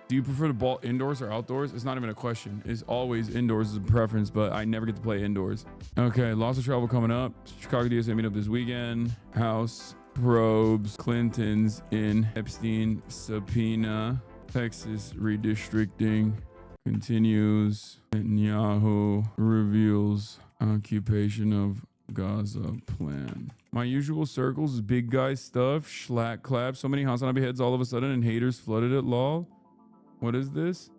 Do you prefer the ball indoors or outdoors? It's not even a question. It's always indoors is a preference, but I never get to play indoors. Okay, loss of travel coming up. Chicago DSA meetup this weekend. House probes Clintons in Epstein subpoena. Texas redistricting continues. Netanyahu reveals occupation of Gaza plan. My usual circles is big guy stuff. Schlack clap. So many Hasanabi heads all of a sudden and haters flooded it. Lol. What is this?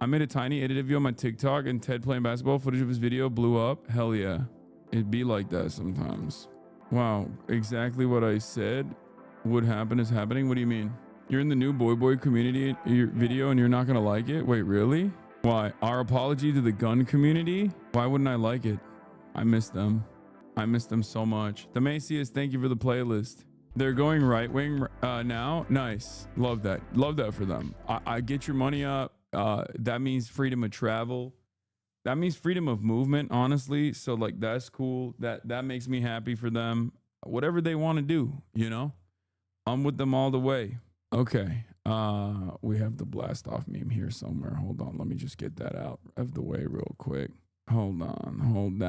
I made a tiny edited video on my TikTok and Ted playing basketball. Footage of his video blew up. Hell yeah. It'd be like that sometimes. Wow. Exactly what I said would happen is happening. What do you mean? You're in the new boy community video and you're not going to like it? Wait, really? Why? Our apology to the gun community? Why wouldn't I like it? I miss them. I miss them so much. The Macy's, thank you for the playlist. They're going right wing now. Nice. Love that. Love that for them. I get your money up. That means freedom of travel. That means freedom of movement, honestly. So like, that's cool. That makes me happy for them. Whatever they want to do, you know, I'm with them all the way. Okay. We have the blast off meme here somewhere. Hold on. Let me just get that out of the way real quick. Hold on.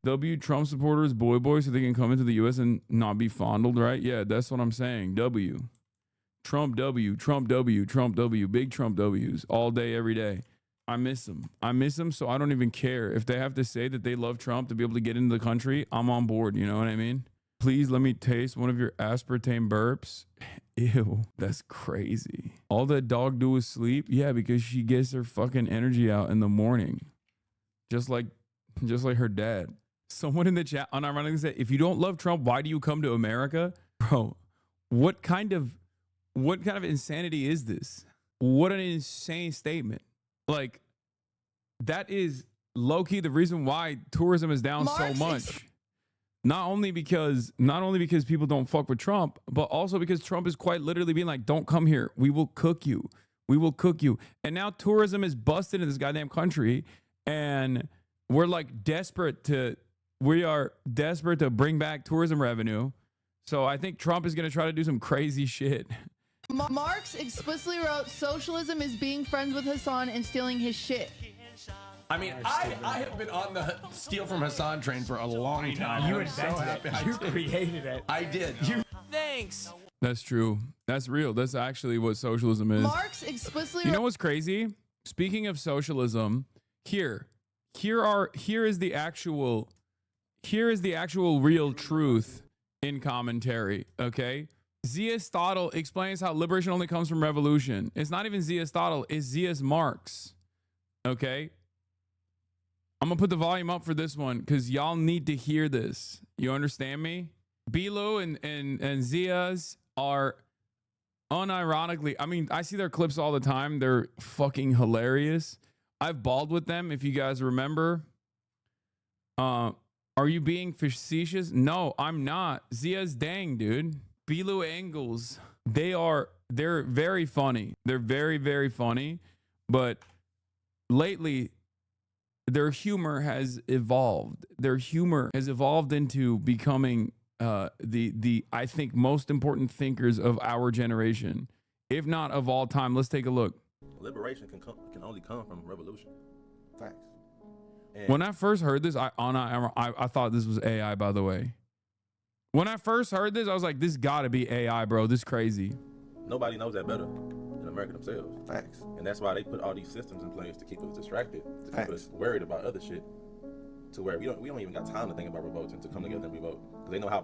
W Trump supporters, boy, so they can come into the U.S. and not be fondled, right? Yeah, that's what I'm saying. W. Trump W. Big Trump W's all day, every day. I miss them, so I don't even care. If they have to say that they love Trump to be able to get into the country, I'm on board, you know what I mean? Please let me taste one of your aspartame burps. Ew, that's crazy. All that dog do is sleep? Yeah, because she gets her fucking energy out in the morning. Just like her dad. Someone in the chat unironically said, if you don't love Trump, why do you come to America? Bro, what kind of insanity is this? What an insane statement. Like, that is low-key the reason why tourism is down so much. Not only because people don't fuck with Trump, but also because Trump is quite literally being like, don't come here. We will cook you. And now tourism is busted in this goddamn country. And we're like we are desperate to bring back tourism revenue. So I think Trump is going to try to do some crazy shit. Marx explicitly wrote, socialism is being friends with Hassan and stealing his shit. I mean, I have been on the steal from Hassan train for a long time. You invented it. You created it. I did. Thanks. That's true. That's real. That's actually what socialism is. Marx explicitly. You know what's crazy? Speaking of socialism, here is the actual real truth in commentary. Okay, Aristotle explains how liberation only comes from revolution. It's not even Aristotle. It's Zias Marx. Okay. I'm gonna put the volume up for this one because y'all need to hear this. You understand me? Bilo and Zias are unironically, I mean, I see their clips all the time. They're fucking hilarious. I've balled with them, if you guys remember. Are you being facetious? No, I'm not. Zias, dang, dude. Bilo Engels, they're very funny. They're very, very funny. But lately, their humor has evolved. Their humor has evolved into becoming the I think most important thinkers of our generation, if not of all time. Let's take a look. Liberation can only come from revolution. Facts. And when I first heard this, I thought this was AI, by the way. When I first heard this, I was like, this gotta be AI, bro. This is crazy. Nobody knows that better than America themselves. Facts. And that's why they put all these systems in place to keep us distracted, to keep us worried about other shit, to where we don't even got time to think about revolting, to come together and revolt. Because they know how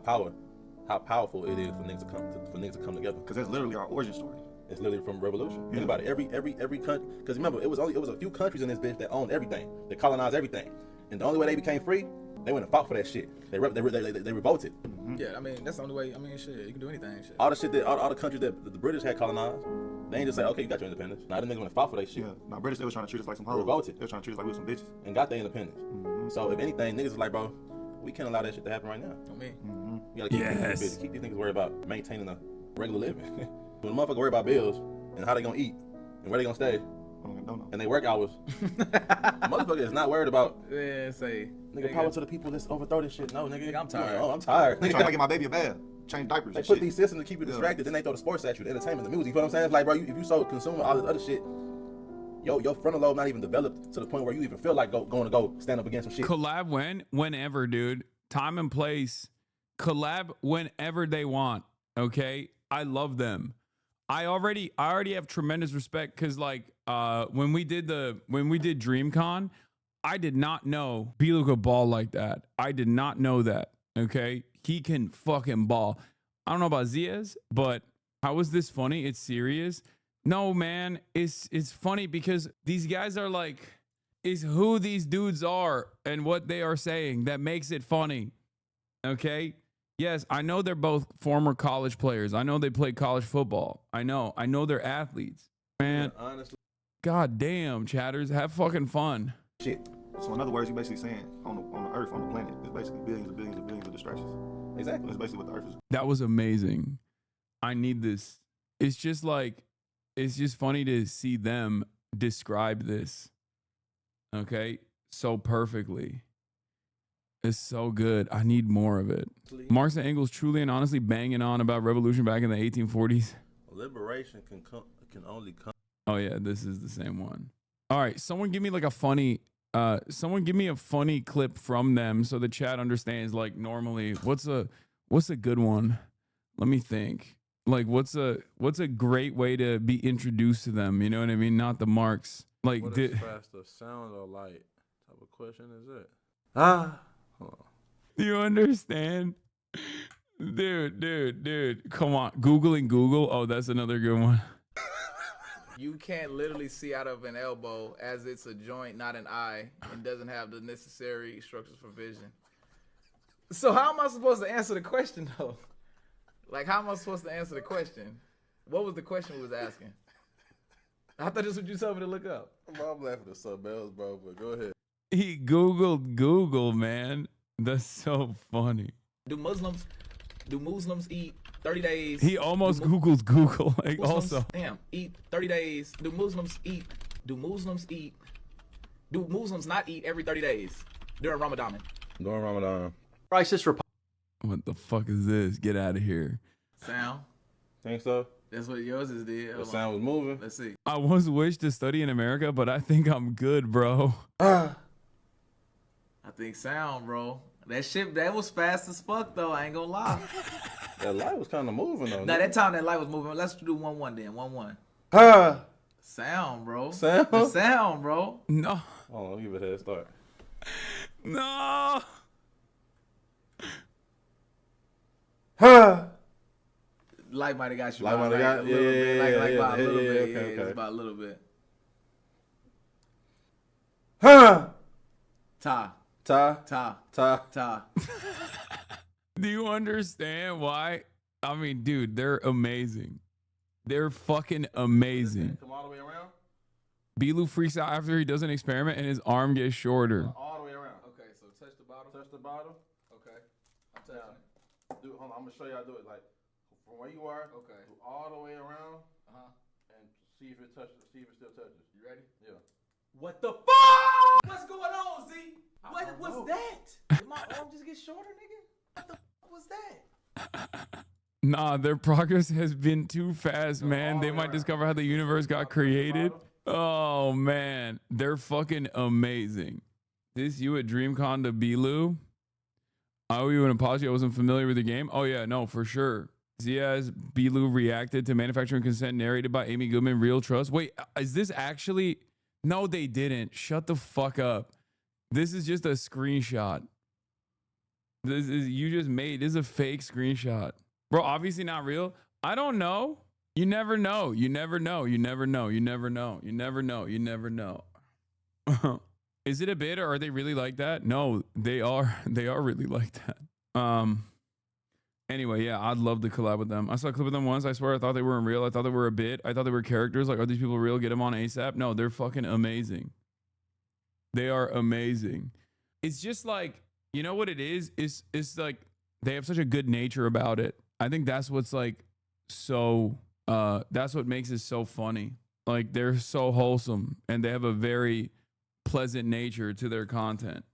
powerful it is for things to come together. Because that's literally our origin story. It's literally from revolution. Think about it. Every country. Because remember, it was a few countries in this bitch that owned everything. They colonized everything, and the only way they became free, they went and fought for that shit. They revolted. Mm-hmm. Yeah, I mean that's the only way. I mean, shit, you can do anything. Shit. All the shit that all the countries that the British had colonized, they ain't just say, okay, you got your independence. Now them niggas went and fought for that shit. Yeah, now British, they was trying to treat us like some hoes. Revolted. They was trying to treat us like we was some bitches. And got their independence. Mm-hmm. So if anything, niggas was like, bro, we can't allow that shit to happen right now. I mean, you gotta keep these niggas worried about maintaining a regular living. When a motherfucker worry about bills and how they gonna eat and where they gonna stay, Don't know. and they work hours. Motherfucker is not worried about. Yeah, say. Nigga, power to the people that's overthrow this shit. No, nigga. I'm tired. Oh, I'm tired. They trying to get my baby a bath, change diapers. They and put shit. these systems to keep you distracted. Then they throw the sports at you, the entertainment, the music. You know what I'm saying? It's like, bro, if you so consumed all this other shit, your frontal lobe not even developed to the point where you even feel like going to go stand up against some shit. Collab whenever, dude. Time and place. Collab whenever they want. Okay, I love them. I already have tremendous respect because like when we did DreamCon, I did not know Belu could ball like that. I did not know that. Okay, he can fucking ball. I don't know about Ziaz, but how is this funny? It's serious. No, man, it's funny because these guys are like, is who these dudes are and what they are saying that makes it funny. Okay. Yes, I know they're both former college players. I know they played college football. I know they're athletes. Man, Yeah, honestly, god damn, chatters, have fucking fun. shit. So in other words, you're basically saying on the earth, on the planet, it's basically billions and billions and billions of distractions. Exactly. That's basically what the earth is. That was amazing. I need this. It's just funny to see them describe this. Okay? So perfectly. It's so good. I need more of it. Marx and Engels truly and honestly banging on about revolution back in the 1840s. Liberation can only come. Oh yeah, this is the same one. All right, someone give me like a funny clip from them so the chat understands like normally what's a good one? Let me think. Like what's a great way to be introduced to them, you know what I mean? Not the Marx. Like What is faster, sound or light? Type of question is it? do you understand? Dude, come on. Googling Google. Oh, that's another good one. You can't literally see out of an elbow as it's a joint, not an eye, and doesn't have the necessary structures for vision. So how am I supposed to answer the question though? Like how am I supposed to answer the question? What was the question we was asking? I thought this was what you told me to look up. I'm laughing at something else, bro, but go ahead. He Googled Google, man. That's so funny. Do Muslims eat 30 days? He almost Googled Google. Like Muslims, also. damn, eat 30 days. Do Muslims not eat every 30 days during Ramadan? During Ramadan. Crisis report. What the fuck is this? Get out of here. Sound? Think so? That's what yours is, did. The Hold sound on. was moving. Let's see. I once wished to study in America, but I think I'm good, bro. I think sound, bro. That was fast as fuck, though. I ain't gonna lie. That light was kind of moving though. Now, that time that light was moving, let's do 1-1 then. 1-1. Sound, bro. Sound? The sound, bro. No. Hold on, give it a head start. No. Light might have got you. Light by might have like got- a little bit. yeah, Like by a yeah, little yeah, bit. okay, Yeah, okay. just by a little bit. Ta. Ta. Do you understand why? I mean, dude, they're amazing. They're fucking amazing. Come all the way around? Belu freaks out after he does an experiment and his arm gets shorter. All the way around. Okay, so touch the bottom. Touch the bottom. Okay. I'm touching it. Dude, hold on. I'm going to show you how to do it. Like, from where you are, Okay. do all the way around Uh-huh. and see if it still touches. You ready? Yeah. What the fuck? What's going on, Z? What was that? Did my arm just get shorter, nigga? What the fuck was that? Nah, their progress has been too fast, man. They might discover how the universe got created. Oh, man. They're fucking amazing. This you at DreamCon to Belu? I owe you an apology. I wasn't familiar with the game. Oh, yeah, no, for sure. Ziaz, Belu reacted to manufacturing consent narrated by Amy Goodman, Real Trust. Wait, is this actually... No, they didn't. Shut the fuck up. This is just a screenshot. This is a fake screenshot. Bro, obviously not real. I don't know. You never know. You never know. You never know. You never know. You never know. You never know. Is it a bit or are they really like that? No, they are. They are really like that. Anyway, yeah, I'd love to collab with them. I saw a clip of them once. I swear I thought they weren't real. I thought they were a bit. I thought they were characters. Like, are these people real? Get them on ASAP. No, they're fucking amazing. They are amazing. It's just like, you know what it is? It's like they have such a good nature about it. I think that's what's like so, that's what makes it so funny. Like they're so wholesome and they have a very pleasant nature to their content.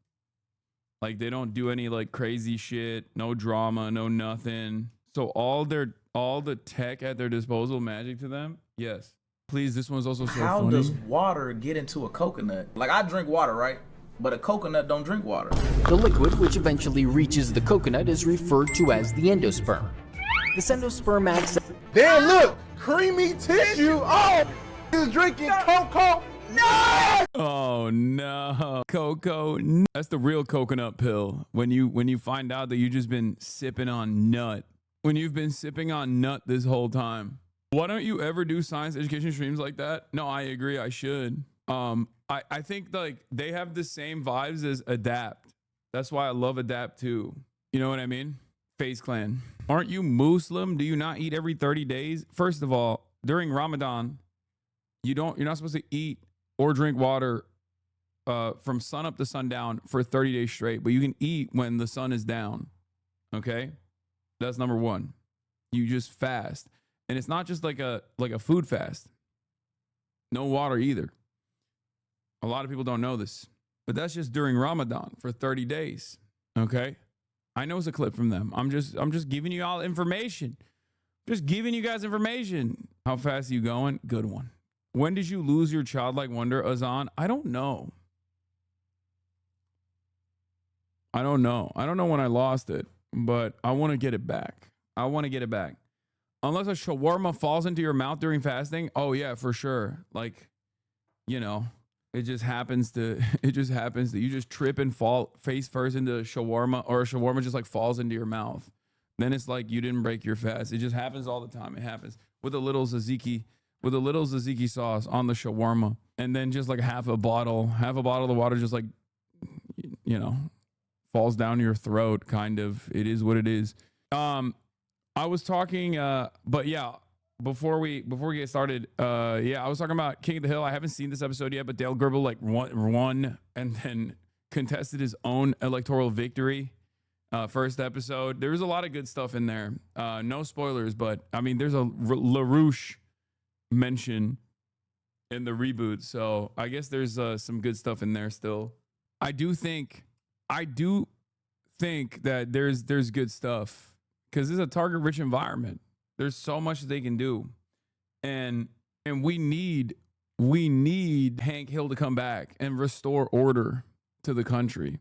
Like they don't do any like crazy shit, no drama, no nothing. So all the tech at their disposal, magic to them. Yes. Please, this one's also so How funny. does water get into a coconut? Like I drink water, right? But a coconut don't drink water. The liquid which eventually reaches the coconut is referred to as the endosperm. This endosperm acts. Damn, look, creamy tissue. Oh, is drinking cocoa. No! Oh no, cocoa. That's the real coconut pill. When you find out that you just been sipping on nut. When you've been sipping on nut this whole time. Why don't you ever do science education streams like that? No, I agree. I should. I think like they have the same vibes as Adapt. That's why I love Adapt too. You know what I mean? FaZe Clan. Aren't you Muslim? Do you not eat every 30 days? First of all, during Ramadan, you're not supposed to eat or drink water from sun up to sundown for 30 days straight, but you can eat when the sun is down. Okay? That's number one. You just fast. And it's not just like a food fast. No water either. A lot of people don't know this, but that's just during Ramadan for 30 days. Okay? I know it's a clip from them. I'm just giving you all information. Just giving you guys information. How fast are you going? Good one. When did you lose your childlike wonder, Azan? I don't know. I don't know when I lost it, but I want to get it back. Unless a shawarma falls into your mouth during fasting. Oh yeah, for sure. Like, you know, it just happens that you just trip and fall face first into shawarma, or a shawarma just like falls into your mouth. Then it's like you didn't break your fast. It just happens all the time. It happens with a little tzatziki sauce on the shawarma, and then just like half a bottle of the water just like, you know, falls down your throat. Kind of. It is what it is. I was talking, but yeah, before we get started, I was talking about King of the Hill. I haven't seen this episode yet, but Dale Gribble like won and then contested his own electoral victory. First episode. There was a lot of good stuff in there. No spoilers, but I mean, there's a LaRouche mention in the reboot, so I guess there's some good stuff in there still. I do think that there's good stuff. Because it's a target-rich environment. There's so much that they can do, and we need Hank Hill to come back and restore order to the country.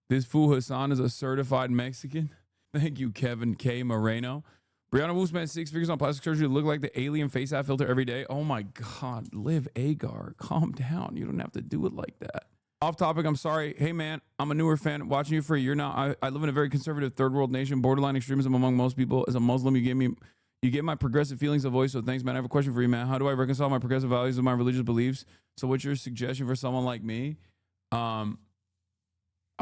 This fool Hassan is a certified Mexican. Thank you, Kevin K. Moreno. Brianna Wu spent 6 figures on plastic surgery to look like the alien face app filter every day. Oh my God, Liv Agar, calm down. You don't have to do it like that. Off topic, I'm sorry. Hey man, I'm a newer fan watching you for a year now. I live in a very conservative third world nation, borderline extremism among most people. As a Muslim, you gave my progressive feelings a voice, so thanks, man. I have a question for you, man. How do I reconcile my progressive values with my religious beliefs? So what's your suggestion for someone like me? I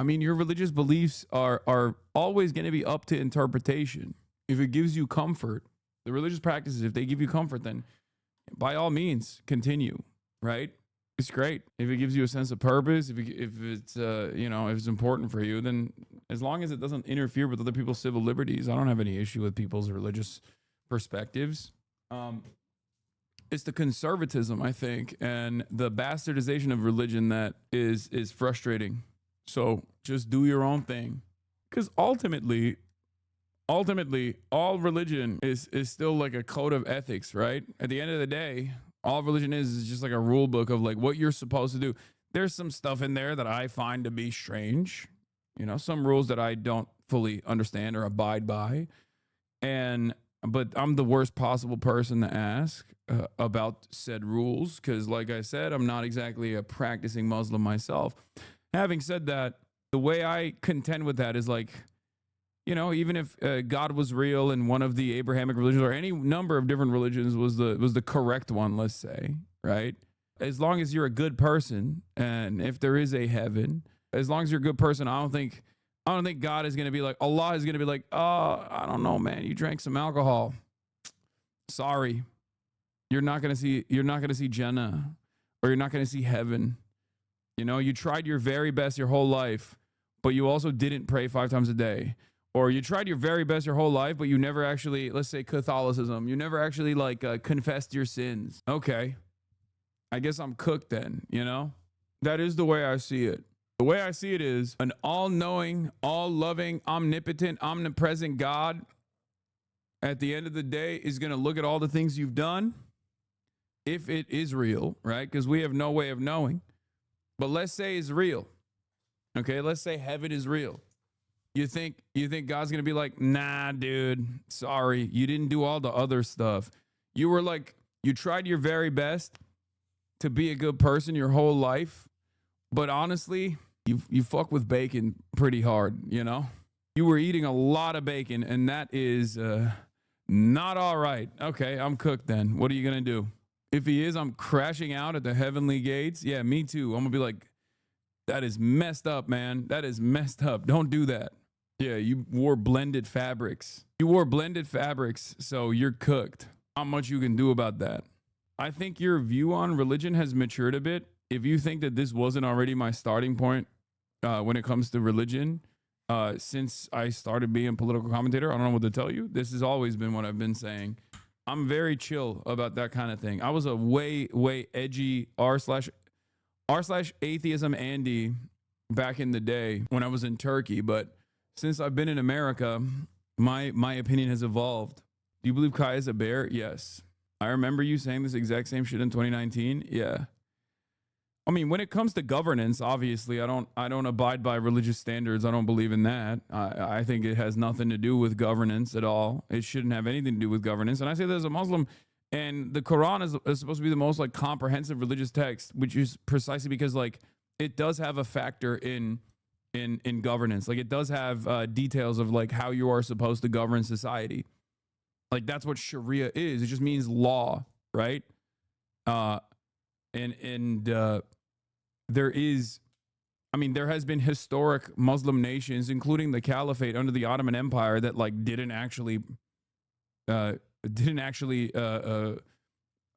mean, your religious beliefs are always going to be up to interpretation. If it gives you comfort, the religious practices, if they give you comfort, then by all means, continue, right? It's great. If it gives you a sense of purpose, if it's if it's important for you, then as long as it doesn't interfere with other people's civil liberties, I don't have any issue with people's religious perspectives. It's the conservatism, I think, and the bastardization of religion that is frustrating. So just do your own thing, because ultimately, all religion is still like a code of ethics, right? At the end of the day, all religion is just like a rule book of like what you're supposed to do. There's some stuff in there that I find to be strange, you know, some rules that I don't fully understand or abide by. But I'm the worst possible person to ask about said rules, because like I said, I'm not exactly a practicing Muslim myself. Having said that, the way I contend with that is like, you know, even if God was real and one of the Abrahamic religions or any number of different religions was the correct one, let's say, right? As long as you're a good person, and if there is a heaven, as long as you're a good person, I don't think God is going to be like, Allah is going to be like, oh, I don't know, man, you drank some alcohol. Sorry. You're not going to see Jannah, or you're not going to see heaven. You know, you tried your very best your whole life, but you also didn't pray 5 times a day. Or you tried your very best your whole life, but you never actually, let's say Catholicism, you never actually like confessed your sins. Okay. I guess I'm cooked then, you know? That is the way I see it. The way I see it is an all-knowing, all-loving, omnipotent, omnipresent God at the end of the day is going to look at all the things you've done, if it is real, right? Because we have no way of knowing. But let's say it's real. Okay, let's say heaven is real. You think God's going to be like, nah, dude, sorry, you didn't do all the other stuff. You were like, you tried your very best to be a good person your whole life, but honestly, you fuck with bacon pretty hard, you know? You were eating a lot of bacon, and that is not all right. Okay, I'm cooked then. What are you going to do? If he is, I'm crashing out at the heavenly gates. Yeah, me too. I'm going to be like, that is messed up, man. That is messed up. Don't do that. Yeah, you wore blended fabrics. You wore blended fabrics, so you're cooked. Not much you can do about that. I think your view on religion has matured a bit. If you think that this wasn't already my starting point when it comes to religion, since I started being a political commentator, I don't know what to tell you. This has always been what I've been saying. I'm very chill about that kind of thing. I was a way edgy r/atheism Andy back in the day when I was in Turkey, but since I've been in America, my opinion has evolved. Do you believe Kai is a bear? Yes. I remember you saying this exact same shit in 2019. Yeah. I mean, when it comes to governance, obviously, I don't abide by religious standards. I don't believe in that. I think it has nothing to do with governance at all. It shouldn't have anything to do with governance. And I say that as a Muslim, and the Quran is supposed to be the most like comprehensive religious text, which is precisely because like it does have a factor in governance. Like it does have details of like how you are supposed to govern society. Like that's what Sharia is. It just means law, right? There has been historic Muslim nations, including the Caliphate under the Ottoman Empire, that like didn't actually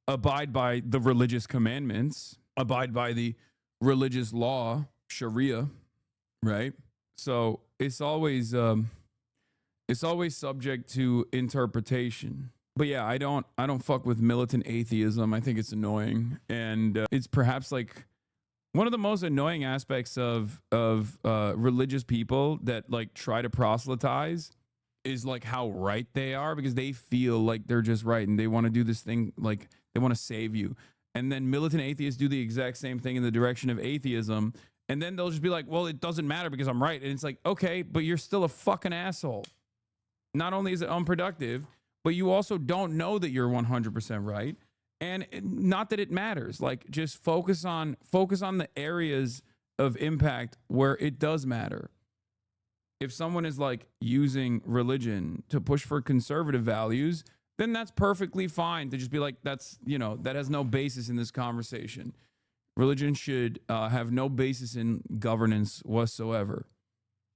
abide by the religious commandments, abide by the religious law, Sharia, right? So it's always subject to interpretation. But yeah, I don't fuck with militant atheism. I think it's annoying, and it's perhaps like one of the most annoying aspects of religious people that like try to proselytize is like how right they are, because they feel like they're just right and they want to do this thing, like they want to save you. And then militant atheists do the exact same thing in the direction of atheism, and then they'll just be like, well, it doesn't matter because I'm right. And it's like, okay, but you're still a fucking asshole. Not only is it unproductive, but you also don't know that you're 100% right. And not that it matters. Like just focus on the areas of impact where it does matter. If someone is like using religion to push for conservative values, then that's perfectly fine to just be like, that's, you know, that has no basis in this conversation. Religion should have no basis in governance whatsoever.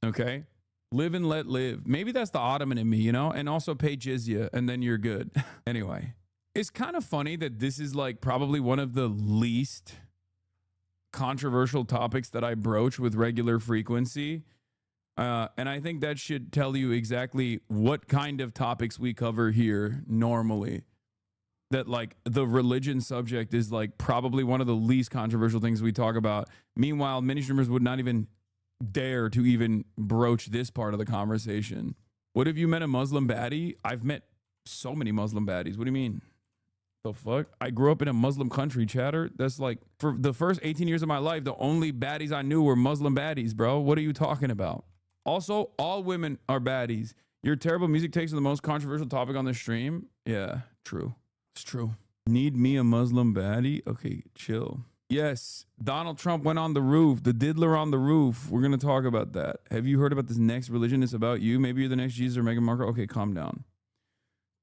Okay? Live and let live. Maybe that's the Ottoman in me, you know? And also pay jizya, and then you're good. Anyway, it's kind of funny that this is like probably one of the least controversial topics that I broach with regular frequency. And I think that should tell you exactly what kind of topics we cover here normally. That like the religion subject is like probably one of the least controversial things we talk about. Meanwhile, many streamers would not even dare to even broach this part of the conversation. What have you met a Muslim baddie? I've met so many Muslim baddies. What do you mean? The fuck? I grew up in a Muslim country, chatter. That's like, for the first 18 years of my life, the only baddies I knew were Muslim baddies, bro. What are you talking about? Also, all women are baddies. Your terrible music takes are the most controversial topic on the stream. Yeah, true. It's true. Need me a Muslim baddie? Okay, chill. Yes, Donald Trump went on the roof. The diddler on the roof. We're going to talk about that. Have you heard about this next religion? It's about you. Maybe you're the next Jesus or Meghan Markle. Okay, calm down.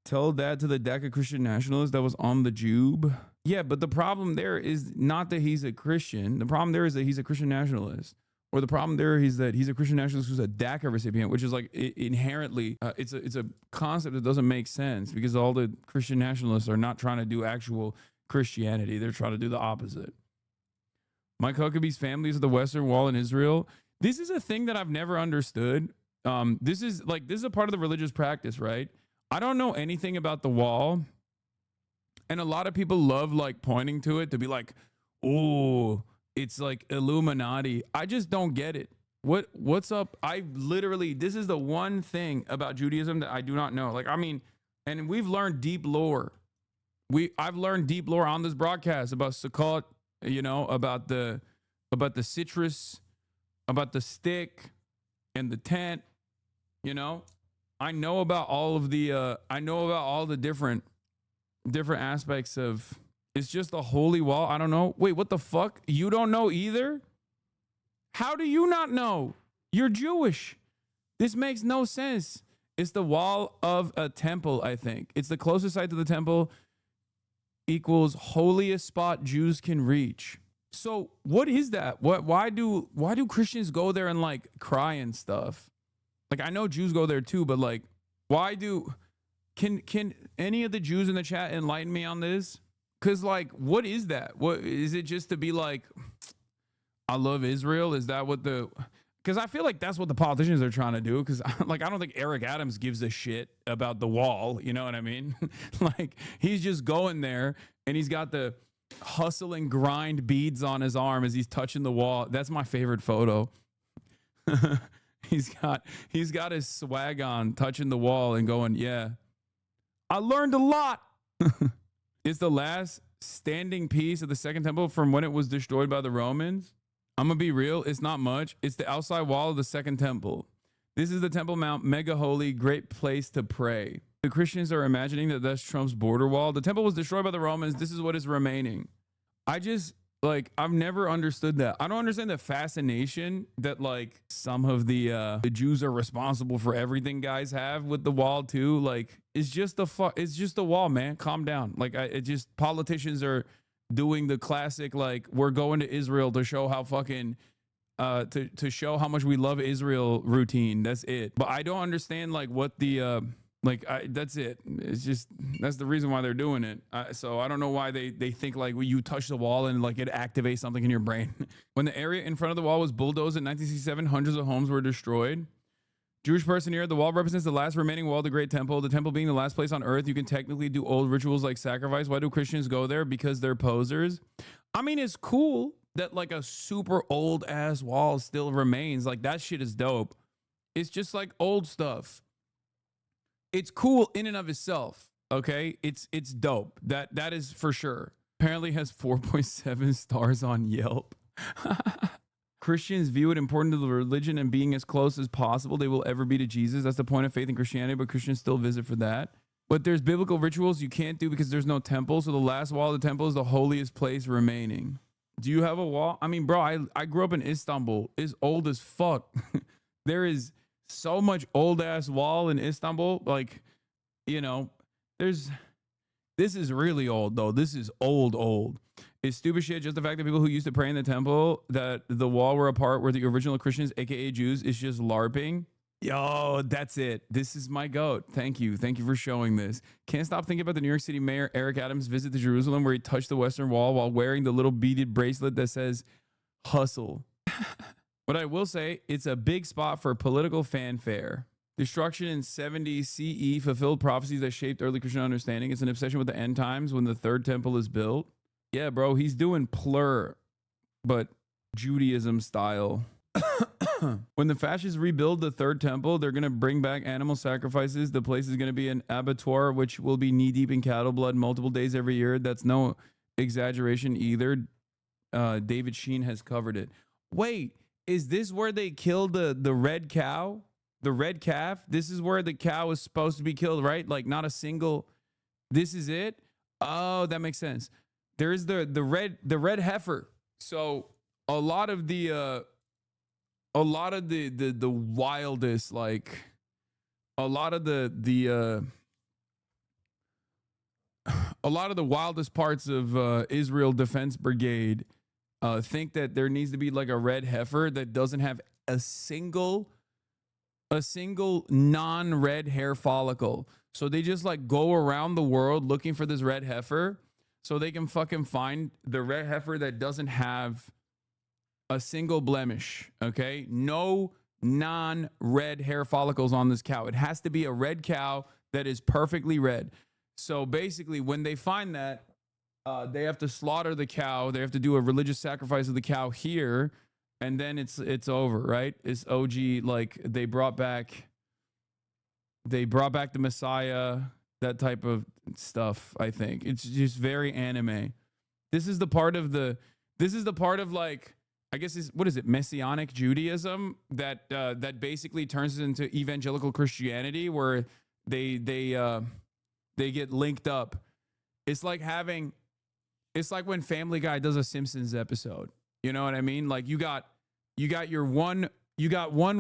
Tell that to the DACA Christian nationalist that was on the Jube. Yeah, but the problem there is not that he's a Christian. The problem there is that he's a Christian nationalist. Or the problem there is that he's a Christian nationalist who's a DACA recipient, which is like inherently, it's a concept that doesn't make sense, because all the Christian nationalists are not trying to do actual Christianity. They're trying to do the opposite. Mike Huckabee's family is the Western Wall in Israel. This is a thing that I've never understood. This is a part of the religious practice, right? I don't know anything about the wall. And a lot of people love like pointing to it to be like, oh, it's like Illuminati. I just don't get it. What's up? This is the one thing about Judaism that I do not know. Like, I mean, and we've learned deep lore. I've learned deep lore on this broadcast about Sukkot, you know, about the citrus, about the stick and the tent, you know. I know about all the different aspects of. It's just the holy wall. I don't know. Wait, what the fuck? You don't know either? How do you not know? You're Jewish. This makes no sense. It's the wall of a temple, I think. It's the closest site to the temple equals holiest spot Jews can reach. So what is that? Why do Christians go there and like cry and stuff? Like, I know Jews go there too, but like, can any of the Jews in the chat enlighten me on this? Cause like, what is that? What is it? Just to be like, I love Israel? Is that what because I feel like that's what the politicians are trying to do. Cause like, I don't think Eric Adams gives a shit about the wall. You know what I mean? Like, he's just going there and he's got the hustle and grind beads on his arm as he's touching the wall. That's my favorite photo. He's got his swag on, touching the wall and going, yeah, I learned a lot. It's the last standing piece of the second temple from when it was destroyed by the Romans. I'm going to be real. It's not much. It's the outside wall of the second temple. This is the Temple Mount, mega holy, great place to pray. The Christians are imagining that that's Trump's border wall. The temple was destroyed by the Romans. This is what is remaining. I've never understood that. I don't understand the fascination that like some of the Jews are responsible for everything guys have with the wall too. Like, it's just the wall, man. Calm down. Like, politicians are doing the classic, like, we're going to Israel to show how fucking to show how much we love Israel routine. That's it. But I don't understand like what the that's it. It's just, that's the reason why they're doing it. So I don't know why they think like you touch the wall and like it activates something in your brain. When the area in front of the wall was bulldozed in 1967, hundreds of homes were destroyed. Jewish person here, the wall represents the last remaining wall of the Great Temple. The temple being the last place on earth, you can technically do old rituals like sacrifice. Why do Christians go there? Because they're posers. I mean, it's cool that like a super old ass wall still remains. Like, that shit is dope. It's just like old stuff. It's cool in and of itself, okay? It's dope. That is for sure. Apparently has 4.7 stars on Yelp. Christians view it important to the religion and being as close as possible they will ever be to Jesus. That's the point of faith in Christianity, but Christians still visit for that. But there's biblical rituals you can't do because there's no temple, so the last wall of the temple is the holiest place remaining. Do you have a wall? I mean, bro, I grew up in Istanbul. It's old as fuck. There is so much old ass wall in Istanbul. Like, you know, this is really old though. This is old. It's stupid shit. Just the fact that people who used to pray in the temple, that the wall were a part where the original Christians, aka Jews, is just LARPing. Yo, that's it. This is my goat. Thank you for showing this. Can't stop thinking about the New York City mayor Eric Adams' visit to Jerusalem, where he touched the Western Wall while wearing the little beaded bracelet that says hustle. But I will say, it's a big spot for political fanfare. Destruction in 70 CE fulfilled prophecies that shaped early Christian understanding. It's an obsession with the end times when the third temple is built. Yeah, bro, he's doing plur, but Judaism style. When the fascists rebuild the third temple, they're going to bring back animal sacrifices. The place is going to be an abattoir, which will be knee-deep in cattle blood multiple days every year. That's no exaggeration either. David Sheen has covered it. Wait. Is this where they killed the red cow? The red calf? This is where the cow is supposed to be killed, right? Like, not a single. This is it? Oh, that makes sense. There is the red heifer. So a lot of the wildest, like a lot of the wildest parts of Israel Defense Brigade think that there needs to be like a red heifer that doesn't have a single non-red hair follicle. So they just like go around the world looking for this red heifer so they can fucking find the red heifer that doesn't have a single blemish. Okay, no non-red hair follicles on this cow. It has to be a red cow that is perfectly red. So basically, when they find that, They have to slaughter the cow. They have to do a religious sacrifice of the cow here, and then it's over, right? It's OG. Like they brought back the Messiah, that type of stuff. I think it's just very anime. This is the part of like, I guess what is it, Messianic Judaism that basically turns into evangelical Christianity, where they get linked up. It's like when Family Guy does a Simpsons episode. You know what I mean? Like you got one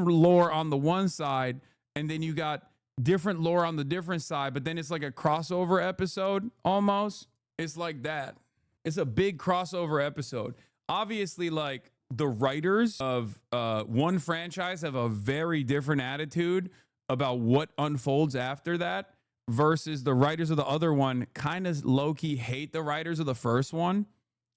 lore on the one side, and then you got different lore on the different side, but then it's like a crossover episode almost. It's like that. It's a big crossover episode. Obviously, like the writers of one franchise have a very different attitude about what unfolds after that, versus the writers of the other one kind of low-key hate the writers of the first one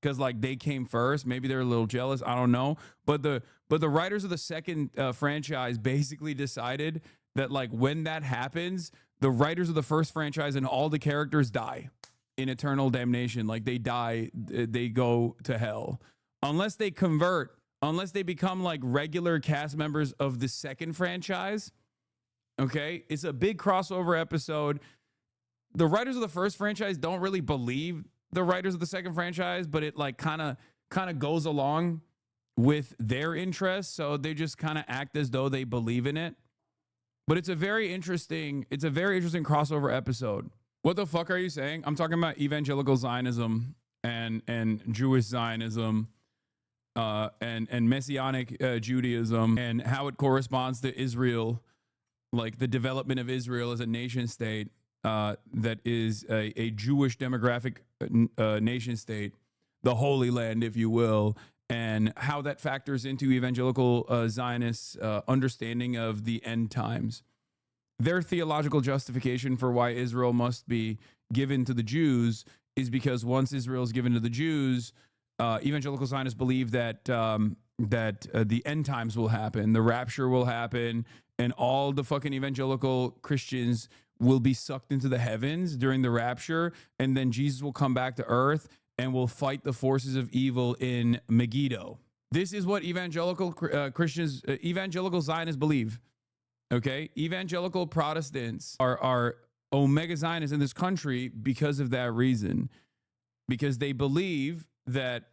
because like they came first. Maybe they're a little jealous. I don't know. But the writers of the second franchise basically decided that like when that happens, the writers of the first franchise and all the characters die in eternal damnation. Like they die, they go to hell. Unless they convert, unless they become like regular cast members of the second franchise. Okay, it's a big crossover episode. The writers of the first franchise don't really believe the writers of the second franchise, but it like kind of goes along with their interests, so they just kind of act as though they believe in it. But it's a very interesting crossover episode. What the fuck are you saying? I'm talking about evangelical Zionism and Jewish Zionism and Messianic Judaism and how it corresponds to Israel. Like the development of Israel as a nation state that is a Jewish demographic nation state, the Holy Land, if you will, and how that factors into evangelical Zionists' understanding of the end times. Their theological justification for why Israel must be given to the Jews is because once Israel is given to the Jews, evangelical Zionists believe that the end times will happen, the rapture will happen, and all the fucking evangelical Christians will be sucked into the heavens during the rapture, and then Jesus will come back to earth and will fight the forces of evil in Megiddo. This is what evangelical Christians, evangelical Zionists believe. Okay, evangelical Protestants are Omega Zionists in this country because of that reason, because they believe that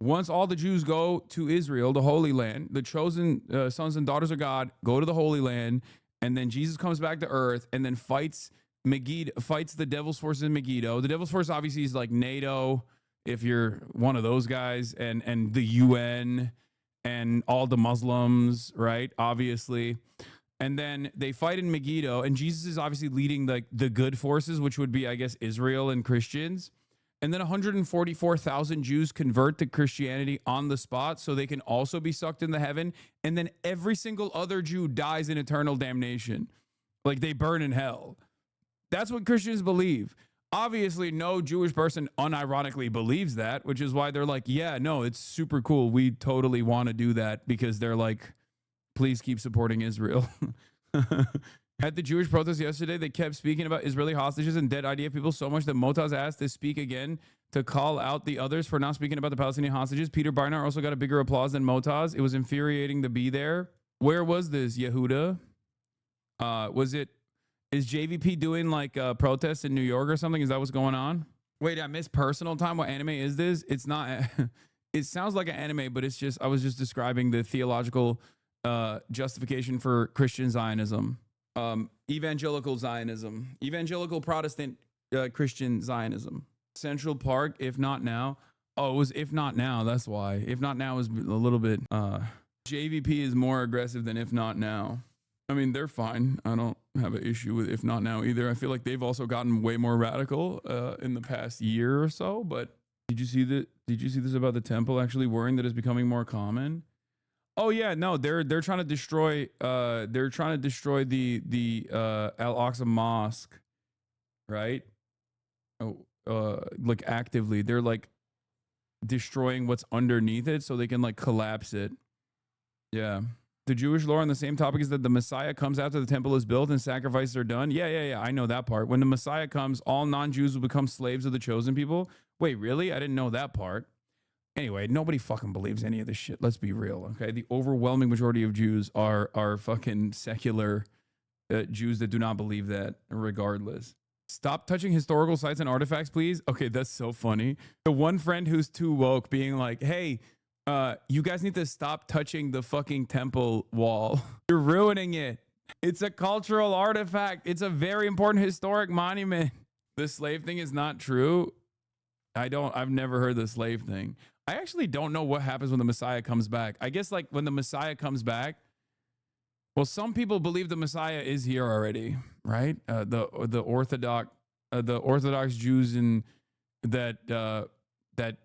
once all the Jews go to Israel, the Holy Land, the chosen sons and daughters of God go to the Holy Land, and then Jesus comes back to earth and then fights the devil's forces in Megiddo. The devil's force obviously is like NATO, if you're one of those guys, and the UN and all the Muslims, right? Obviously. And then they fight in Megiddo, and Jesus is obviously leading the good forces, which would be, I guess, Israel and Christians. And then 144,000 Jews convert to Christianity on the spot, so they can also be sucked into heaven. And then every single other Jew dies in eternal damnation. Like they burn in hell. That's what Christians believe. Obviously, no Jewish person unironically believes that, which is why they're like, yeah, no, it's super cool. We totally want to do that, because they're like, please keep supporting Israel. At the Jewish protest yesterday, they kept speaking about Israeli hostages and dead IDF people so much that Motaz asked to speak again to call out the others for not speaking about the Palestinian hostages. Peter Barnard also got a bigger applause than Motaz. It was infuriating to be there. Where was this, Yehuda? Is JVP doing like protests in New York or something? Is that what's going on? Wait, I missed personal time. What anime is this? It's not. It sounds like an anime, but it's just, I was just describing the theological justification for Christian Zionism. Evangelical Zionism, evangelical Protestant Christian Zionism. Central Park, if not now. Oh, it was if not now. That's why. If not now is a little bit. JVP is more aggressive than if not now. I mean, they're fine. I don't have an issue with if not now either. I feel like they've also gotten way more radical in the past year or so. But did you see that? Did you see this about the temple actually worrying that it's becoming more common? Oh yeah, no, they're trying to destroy the Al-Aqsa Mosque, right? Oh, like actively, they're like destroying what's underneath it so they can like collapse it. Yeah. The Jewish lore on the same topic is that the Messiah comes after the temple is built and sacrifices are done. Yeah. I know that part. When the Messiah comes, all non-Jews will become slaves of the chosen people. Wait, really? I didn't know that part. Anyway, nobody fucking believes any of this shit. Let's be real, okay? The overwhelming majority of Jews are fucking secular Jews that do not believe that, regardless. Stop touching historical sites and artifacts, please. Okay, that's so funny. The one friend who's too woke being like, hey, you guys need to stop touching the fucking temple wall. You're ruining it. It's a cultural artifact. It's a very important historic monument. The slave thing is not true. I've never heard the slave thing. I actually don't know what happens when the Messiah comes back. I guess like when the Messiah comes back, well, some people believe the Messiah is here already, right? The Orthodox Jews that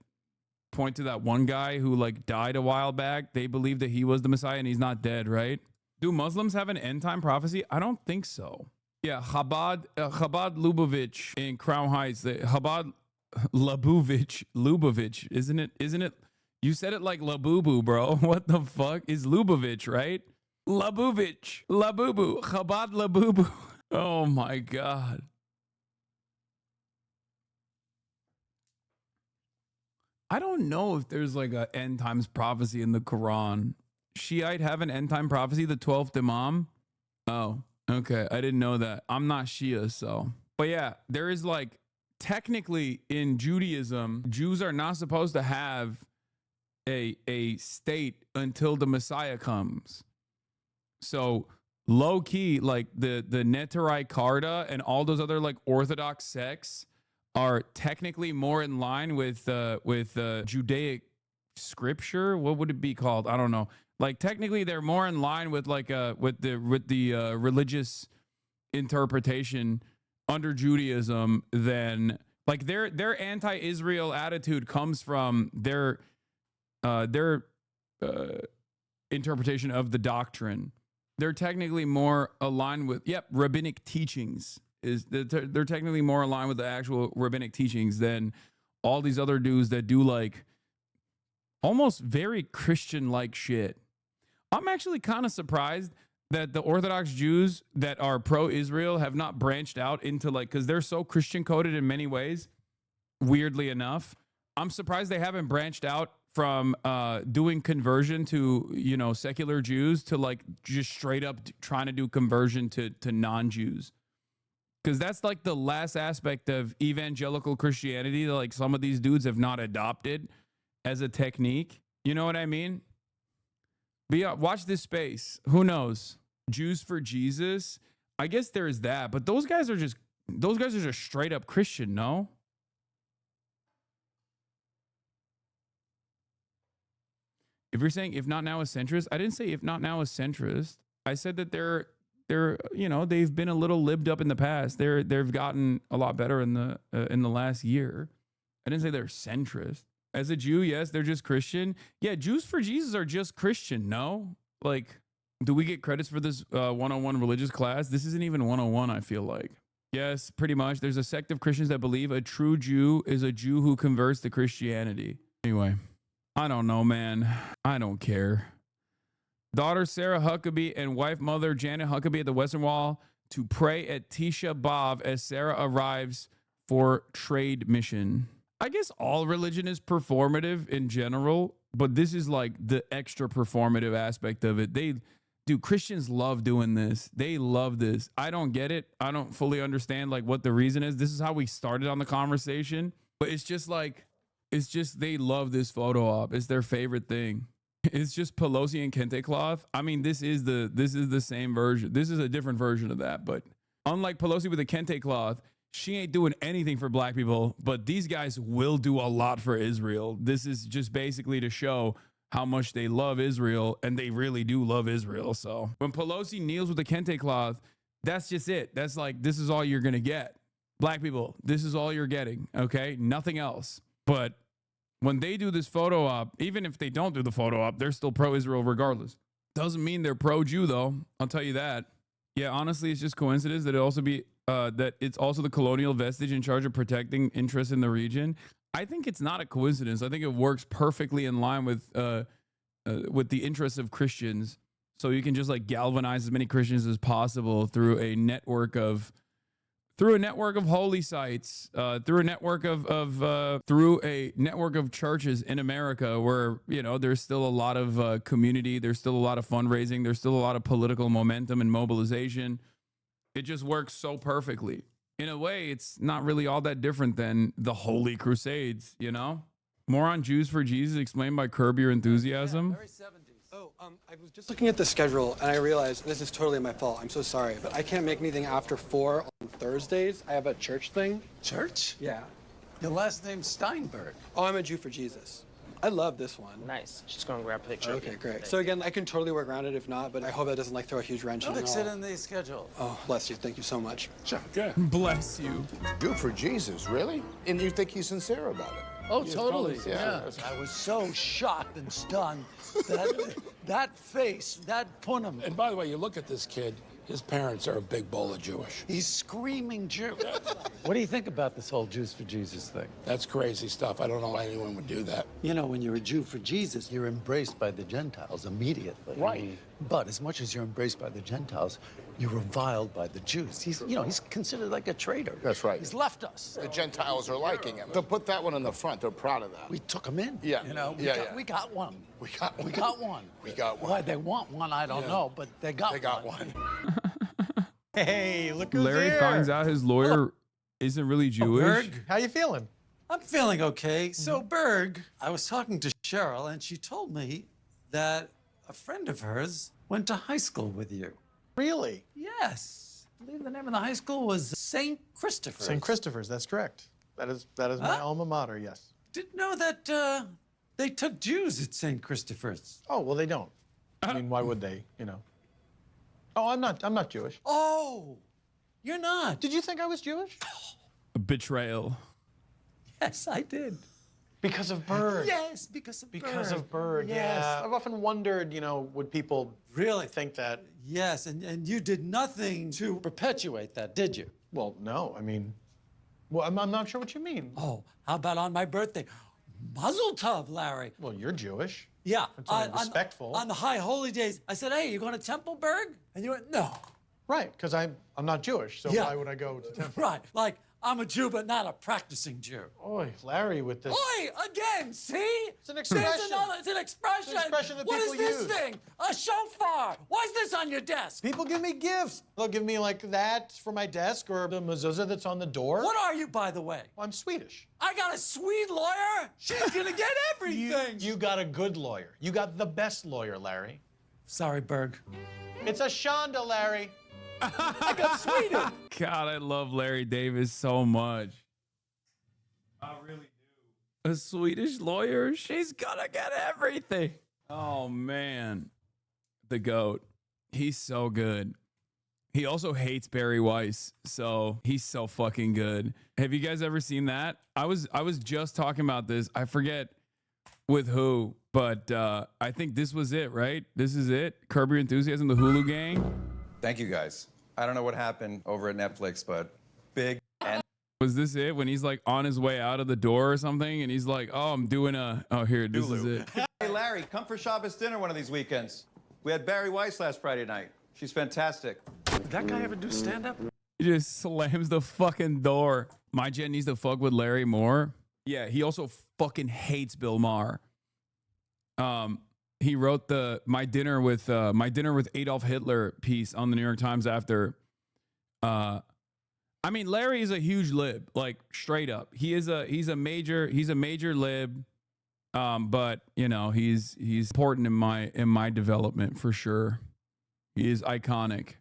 point to that one guy who like died a while back. They believe that he was the Messiah and he's not dead, right? Do Muslims have an end time prophecy? I don't think so. Yeah, Chabad Lubavitch in Crown Heights. Chabad Lubavitch, isn't it? You said it like Labubu, bro. What the fuck is Lubavitch, right? Labubu, Chabad Labubu. Oh my God. I don't know if there's like a end times prophecy in the Quran. Shiite have an end time prophecy, the 12th Imam. Oh, okay. I didn't know that. I'm not Shia, so. But yeah, there is like, technically in Judaism, Jews are not supposed to have a state until the Messiah comes. So low key, like the Neterai Karta and all those other like Orthodox sects are technically more in line with Judaic scripture. What would it be called? I don't know. Like technically they're more in line with like with the religious interpretation under Judaism than like their anti-Israel attitude comes from their interpretation of the doctrine. They're technically more aligned with rabbinic teachings. They're technically more aligned with the actual rabbinic teachings than all these other dudes that do like almost very Christian-like shit. I'm actually kind of surprised that the Orthodox Jews that are pro-Israel have not branched out into like, because they're so Christian coded in many ways, weirdly enough. I'm surprised they haven't branched out from doing conversion to, you know, secular Jews to like just straight up trying to do conversion to non-Jews. Because that's like the last aspect of evangelical Christianity that like some of these dudes have not adopted as a technique. You know what I mean? But yeah, watch this space. Who knows? Jews for Jesus. I guess there is that, but those guys are just straight up Christian, no? If you're saying if not now a centrist, I didn't say if not now a centrist. I said that they're you know, they've been a little libbed up in the past. They've gotten a lot better in the last year. I didn't say they're centrist. As a Jew, yes, they're just Christian. Yeah, Jews for Jesus are just Christian, no? Like, do we get credits for this 101 religious class? This isn't even 101, I feel like. Yes, pretty much. There's a sect of Christians that believe a true Jew is a Jew who converts to Christianity. Anyway, I don't know, man. I don't care. Daughter Sarah Huckabee and wife mother Janet Huckabee at the Western Wall to pray at Tisha B'Av as Sarah arrives for trade mission. I guess all religion is performative in general, but this is like the extra performative aspect of it. Christians love doing this. They love this. I don't get it. I don't fully understand like what the reason is. This is how we started on the conversation, but it's just they love this photo op. It's their favorite thing. It's just Pelosi and kente cloth. I mean, this is the same version. This is a different version of that, but unlike Pelosi with the kente cloth, she ain't doing anything for black people, but these guys will do a lot for Israel. This is just basically to show how much they love Israel, and they really do love Israel. So when Pelosi kneels with the kente cloth, that's just it. That's like, this is all you're going to get. Black people, this is all you're getting, okay? Nothing else. But when they do this photo op, even if they don't do the photo op, they're still pro-Israel regardless. Doesn't mean they're pro-Jew, though. I'll tell you that. Yeah, honestly, it's just coincidence that that it's also the colonial vestige in charge of protecting interests in the region. I think it's not a coincidence. I think it works perfectly in line with the interests of Christians. So you can just like galvanize as many Christians as possible through a network of through a network of holy sites, through a network of churches in America, where there's still a lot of community, there's still a lot of fundraising, there's still a lot of political momentum and mobilization. It just works so perfectly. In a way, it's not really all that different than the Holy Crusades, More on Jews for Jesus explained by Curb Your Enthusiasm. Oh, I was just looking at the schedule, and I realized this is totally my fault. I'm so sorry, but I can't make anything after 4 on Thursdays. I have a church thing. Church? Yeah. Your last name's Steinberg. Oh, I'm a Jew for Jesus. I love this one. Nice. Just gonna grab a picture. Okay, great. So again, I can totally work around it if not, but I hope that doesn't throw a huge wrench in it. Fix it in the schedule. Oh, bless you. Thank you so much. Sure. Good. Bless you. Jew for Jesus, really? And you think he's sincere about it? Oh, totally. Yeah. I was so shocked and stunned that face, that punim. And by the way, you look at this kid, his parents are a big bowl of Jewish. He's screaming Jew. What do you think about this whole Jews for Jesus thing? That's crazy stuff. I don't know why anyone would do that. When you're a Jew for Jesus, you're embraced by the Gentiles immediately. Right. But as much as you're embraced by the Gentiles, you're reviled by the Jews. He's considered like a traitor. That's right. He's left us. The Gentiles are liking him. They'll put that one in the front. They're proud of that. We took him in. Yeah. We got one. We got one. We got one. We got one. Why they want one, I don't know, but they got one. Hey, look who's Larry here. finds out his lawyer isn't really Jewish. Berg, how you feeling? I'm feeling okay. So, Berg, I was talking to Cheryl, and she told me that a friend of hers went to high school with you. Really? Yes. I believe the name of the high school was St. Christopher's. St. Christopher's, that's correct. That is my alma mater, yes. Didn't know that they took Jews at St. Christopher's. Oh, well, they don't. I mean, why would they, Oh, I'm not Jewish. Oh, you're not. Did you think I was Jewish? A betrayal. Yes, I did. Because of Berg. Yes, because of Berg. Because of Berg, Yes. yeah. I've often wondered, would people really think that? Yes, and you did nothing to perpetuate that, did you? Well, no. I mean, I'm not sure what you mean. Oh, how about on my birthday? Mazel tov, Larry. Well, you're Jewish. Yeah. That's only respectful. On the high holy days, I said, hey, you going to Templeberg? And you went, no. Right, because I'm not Jewish, so why would I go to Temple? Right, like I'm a Jew, but not a practicing Jew. Oy, Larry with this. Oi, again, see? It's an expression. It's an expression. It's an expression that what people is this use. thing? A shofar. Why is this on your desk? People give me gifts. They'll give me like that for my desk or the mezuzah that's on the door. What are you, by the way? Well, I'm Swedish. I got a Swede lawyer? She's gonna get everything. You got a good lawyer. You got the best lawyer, Larry. Sorry, Berg. It's a Shonda, Larry. I got Sweden. God, I love Larry Davis so much. I really do. A Swedish lawyer? She's gonna get everything. Oh, man. The GOAT. He's so good. He also hates Barry Weiss, so he's so fucking good. Have you guys ever seen that? I was just talking about this. I forget with who, but I think this was it, right? This is it? Curb Your Enthusiasm, the Hulu gang? Thank you, guys. I don't know what happened over at Netflix, but big and... Was this it? When he's like on his way out of the door or something, and he's like, oh, I'm doing this is it. Hey, Larry, come for Shabbos dinner one of these weekends. We had Barry Weiss last Friday night. She's fantastic. Did that guy ever do stand-up? He just slams the fucking door. My Jen needs to fuck with Larry more. Yeah, he also fucking hates Bill Maher. He wrote the My Dinner with Adolf Hitler piece on the New York Times after. I mean, Larry is a huge lib, like straight up. He's a major lib. But he's important in my development for sure. He is iconic.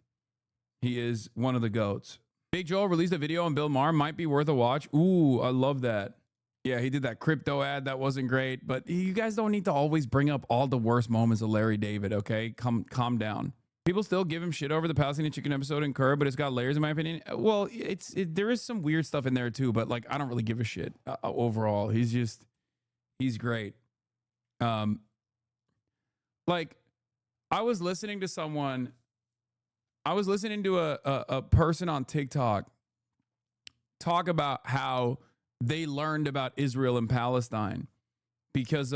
He is one of the GOATs. Big Joel released a video on Bill Maher. Might be worth a watch. Ooh, I love that. Yeah, he did that crypto ad. That wasn't great. But you guys don't need to always bring up all the worst moments of Larry David, okay? Calm down. People still give him shit over the Palestinian chicken episode in Curb, but it's got layers in my opinion. Well, there is some weird stuff in there too, but like I don't really give a shit overall. He's great. Like I was listening to a person on TikTok talk about how they learned about Israel and Palestine because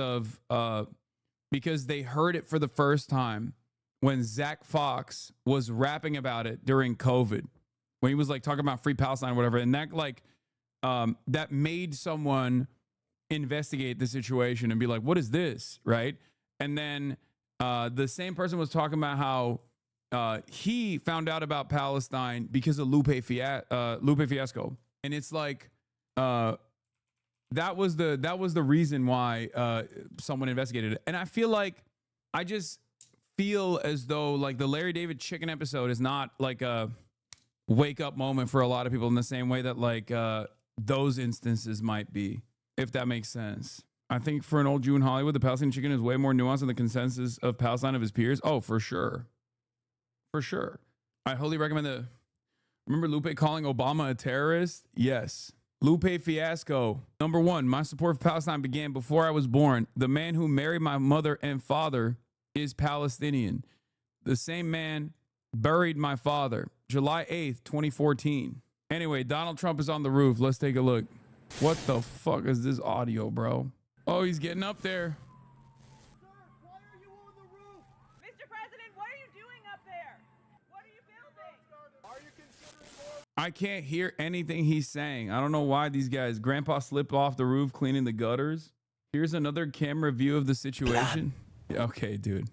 they heard it for the first time when Zach Fox was rapping about it during COVID. when he was like talking about free Palestine or whatever. And that like, that made someone investigate the situation and be like, what is this? Right. And then the same person was talking about how he found out about Palestine because of Lupe Fiasco. And it's like, that was the reason why someone investigated it. And I feel like, I just feel as though like the Larry David chicken episode is not like a wake up moment for a lot of people in the same way that like those instances might be, if that makes sense. I think for an old Jew in Hollywood, the Palestinian chicken is way more nuanced than the consensus of Palestine of his peers. Oh, for sure. For sure. I wholly recommend remember Lupe calling Obama a terrorist? Yes. Lupe Fiasco. Number 1, my support for Palestine began before I was born. The man who married my mother and father is Palestinian. The same man buried my father. July 8th, 2014. Anyway, Donald Trump is on the roof. Let's take a look. What the fuck is this audio, bro? Oh, he's getting up there. Mr. President, what are you doing up there? What are you building? Are you considering more? I can't hear anything he's saying. I don't know why these guys. Grandpa slipped off the roof cleaning the gutters. Here's another camera view of the situation. Okay, dude.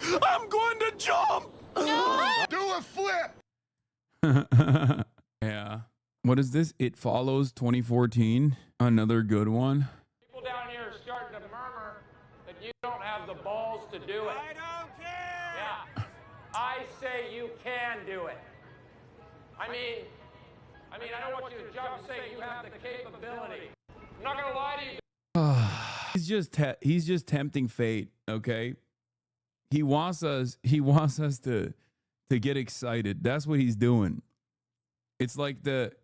I'm going to jump. No! Do a flip. Yeah. What is this? It Follows 2014. Another good one. People down here are starting to murmur that you don't have the balls to do it. I don't care. Yeah. I say you can do it. I mean, I don't want you to jump and say you have the capability. I'm not gonna lie to you. He's just tempting fate, okay? He wants us to get excited. That's what he's doing. It's like that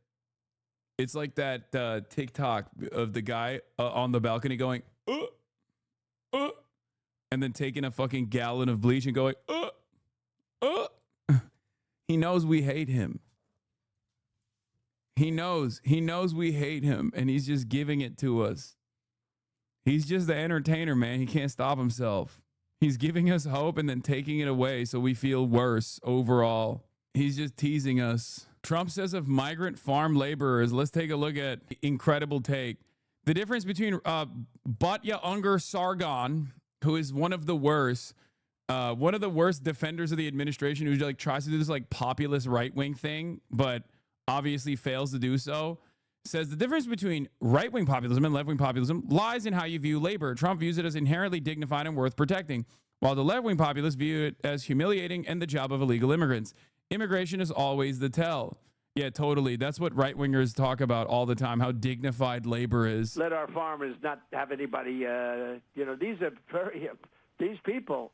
TikTok of the guy on the balcony going, and then taking a fucking gallon of bleach and going, He knows we hate him. He knows we hate him, and he's just giving it to us. He's just the entertainer, man. He can't stop himself. He's giving us hope and then taking it away so we feel worse overall. He's just teasing us. Trump says of migrant farm laborers, let's take a look at incredible take. The difference between Batya Unger Sargon, who is one of the worst defenders of the administration, who like tries to do this like populist right-wing thing, but obviously fails to do so, says the difference between right-wing populism and left-wing populism lies in how you view labor. Trump views it as inherently dignified and worth protecting, while the left-wing populists view it as humiliating and the job of illegal immigrants. Immigration is always the tell. Yeah, totally. That's what right-wingers talk about all the time, how dignified labor is. Let our farmers not have anybody, these people,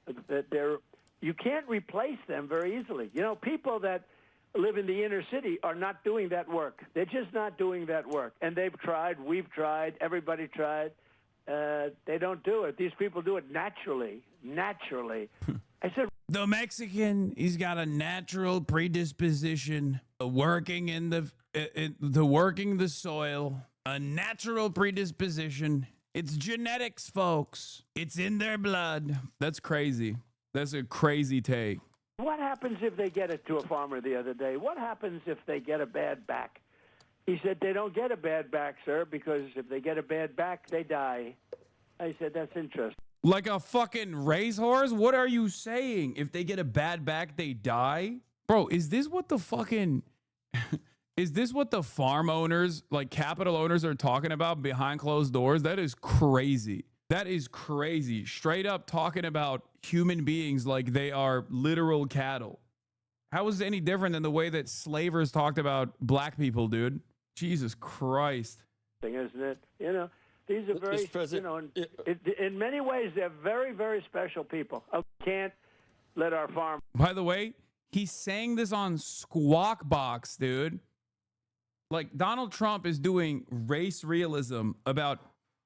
you can't replace them very easily. People that live in the inner city are not doing that work. They're just not doing that work. And they've tried, we've tried, everybody tried. They don't do it. These people do it naturally. I said, the Mexican, he's got a natural predisposition working working the soil, a natural predisposition. It's genetics, folks. It's in their blood. That's crazy. That's a crazy take. what happens if they get it to a farmer the other day? What happens if they get a bad back? He said, they don't get a bad back, sir, because if they get a bad back, they die. I said, that's interesting. Like a fucking racehorse? What are you saying? If they get a bad back, they die? Bro, is this what the fucking... is this what the farm owners, like capital owners, are talking about behind closed doors? That is crazy. That is crazy. Straight up talking about human beings like they are literal cattle. How is it any different than the way that slavers talked about black people, dude? Jesus Christ. Isn't it? You know, these are very, you know, in many ways, they're very, very special people. I can't let our farm. By the way, he's saying this on Squawk Box, dude. Like, Donald Trump is doing race realism about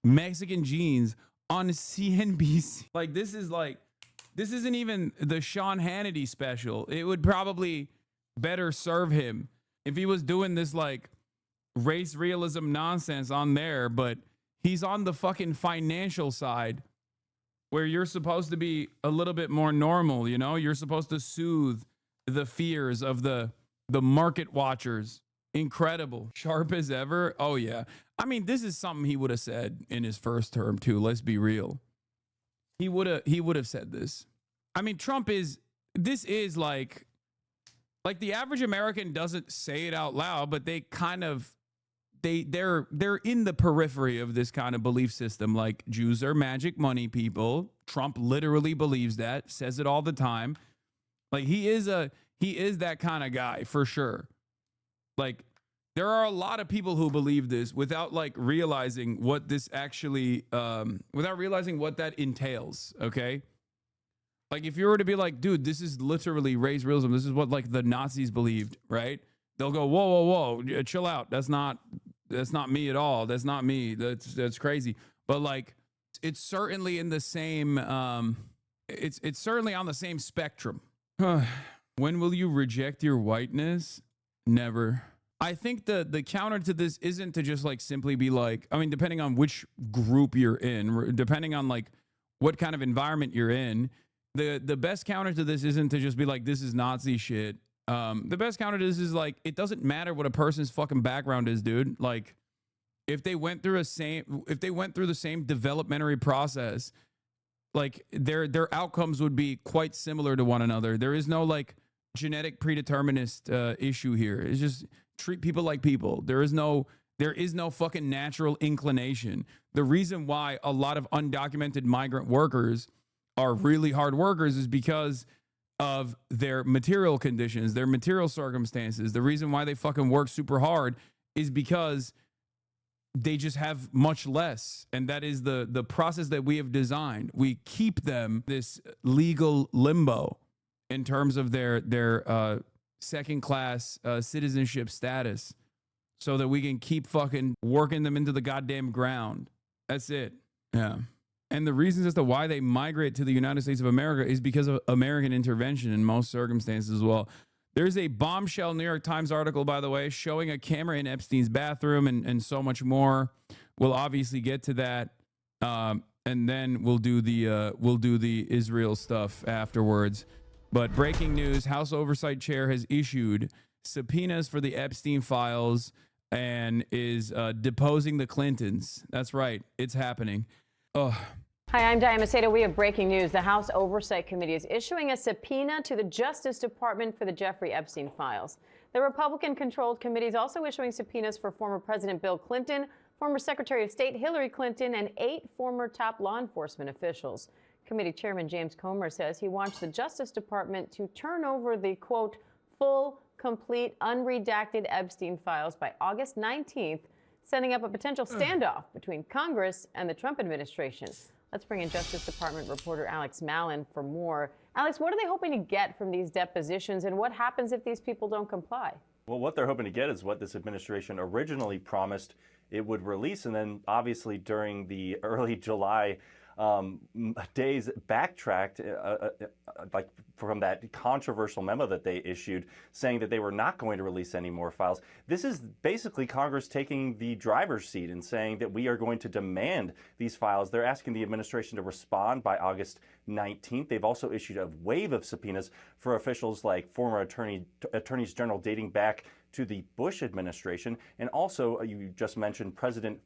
Mexican genes on CNBC. Like, this isn't even the Sean Hannity special. It would probably better serve him if he was doing this, like, race realism nonsense on there, but he's on the fucking financial side where you're supposed to be a little bit more normal, you know? You're supposed to soothe the fears of the The market watchers, incredible, sharp as ever. Oh yeah. I mean, this is something he would have said in his first term too. Let's be real. He would have said this. I mean, this is like the average American doesn't say it out loud, but they kind of they're in the periphery of this kind of belief system. Like, Jews are magic money people. Trump literally believes that, says it all the time. Like, he is that kind of guy for sure. Like, there are a lot of people who believe this without like realizing what this actually without realizing what that entails. Okay. Like, if you were to be like, dude, this is literally race realism. This is what like the Nazis believed, right? They'll go, whoa, chill out. That's not me at all. That's not me. That's crazy. But like, it's certainly in the same. It's certainly on the same spectrum. When will you reject your whiteness? Never. I think the counter to this isn't to just like simply be like, I mean, depending on which group you're in, depending on like what kind of environment you're in, the best counter to this isn't to just be like, this is Nazi shit. The best counter to this is like, it doesn't matter what a person's fucking background is, dude. Like, if they went through the same developmentary process, like their outcomes would be quite similar to one another. There is no like genetic predeterminist issue here. It's just treat people like people. There is no fucking natural inclination. The reason why a lot of undocumented migrant workers are really hard workers is because of their material conditions, their material circumstances. The reason why they fucking work super hard is because they just have much less. And that is the process that we have designed. We keep them this legal limbo in terms of their second class citizenship status, so that we can keep fucking working them into the goddamn ground. That's it. Yeah. And the reasons as to why they migrate to the United States of America is because of American intervention in most circumstances as well. There's a bombshell New York Times article, by the way, showing a camera in Epstein's bathroom and so much more. We'll obviously get to that. And then we'll do the Israel stuff afterwards. But breaking news, House Oversight Chair has issued subpoenas for the Epstein files and is deposing the Clintons. That's right. It's happening. Oh. Hi, I'm Diana Macedo. We have breaking news. The House Oversight Committee is issuing a subpoena to the Justice Department for the Jeffrey Epstein files. The Republican-controlled committee is also issuing subpoenas for former President Bill Clinton, former Secretary of State Hillary Clinton, and 8 former top law enforcement officials. Committee Chairman James Comer says he wants the Justice Department to turn over the, quote, full, complete, unredacted Epstein files by August 19th, setting up a potential standoff between Congress and the Trump administration. Let's bring in Justice Department reporter Alex Mallon for more. Alex, what are they hoping to get from these depositions, and what happens if these people don't comply? Well, what they're hoping to get is what this administration originally promised it would release, and then obviously during the early July days backtracked like from that controversial memo that they issued saying that they were not going to release any more files. This is basically Congress taking the driver's seat and saying that we are going to demand these files. They're asking the administration to respond by August 19th. They've also issued a wave of subpoenas for officials like former attorneys general dating back to the Bush administration, and also you just mentioned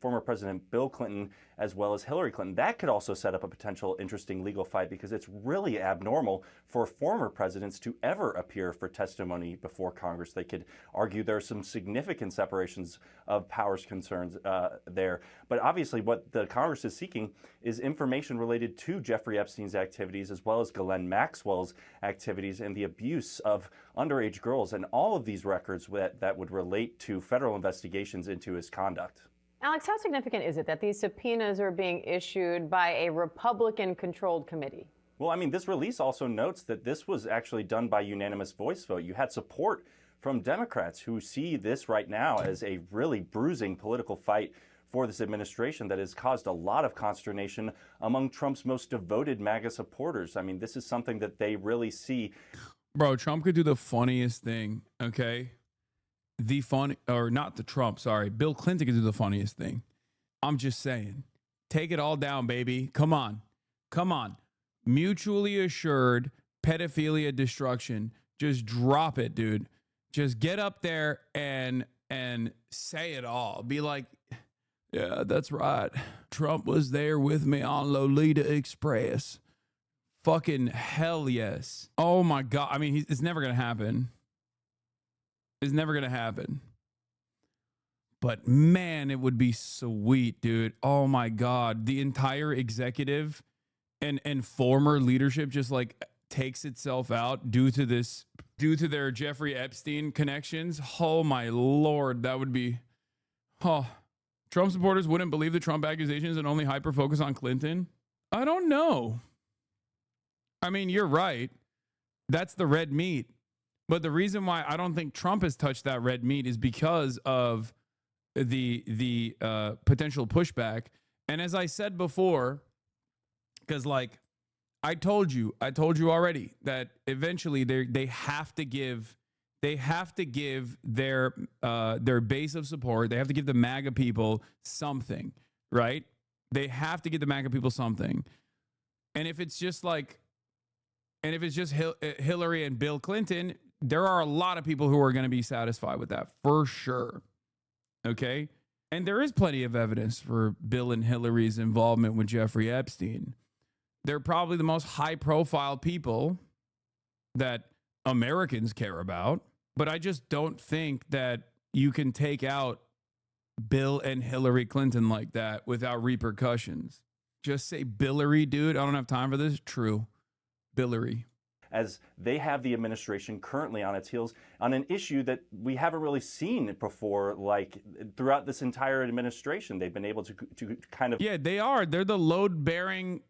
former President Bill Clinton as well as Hillary Clinton. That could also set up a potential interesting legal fight, because it's really abnormal for former presidents to ever appear for testimony before Congress. They could argue there are some significant separations of powers concerns there. But obviously what the Congress is seeking is information related to Jeffrey Epstein's activities as well as Ghislaine Maxwell's activities and the abuse of underage girls, and all of these records that would relate to federal investigations into his conduct. Alex, how significant is it that these subpoenas are being issued by a Republican-controlled committee? Well, I mean, this release also notes that this was actually done by unanimous voice vote. You had support from Democrats who see this right now as a really bruising political fight for this administration that has caused a lot of consternation among Trump's most devoted MAGA supporters. I mean, this is something that they really see. Bro, Trump could do the funniest thing, okay? Bill Clinton could do the funniest thing. I'm just saying. Take it all down, baby. Come on. Mutually assured pedophilia destruction. Just drop it, dude. Just get up there and say it all. Be like, yeah, that's right. Trump was there with me on Lolita Express. Fucking hell yes. Oh my God. I mean, it's never going to happen. It's never going to happen. But man, it would be sweet, dude. Oh my God. The entire executive and former leadership just like takes itself out due to their Jeffrey Epstein connections. Oh my Lord. That would be, Trump supporters wouldn't believe the Trump accusations and only hyper focus on Clinton. I don't know. I mean, you're right. That's the red meat. But the reason why I don't think Trump has touched that red meat is because of the potential pushback. And as I said before, because like I told you already that eventually they have to give their base of support. They have to give the MAGA people something, right? They have to give the MAGA people something. And if it's just Hillary and Bill Clinton, there are a lot of people who are going to be satisfied with that for sure. Okay. And there is plenty of evidence for Bill and Hillary's involvement with Jeffrey Epstein. They're probably the most high profile people that Americans care about. But I just don't think that you can take out Bill and Hillary Clinton like that without repercussions. Just say Billary, dude. I don't have time for this. True. Billary. As they have the administration currently on its heels on an issue that we haven't really seen before, like throughout this entire administration, they've been able to kind of... Yeah, they are. They're the load-bearing,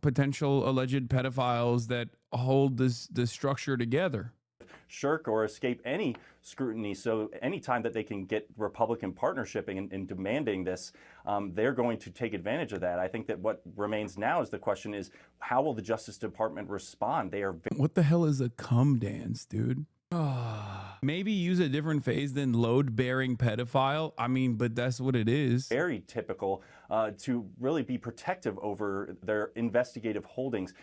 potential alleged pedophiles that hold this structure together. Shirk or escape any scrutiny. So anytime that they can get Republican partnership in demanding this, they're going to take advantage of that. I think that what remains now is the question is, how will the Justice Department respond? They are... What the hell is a cum dance, dude? Maybe use a different phrase than load-bearing pedophile. I mean, but that's what it is. Very typical to really be protective over their investigative holdings.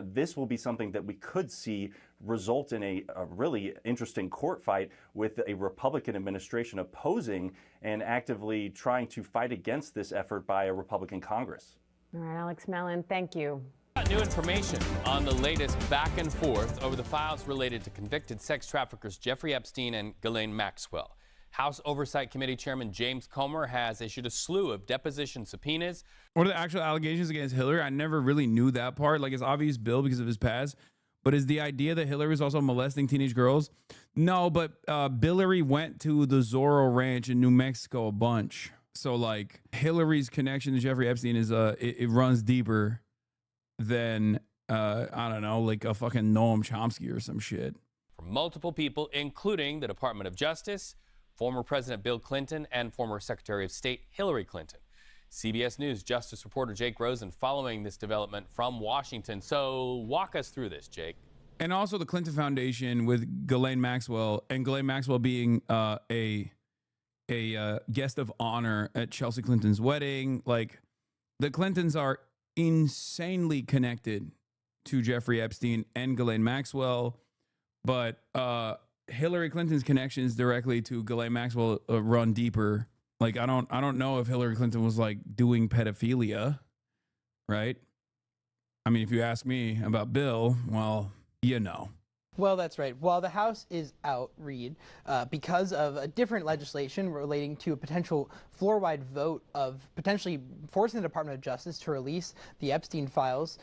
This will be something that we could see result in a really interesting court fight with a Republican administration opposing and actively trying to fight against this effort by a Republican Congress. All right, Alex Mellon, thank you. New information on the latest back and forth over the files related to convicted sex traffickers Jeffrey Epstein and Ghislaine Maxwell. House Oversight Committee Chairman James Comer has issued a slew of deposition subpoenas. What are the actual allegations against Hillary? I never really knew that part. Like, it's obvious Bill because of his past. But is the idea that Hillary was also molesting teenage girls? No, but Billary went to the Zorro Ranch in New Mexico a bunch. So, like, Hillary's connection to Jeffrey Epstein is it runs deeper than, I don't know, like a fucking Noam Chomsky or some shit. From multiple people, including the Department of Justice, former President Bill Clinton, and former Secretary of State Hillary Clinton. CBS News Justice reporter Jake Rosen following this development from Washington. So walk us through this, Jake. And also the Clinton Foundation with Ghislaine Maxwell, and Ghislaine Maxwell being a guest of honor at Chelsea Clinton's wedding. Like, the Clintons are insanely connected to Jeffrey Epstein and Ghislaine Maxwell, but Hillary Clinton's connections directly to Ghislaine Maxwell run deeper. Like, I don't know if Hillary Clinton was like doing pedophilia, right? I mean, if you ask me about Bill, well, you know. Well, that's right. While the House is out, Reed, because of a different legislation relating to a potential floor-wide vote of potentially forcing the Department of Justice to release the Epstein files,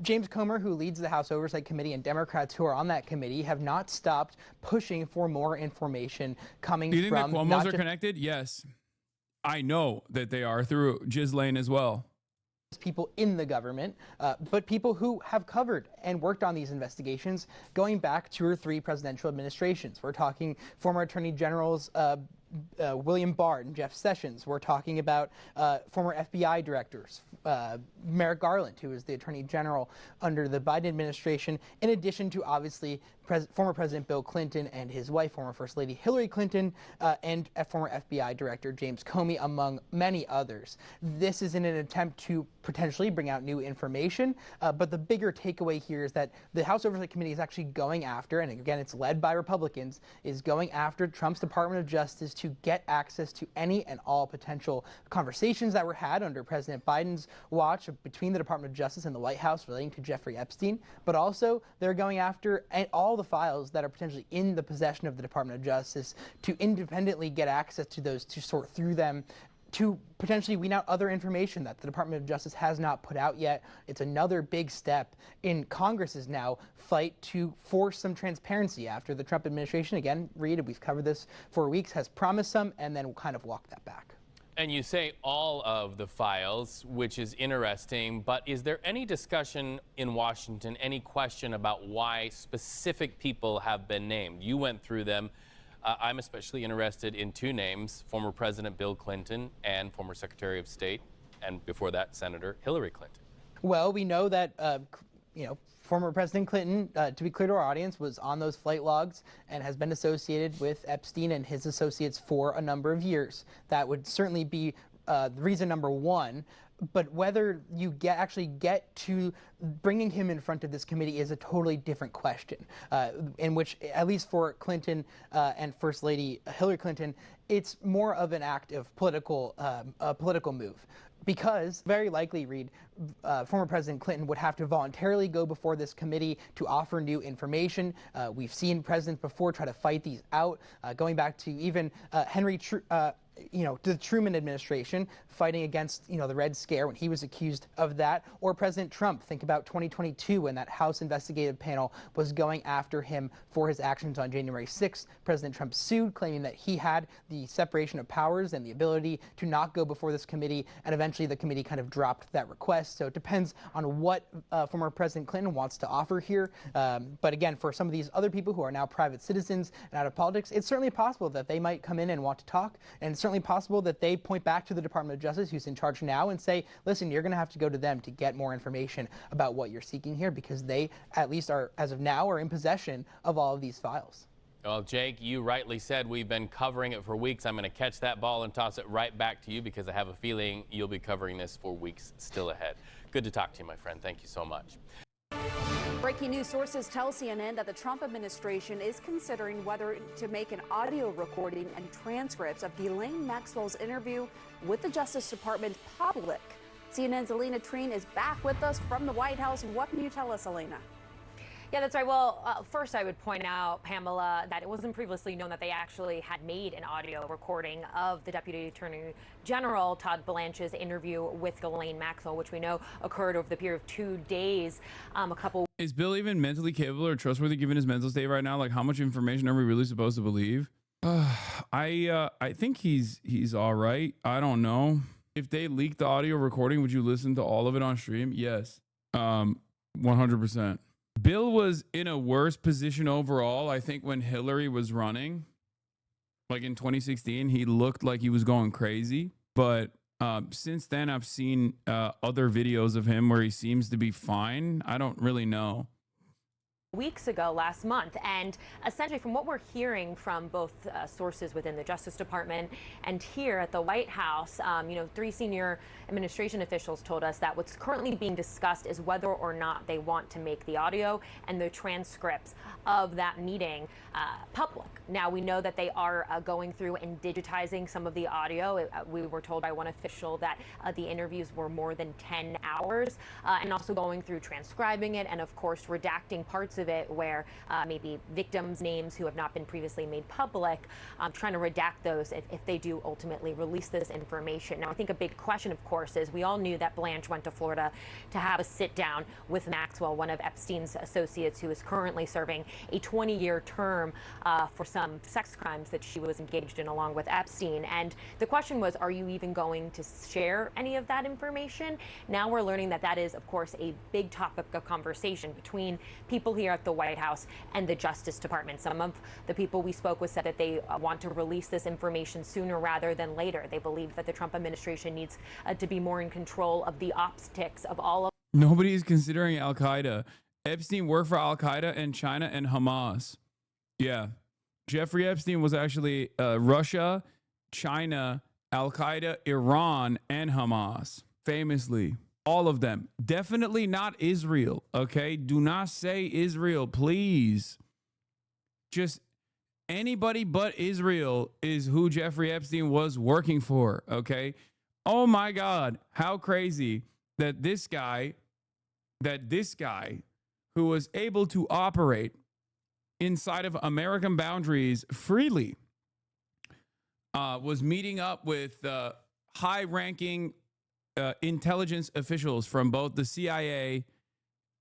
James Comer, who leads the House Oversight Committee, and Democrats who are on that committee have not stopped pushing for more information coming from... Do you think the Cuomo's are connected? Yes. I know that they are through Ghislaine as well. People in the government, but people who have covered and worked on these investigations going back 2 or 3 presidential administrations. We're talking former attorney generals William Barr and Jeff Sessions. We're talking about former FBI directors, Merrick Garland, who is the Attorney General under the Biden administration, in addition to obviously former President Bill Clinton and his wife, former First Lady Hillary Clinton, and former FBI Director James Comey, among many others. This is in an attempt to potentially bring out new information, but the bigger takeaway here is that the House Oversight Committee is actually going after, and again, it's led by Republicans, is going after Trump's Department of Justice to get access to any and all potential conversations that were had under President Biden's watch between the Department of Justice and the White House relating to Jeffrey Epstein, but also they're going after all the files that are potentially in the possession of the Department of Justice to independently get access to those, to sort through them, to potentially wean out other information that the Department of Justice has not put out yet. It's another big step in Congress's now fight to force some transparency after the Trump administration, again, Reed, we've covered this for weeks, has promised some and then kind of walked that back. And you say all of the files, which is interesting, but is there any discussion in Washington, any question about why specific people have been named? You went through them. I'm especially interested in two names, former President Bill Clinton and former Secretary of State, and before that, Senator Hillary Clinton. Well, we know that, former President Clinton, to be clear to our audience, was on those flight logs and has been associated with Epstein and his associates for a number of years. That would certainly be reason number one. But whether you actually get to bringing him in front of this committee is a totally different question, in which, at least for Clinton and First Lady Hillary Clinton, it's more of an act of political move. Because very likely, Reed, former President Clinton would have to voluntarily go before this committee to offer new information. We've seen presidents before try to fight these out, going back to even the Truman administration fighting against, the Red Scare when he was accused of that, or President Trump. Think about 2022 when that House investigative panel was going after him for his actions on January 6th. President Trump sued, claiming that he had the separation of powers and the ability to not go before this committee, and eventually the committee kind of dropped that request. So it depends on what former President Clinton wants to offer here. But again, for some of these other people who are now private citizens and out of politics, it's certainly possible that they might come in and want to talk, and it's certainly possible that they point back to the Department of Justice, who's in charge now, and say, listen, you're going to have to go to them to get more information about what you're seeking here, because they, at least are, as of now, are in possession of all of these files. Well, Jake, you rightly said we've been covering it for weeks. I'm going to catch that ball and toss it right back to you, because I have a feeling you'll be covering this for weeks still ahead. Good to talk to you, my friend. Thank you so much. Breaking news sources tell CNN that the Trump administration is considering whether to make an audio recording and transcripts of Ghislaine Maxwell's interview with the Justice Department public. CNN's Elena Treen is back with us from the White House. What can you tell us, Elena? Yeah, that's right. Well, first I would point out, Pamela, that it wasn't previously known that they actually had made an audio recording of the Deputy Attorney General Todd Blanche's interview with Ghislaine Maxwell, which we know occurred over the period of 2 days. Is Bill even mentally capable or trustworthy given his mental state right now? Like, how much information are we really supposed to believe? I think he's all right. I don't know. If they leaked the audio recording, would you listen to all of it on stream? Yes. 100%. Bill was in a worse position overall, I think, when Hillary was running. Like in 2016, he looked like he was going crazy. But since then, I've seen other videos of him where he seems to be fine. I don't really know. Weeks ago, last month, and essentially from what we're hearing from both sources within the Justice Department and here at the White House, 3 senior administration officials told us that what's currently being discussed is whether or not they want to make the audio and the transcripts of that meeting public. Now, we know that they are going through and digitizing some of the audio. We were told by one official that the interviews were more than 10 hours, and also going through transcribing it and, of course, redacting parts of it where maybe victims' names who have not been previously made public, trying to redact those if they do ultimately release this information. Now, I think a big question, of course, is we all knew that Blanche went to Florida to have a sit-down with Maxwell, one of Epstein's associates who is currently serving a 20-year term for some sex crimes that she was engaged in along with Epstein. And the question was, are you even going to share any of that information? Now we're learning that that is, of course, a big topic of conversation between people here here at the White House and the Justice Department. Some of the people we spoke with said that they want to release this information sooner rather than later. They believe that the Trump administration needs to be more in control of the optics of all of. Nobody is considering Al-Qaeda. Epstein worked for Al-Qaeda and China and Hamas. Yeah. Jeffrey Epstein was actually Russia, China, Al-Qaeda, Iran, and Hamas. Famously. All of them. Definitely not Israel. Okay? Do not say Israel, please. Just anybody but Israel is who Jeffrey Epstein was working for. Okay? Oh my God. How crazy that this guy who was able to operate inside of American boundaries freely was meeting up with high-ranking intelligence officials from both the CIA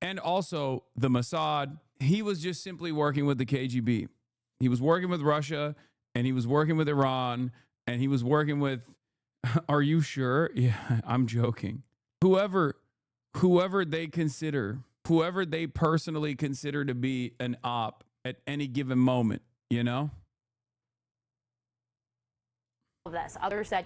and also the Mossad. He was just simply working with the KGB. He was working with Russia, and he was working with Iran, and he was working with, are you sure? Yeah, I'm joking. Whoever they personally consider to be an op at any given moment, you know? This. Others said,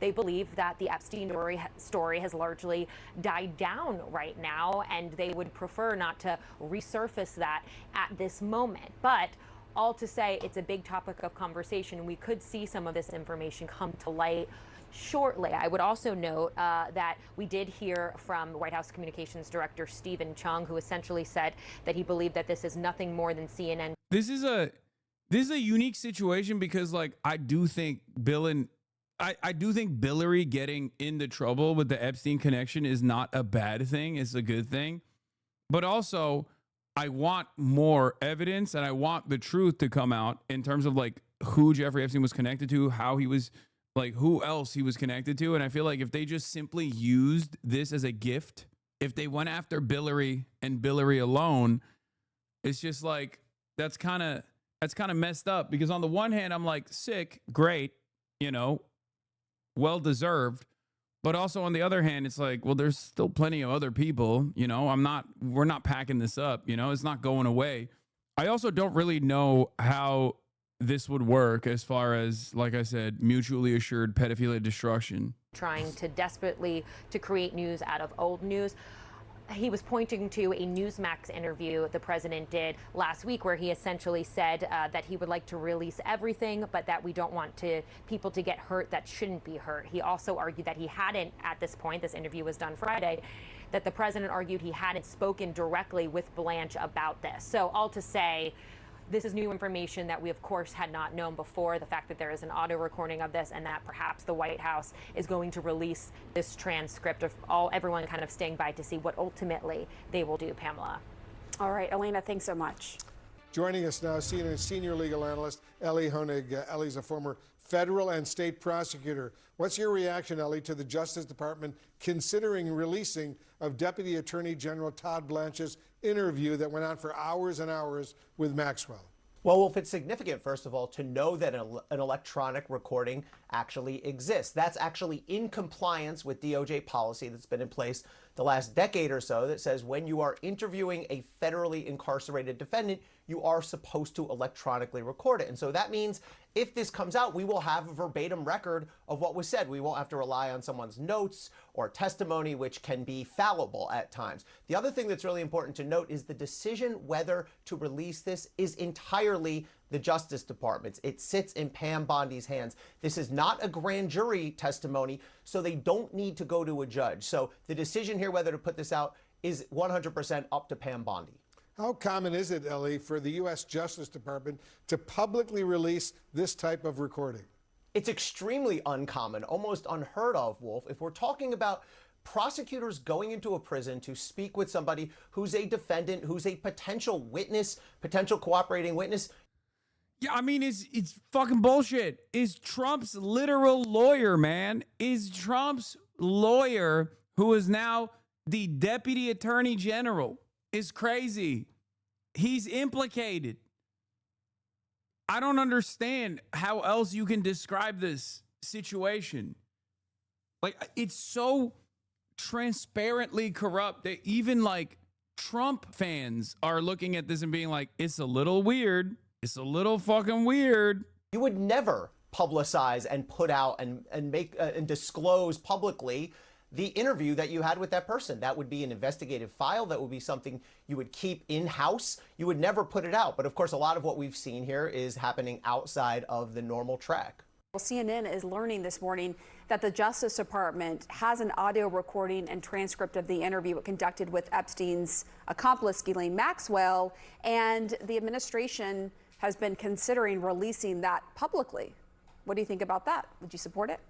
they believe that the Epstein story has largely died down right now, and they would prefer not to resurface that at this moment. But all to say, it's a big topic of conversation. We could see some of this information come to light shortly. I would also note that we did hear from White House Communications Director Stephen Chung, who essentially said that he believed that this is nothing more than CNN. This is a unique situation because, like, I do think Billary getting into trouble with the Epstein connection is not a bad thing. It's a good thing. But also, I want more evidence and I want the truth to come out in terms of, like, who Jeffrey Epstein was connected to, how he was, like, who else he was connected to. And I feel like if they just simply used this as a gift, if they went after Billary and Billary alone, it's just like, that's kind of messed up, because on the one hand, I'm like, sick, great, well deserved. But also on the other hand, it's like, well, there's still plenty of other people, we're not packing this up, it's not going away. I also don't really know how this would work as far as, like I said, mutually assured pedophilia destruction. Trying to desperately to create news out of old news. He was pointing to a Newsmax interview the president did last week, where he essentially said that he would like to release everything, but that we don't want people to get hurt that shouldn't be hurt. He also argued that he hadn't, at this point, this interview was done Friday, that the president argued he hadn't spoken directly with Blanche about this. So all to say, this is new information that we, of course, had not known before. The fact that there is an audio recording of this, and that perhaps the White House is going to release this transcript of everyone kind of staying by to see what ultimately they will do, Pamela. All right, Elena, thanks so much. Joining us now, CNN senior legal analyst Ellie Honig. Ellie's a former federal and state prosecutor. What's your reaction, Ellie, to the Justice Department considering releasing of Deputy Attorney General Todd Blanche's interview that went on for hours and hours with Maxwell? Well, Wolf, it's significant, first of all, to know that an electronic recording actually exists. That's actually in compliance with DOJ policy that's been in place the last decade or so that says when you are interviewing a federally incarcerated defendant, you are supposed to electronically record it. And so that means if this comes out, we will have a verbatim record of what was said. We won't have to rely on someone's notes or testimony, which can be fallible at times. The other thing that's really important to note is the decision whether to release this is entirely the Justice Department's. It sits in Pam Bondi's hands. This is not a grand jury testimony, so they don't need to go to a judge. So the decision here whether to put this out is 100% up to Pam Bondi. How common is it, Ellie, for the U.S. Justice Department to publicly release this type of recording? It's extremely uncommon, almost unheard of, Wolf. If we're talking about prosecutors going into a prison to speak with somebody who's a defendant, who's a potential witness, potential cooperating witness. Yeah, I mean, it's fucking bullshit. Is Trump's literal lawyer, man, is Trump's lawyer, who is now the Deputy Attorney General, is crazy. He's implicated. I don't understand how else you can describe this situation. Like, it's so transparently corrupt that even, like, Trump fans are looking at this and being like, it's a little weird. It's a little fucking weird. You would never publicize and put out and make and disclose publicly the interview that you had with that person. That would be an investigative file. That would be something you would keep in-house. You would never put it out. But of course, a lot of what we've seen here is happening outside of the normal track. Well, CNN is learning this morning that the Justice Department has an audio recording and transcript of the interview it conducted with Epstein's accomplice, Ghislaine Maxwell, and the administration has been considering releasing that publicly. What do you think about that? Would you support it?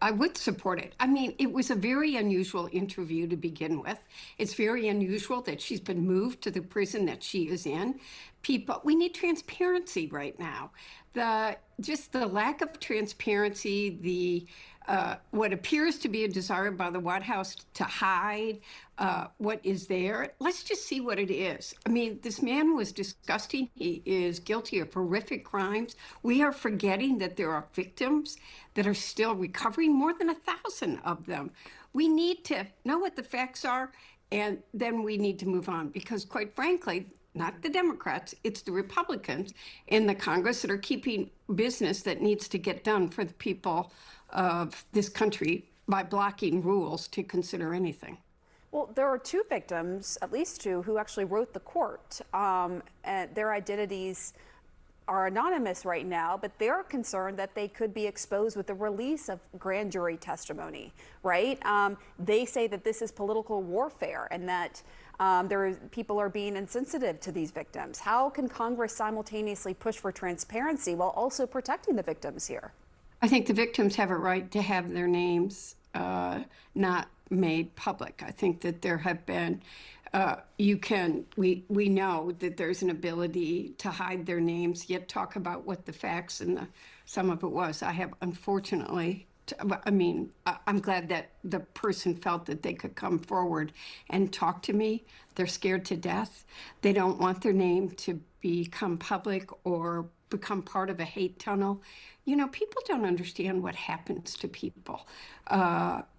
I would support it. I mean, it was a very unusual interview to begin with. It's very unusual that she's been moved to the prison that she is in. We need transparency right now. Just the lack of transparency, what appears to be a desire by the White House to hide what is there. Let's just see what it is. I mean, this man was disgusting. He is guilty of horrific crimes. We are forgetting that there are victims that are still recovering, more than 1,000 of them. We need to know what the facts are, and then we need to move on, because quite frankly, not the Democrats, it's the Republicans in the Congress that are keeping business that needs to get done for the people of this country by blocking rules to consider anything. Well, there are two victims, at least two, who actually wrote the court. And their identities are anonymous right now, but they're concerned that they could be exposed with the release of grand jury testimony, right? They say that this is political warfare and that people are being insensitive to these victims. How can Congress simultaneously push for transparency while also protecting the victims here? I think the victims have a right to have their names not made public. I think that there have been, we know that there's an ability to hide their names, yet talk about what the facts and some of it was. I have, unfortunately, I'm glad that the person felt that they could come forward and talk to me. They're scared to death. They don't want their name to become public or become part of a hate tunnel. You know, people don't understand what happens to people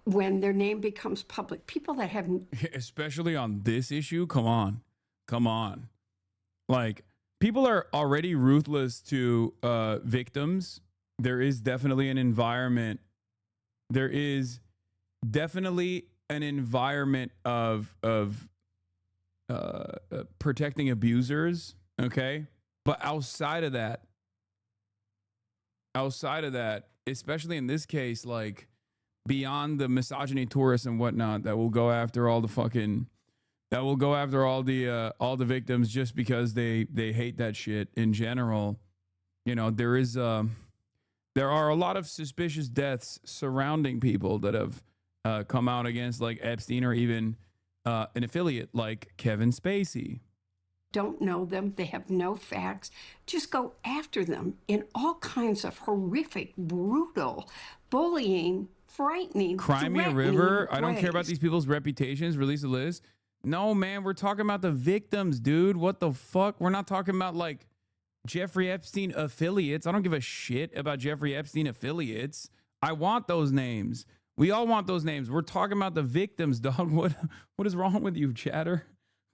when their name becomes public. People that have... Especially on this issue, come on. Like, people are already ruthless to victims. There is definitely an environment. There is definitely an environment of protecting abusers, okay? But outside of that, especially in this case, like beyond the misogyny tourists and whatnot that will go after all the victims just because they hate that shit in general, you know, there are a lot of suspicious deaths surrounding people that have come out against like Epstein or even an affiliate like Kevin Spacey. Don't know them, they have no facts, just go after them in all kinds of horrific, brutal, bullying, frightening, Cry me a river. I don't care about these people's reputations. Release a list. No, man, we're talking about the victims, dude. What the fuck? We're not talking about like Jeffrey Epstein affiliates. I don't give a shit about Jeffrey Epstein affiliates. I want those names. We all want those names. We're talking about the victims, dog. What is wrong with you, chatter?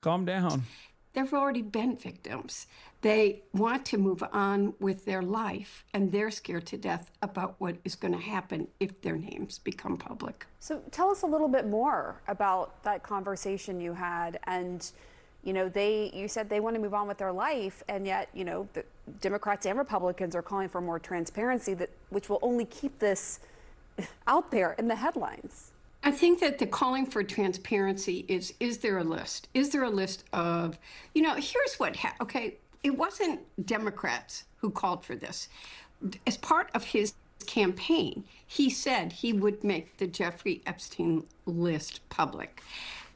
Calm down. They've already been victims. They want to move on with their life, and they're scared to death about what is going to happen if their names become public. So tell us a little bit more about that conversation you had. And, you know, you said they want to move on with their life, and yet, you know, the Democrats and Republicans are calling for more transparency, which will only keep this out there in the headlines. I think that the calling for transparency is there a list? Is there a list of, you know, here's what happened. Okay, it wasn't Democrats who called for this. As part of his campaign, he said he would make the Jeffrey Epstein list public.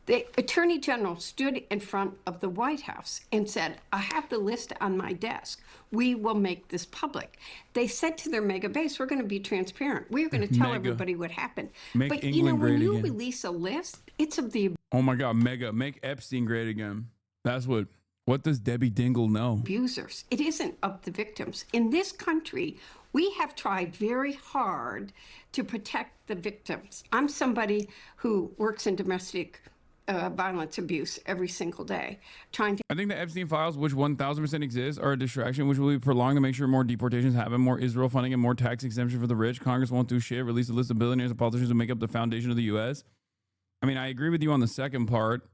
The Attorney General stood in front of the White House and said, I have the list on my desk. We will make this public. They said to their mega base, we're going to be transparent. We're going to tell everybody what happened. But, you know, when you release a list, it's of the... Oh, my God, make Epstein great again. That's what does Debbie Dingle know? Abusers. It isn't of the victims. In this country, we have tried very hard to protect the victims. I'm somebody who works in domestic violence abuse every single day, trying to. I think the Epstein files, which 1000% exist, are a distraction, which will be prolonged to make sure more deportations happen, more Israel funding, and more tax exemption for the rich. Congress won't do shit. Release a list of billionaires and politicians who make up the foundation of the U.S. I mean, I agree with you on the second part,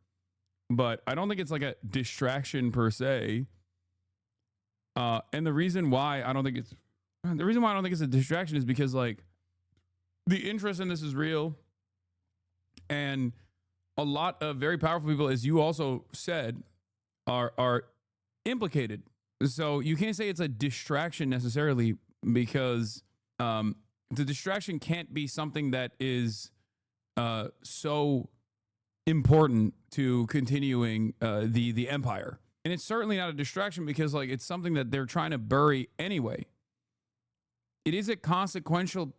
but I don't think it's like a distraction per se. And the reason why I don't think it's a distraction is because like the interest in this is real, and a lot of very powerful people, as you also said, are implicated. So you can't say it's a distraction necessarily, because the distraction can't be something that is so important to continuing the empire. And it's certainly not a distraction because like it's something that they're trying to bury anyway. It is a consequential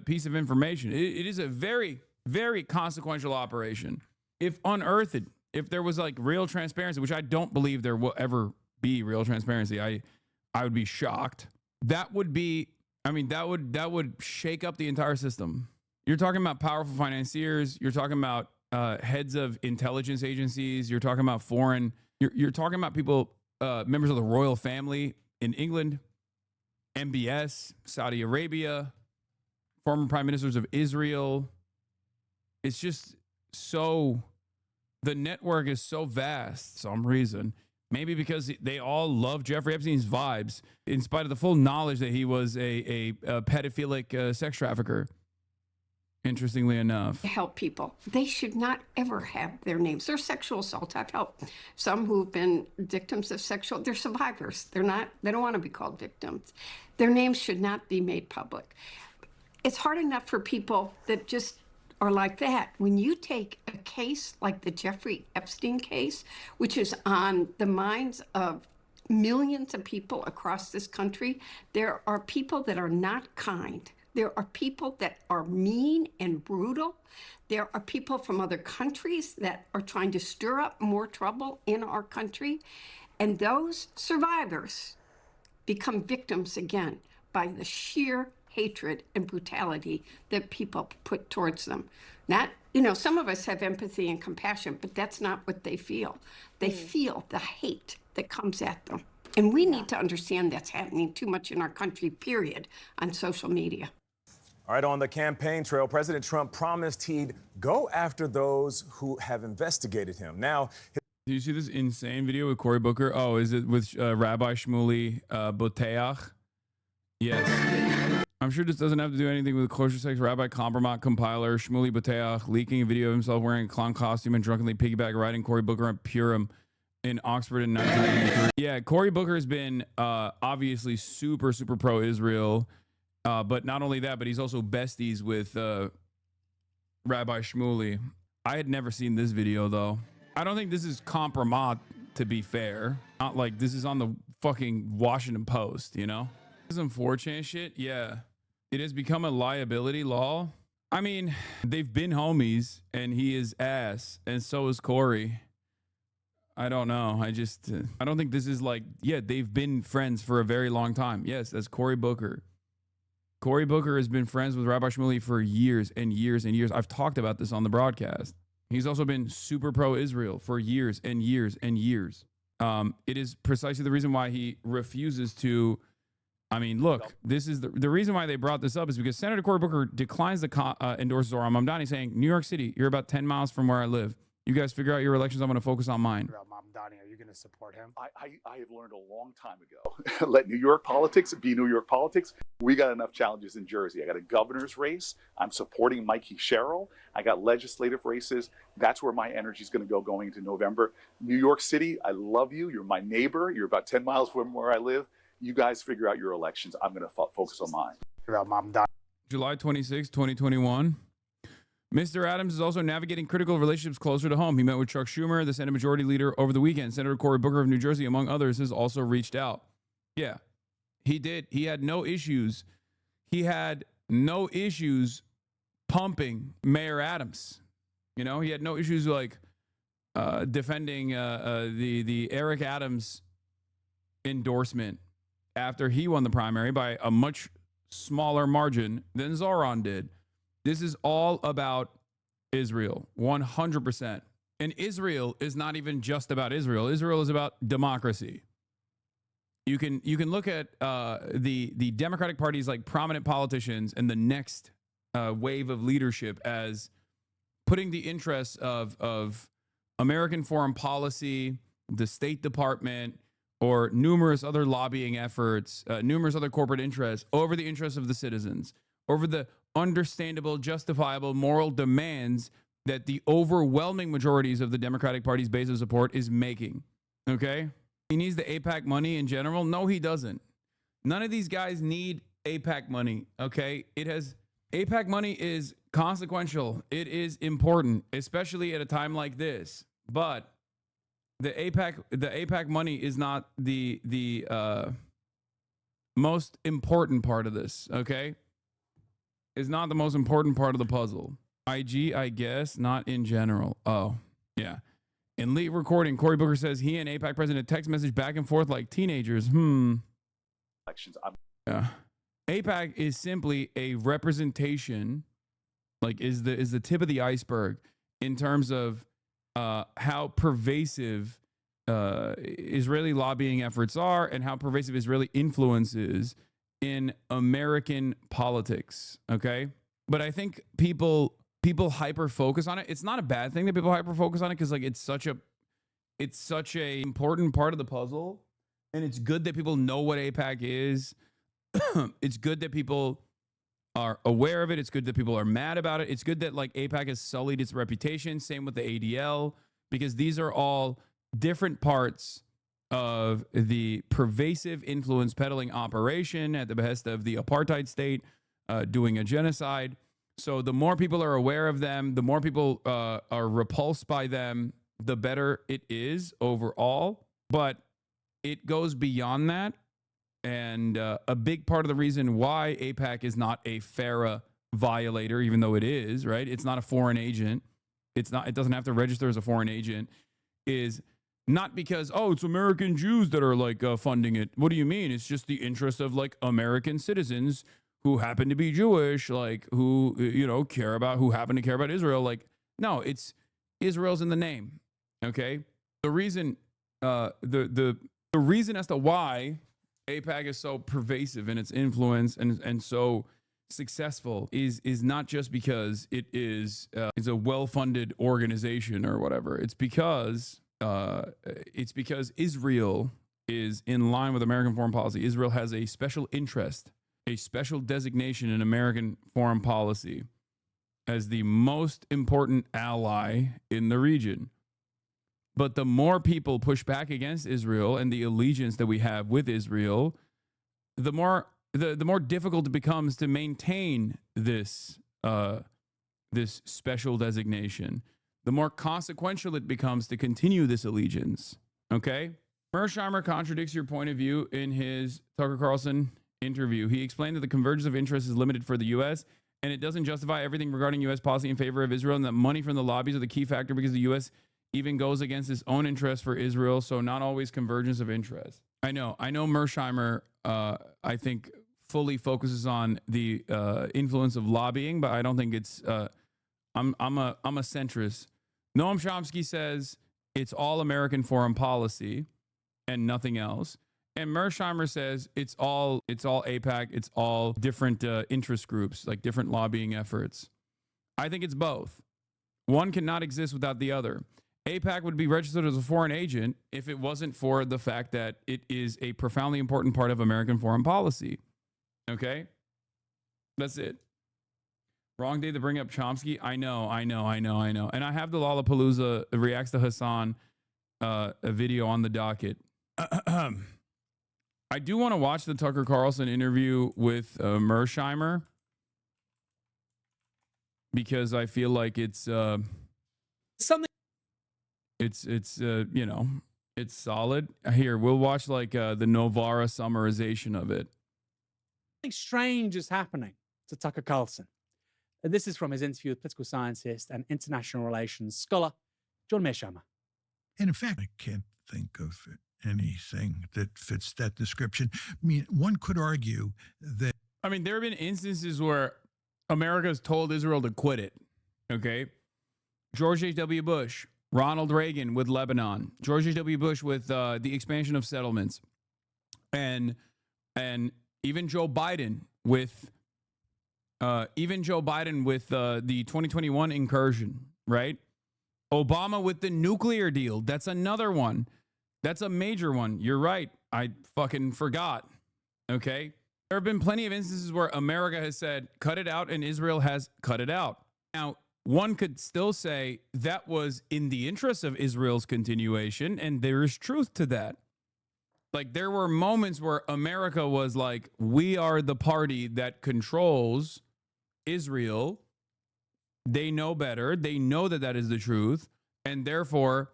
piece of information. It is a very, very consequential operation. If unearthed, if there was like real transparency, which I don't believe there will ever be real transparency, I would be shocked. That would be, I mean, that would shake up the entire system. You're talking about powerful financiers. You're talking about heads of intelligence agencies. You're talking about foreign. You're talking about people, members of the royal family in England, MBS, Saudi Arabia, former prime ministers of Israel. It's just so, the network is so vast for some reason. Maybe because they all love Jeffrey Epstein's vibes, in spite of the full knowledge that he was a pedophilic sex trafficker. Interestingly enough, Help people. They should not ever have their names. They're sexual assault. I've helped some who've been victims of sexual. They're survivors. They don't want to be called victims. Their names should not be made public. It's hard enough for people that just are like that. When you take a case like the Jeffrey Epstein case, which is on the minds of millions of people across this country, there are people that are not kind. There are people that are mean and brutal. There are people from other countries that are trying to stir up more trouble in our country. And those survivors become victims again by the sheer hatred and brutality that people put towards them. Not, some of us have empathy and compassion, but that's not what they feel. They feel the hate that comes at them. And we need to understand that's happening too much in our country, period, on social media. All right, on the campaign trail, President Trump promised he'd go after those who have investigated him. Now, do you see this insane video with Cory Booker? Oh, is it with Rabbi Shmuley Boteach? Yes. I'm sure this doesn't have to do anything with kosher sex. Rabbi Kompromat compiler Shmuley Boteach leaking a video of himself wearing a clown costume and drunkenly piggyback riding Cory Booker at Purim in Oxford in 1993. Yeah, Cory Booker has been obviously super, super pro-Israel. But not only that, but he's also besties with Rabbi Shmuley. I had never seen this video, though. I don't think this is compromat, to be fair. Not like this is on the fucking Washington Post, This is 4chan shit. Yeah. It has become a liability law. I mean, they've been homies, and he is ass, and so is Cory. I don't know. I don't think this is like, yeah, they've been friends for a very long time. Yes, that's Cory Booker. Cory Booker has been friends with Rabbi Shmuley for years and years and years. I've talked about this on the broadcast. He's also been super pro-Israel for years and years and years. It is precisely the reason why he refuses to. I mean, look, this is the reason why they brought this up is because Senator Cory Booker declines to endorse Zohar Mamdani, saying, New York City, you're about 10 miles from where I live. You guys figure out your elections. I'm going to focus on mine. Mamdani, are you going to support him? I have learned a long time ago. Let New York politics be New York politics. We got enough challenges in Jersey. I got a governor's race. I'm supporting Mikey Sherrill. I got legislative races. That's where my energy is going to go going into November. New York City, I love you. You're my neighbor. You're about 10 miles from where I live. You guys figure out your elections. I'm going to focus on mine. July 26, 2021. Mr. Adams is also navigating critical relationships closer to home. He met with Chuck Schumer, the Senate Majority Leader, over the weekend. Senator Cory Booker of New Jersey, among others, has also reached out. Yeah, he did. He had no issues. He had no issues pumping Mayor Adams. He had no issues like defending the Eric Adams endorsement after he won the primary by a much smaller margin than Zoran did. This is all about Israel, 100%. And Israel is not even just about Israel. Israel is about democracy. You can look at the Democratic Party's like prominent politicians and the next wave of leadership as putting the interests of American foreign policy, the State Department, or numerous other lobbying efforts, numerous other corporate interests over the interests of the citizens, over the understandable, justifiable, moral demands that the overwhelming majorities of the Democratic Party's base of support is making. Okay? He needs the AIPAC money in general. No, he doesn't. None of these guys need AIPAC money. Okay? AIPAC money is consequential. It is important, especially at a time like this. But the AIPAC money is not the most important part of this. Okay? It's not the most important part of the puzzle. IG, I guess, not in general. Oh, yeah. In late recording, Cory Booker says he and AIPAC president text message back and forth like teenagers. Yeah. AIPAC is simply a representation, like is the tip of the iceberg in terms of how pervasive Israeli lobbying efforts are and how pervasive Israeli influence is in American politics. Okay. But I think people hyper focus on it. It's not a bad thing that people hyper focus on it because like it's such a important part of the puzzle, and it's good that people know what AIPAC is. It's good that people are aware of it. It's good that people are mad about it. It's good that like AIPAC has sullied its reputation. Same with the ADL, because these are all different parts of the pervasive influence peddling operation at the behest of the apartheid state doing a genocide. So the more people are aware of them, the more people are repulsed by them, the better it is overall. But it goes beyond that. And a big part of the reason why AIPAC is not a FARA violator, even though it is, right? It's not a foreign agent. It doesn't have to register as a foreign agent, is not because, oh, it's American Jews that are like funding it. What do you mean? It's just the interest of like American citizens who happen to be Jewish, like who, who happen to care about Israel. Like, no, it's Israel's in the name. Okay. The reason, the reason as to why AIPAC is so pervasive in its influence and so successful is not just because it is a well-funded organization or whatever. It's because Israel is in line with American foreign policy. Israel has a special interest, a special designation in American foreign policy as the most important ally in the region. But the more people push back against Israel and the allegiance that we have with Israel, the more difficult it becomes to maintain this this special designation. The more consequential it becomes to continue this allegiance. Okay? Mersheimer contradicts your point of view in his Tucker Carlson interview. He explained that the convergence of interest is limited for the U.S., and it doesn't justify everything regarding U.S. policy in favor of Israel, and that money from the lobbies are the key factor because the U.S. even goes against its own interest for Israel, so not always convergence of interest. I know Mersheimer, I think, fully focuses on the influence of lobbying, but I don't think it's, I'm a centrist. Noam Chomsky says it's all American foreign policy and nothing else. And Mersheimer says it's all AIPAC, it's all different interest groups, like different lobbying efforts. I think it's both. One cannot exist without the other. AIPAC would be registered as a foreign agent if it wasn't for the fact that it is a profoundly important part of American foreign policy. Okay? That's it. Wrong day to bring up Chomsky. I know. And I have the Lollapalooza reacts to Hassan a video on the docket. I do want to watch the Tucker Carlson interview with Mersheimer because I feel like it's something. It's solid. Here, we'll watch like the Novara summarization of it. Something strange is happening to Tucker Carlson. This is from his interview with political scientist and international relations scholar John Mearsheimer. And in fact, I can't think of anything that fits that description. I mean, one could argue that. I mean, there have been instances where America has told Israel to quit it. Okay. George H.W. Bush, Ronald Reagan with Lebanon, George W. Bush with the expansion of settlements, and even Joe Biden with the 2021 incursion, right? Obama with the nuclear deal. That's another one. That's a major one. You're right. I fucking forgot. Okay. There have been plenty of instances where America has said, cut it out, and Israel has cut it out. Now, one could still say that was in the interest of Israel's continuation, and there is truth to that. Like, there were moments where America was like, we are the party that controls Israel. They know better. They know that that is the truth. And therefore,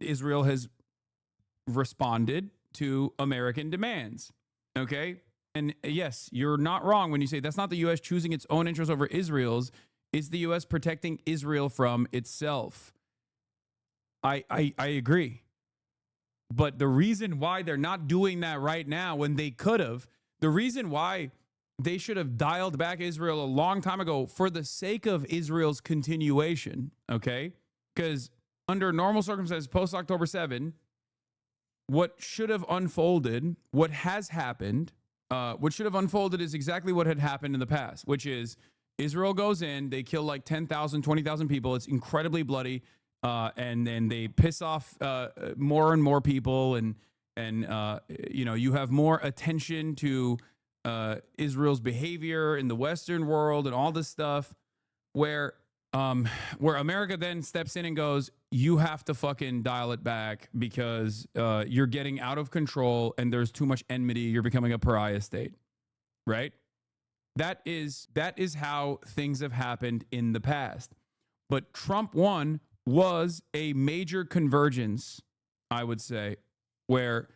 Israel has responded to American demands. Okay? And yes, you're not wrong when you say that's not the U.S. choosing its own interests over Israel's. It's the U.S. protecting Israel from itself. I agree. But the reason why they're not doing that right now when they could have, the reason why they should have dialed back Israel a long time ago for the sake of Israel's continuation, okay? Because under normal circumstances, post-October 7, what should have unfolded, what has happened, what should have unfolded is exactly what had happened in the past, which is Israel goes in, they kill like 10,000, 20,000 people. It's incredibly bloody. And then they piss off more and more people. And you know, you have more attention to Israel's behavior in the Western world and all this stuff where America then steps in and goes, you have to fucking dial it back because you're getting out of control and there's too much enmity. You're becoming a pariah state, right? That is how things have happened in the past. But Trump 1 was a major convergence, I would say, where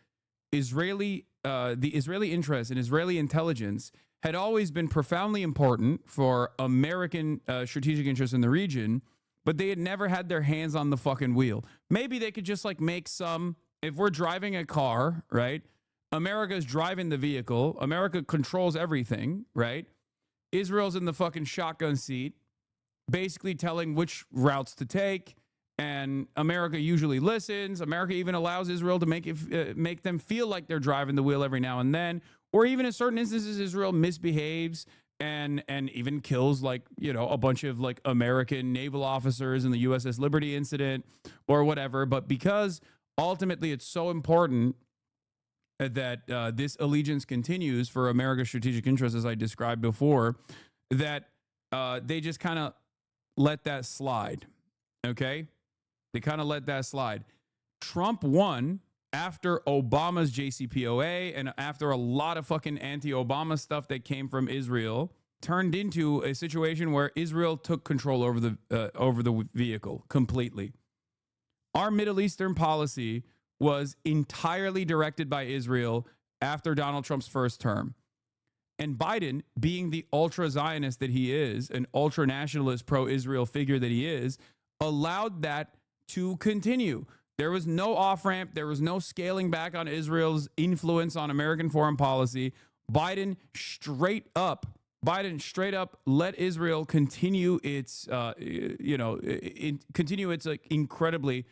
the Israeli interests and Israeli intelligence had always been profoundly important for American strategic interests in the region, but they had never had their hands on the fucking wheel. Maybe they could just like make some, if we're driving a car, right? America's driving the vehicle. America controls everything, right? Israel's in the fucking shotgun seat, basically telling which routes to take. And America usually listens. America even allows Israel to make them feel like they're driving the wheel every now and then. Or even in certain instances, Israel misbehaves and even kills like, you know, a bunch of like American naval officers in the USS Liberty incident or whatever. But because ultimately it's so important that this allegiance continues for America's strategic interests, as I described before, that they just kind of let that slide, okay? They kind of let that slide. Trump won after Obama's JCPOA and after a lot of fucking anti-Obama stuff that came from Israel, turned into a situation where Israel took control over the vehicle completely. Our Middle Eastern policy was entirely directed by Israel after Donald Trump's first term. And Biden, being the ultra-Zionist that he is, an ultra-nationalist pro-Israel figure that he is, allowed that to continue. There was no off-ramp. There was no scaling back on Israel's influence on American foreign policy. Biden straight up let Israel continue its, continue its like incredibly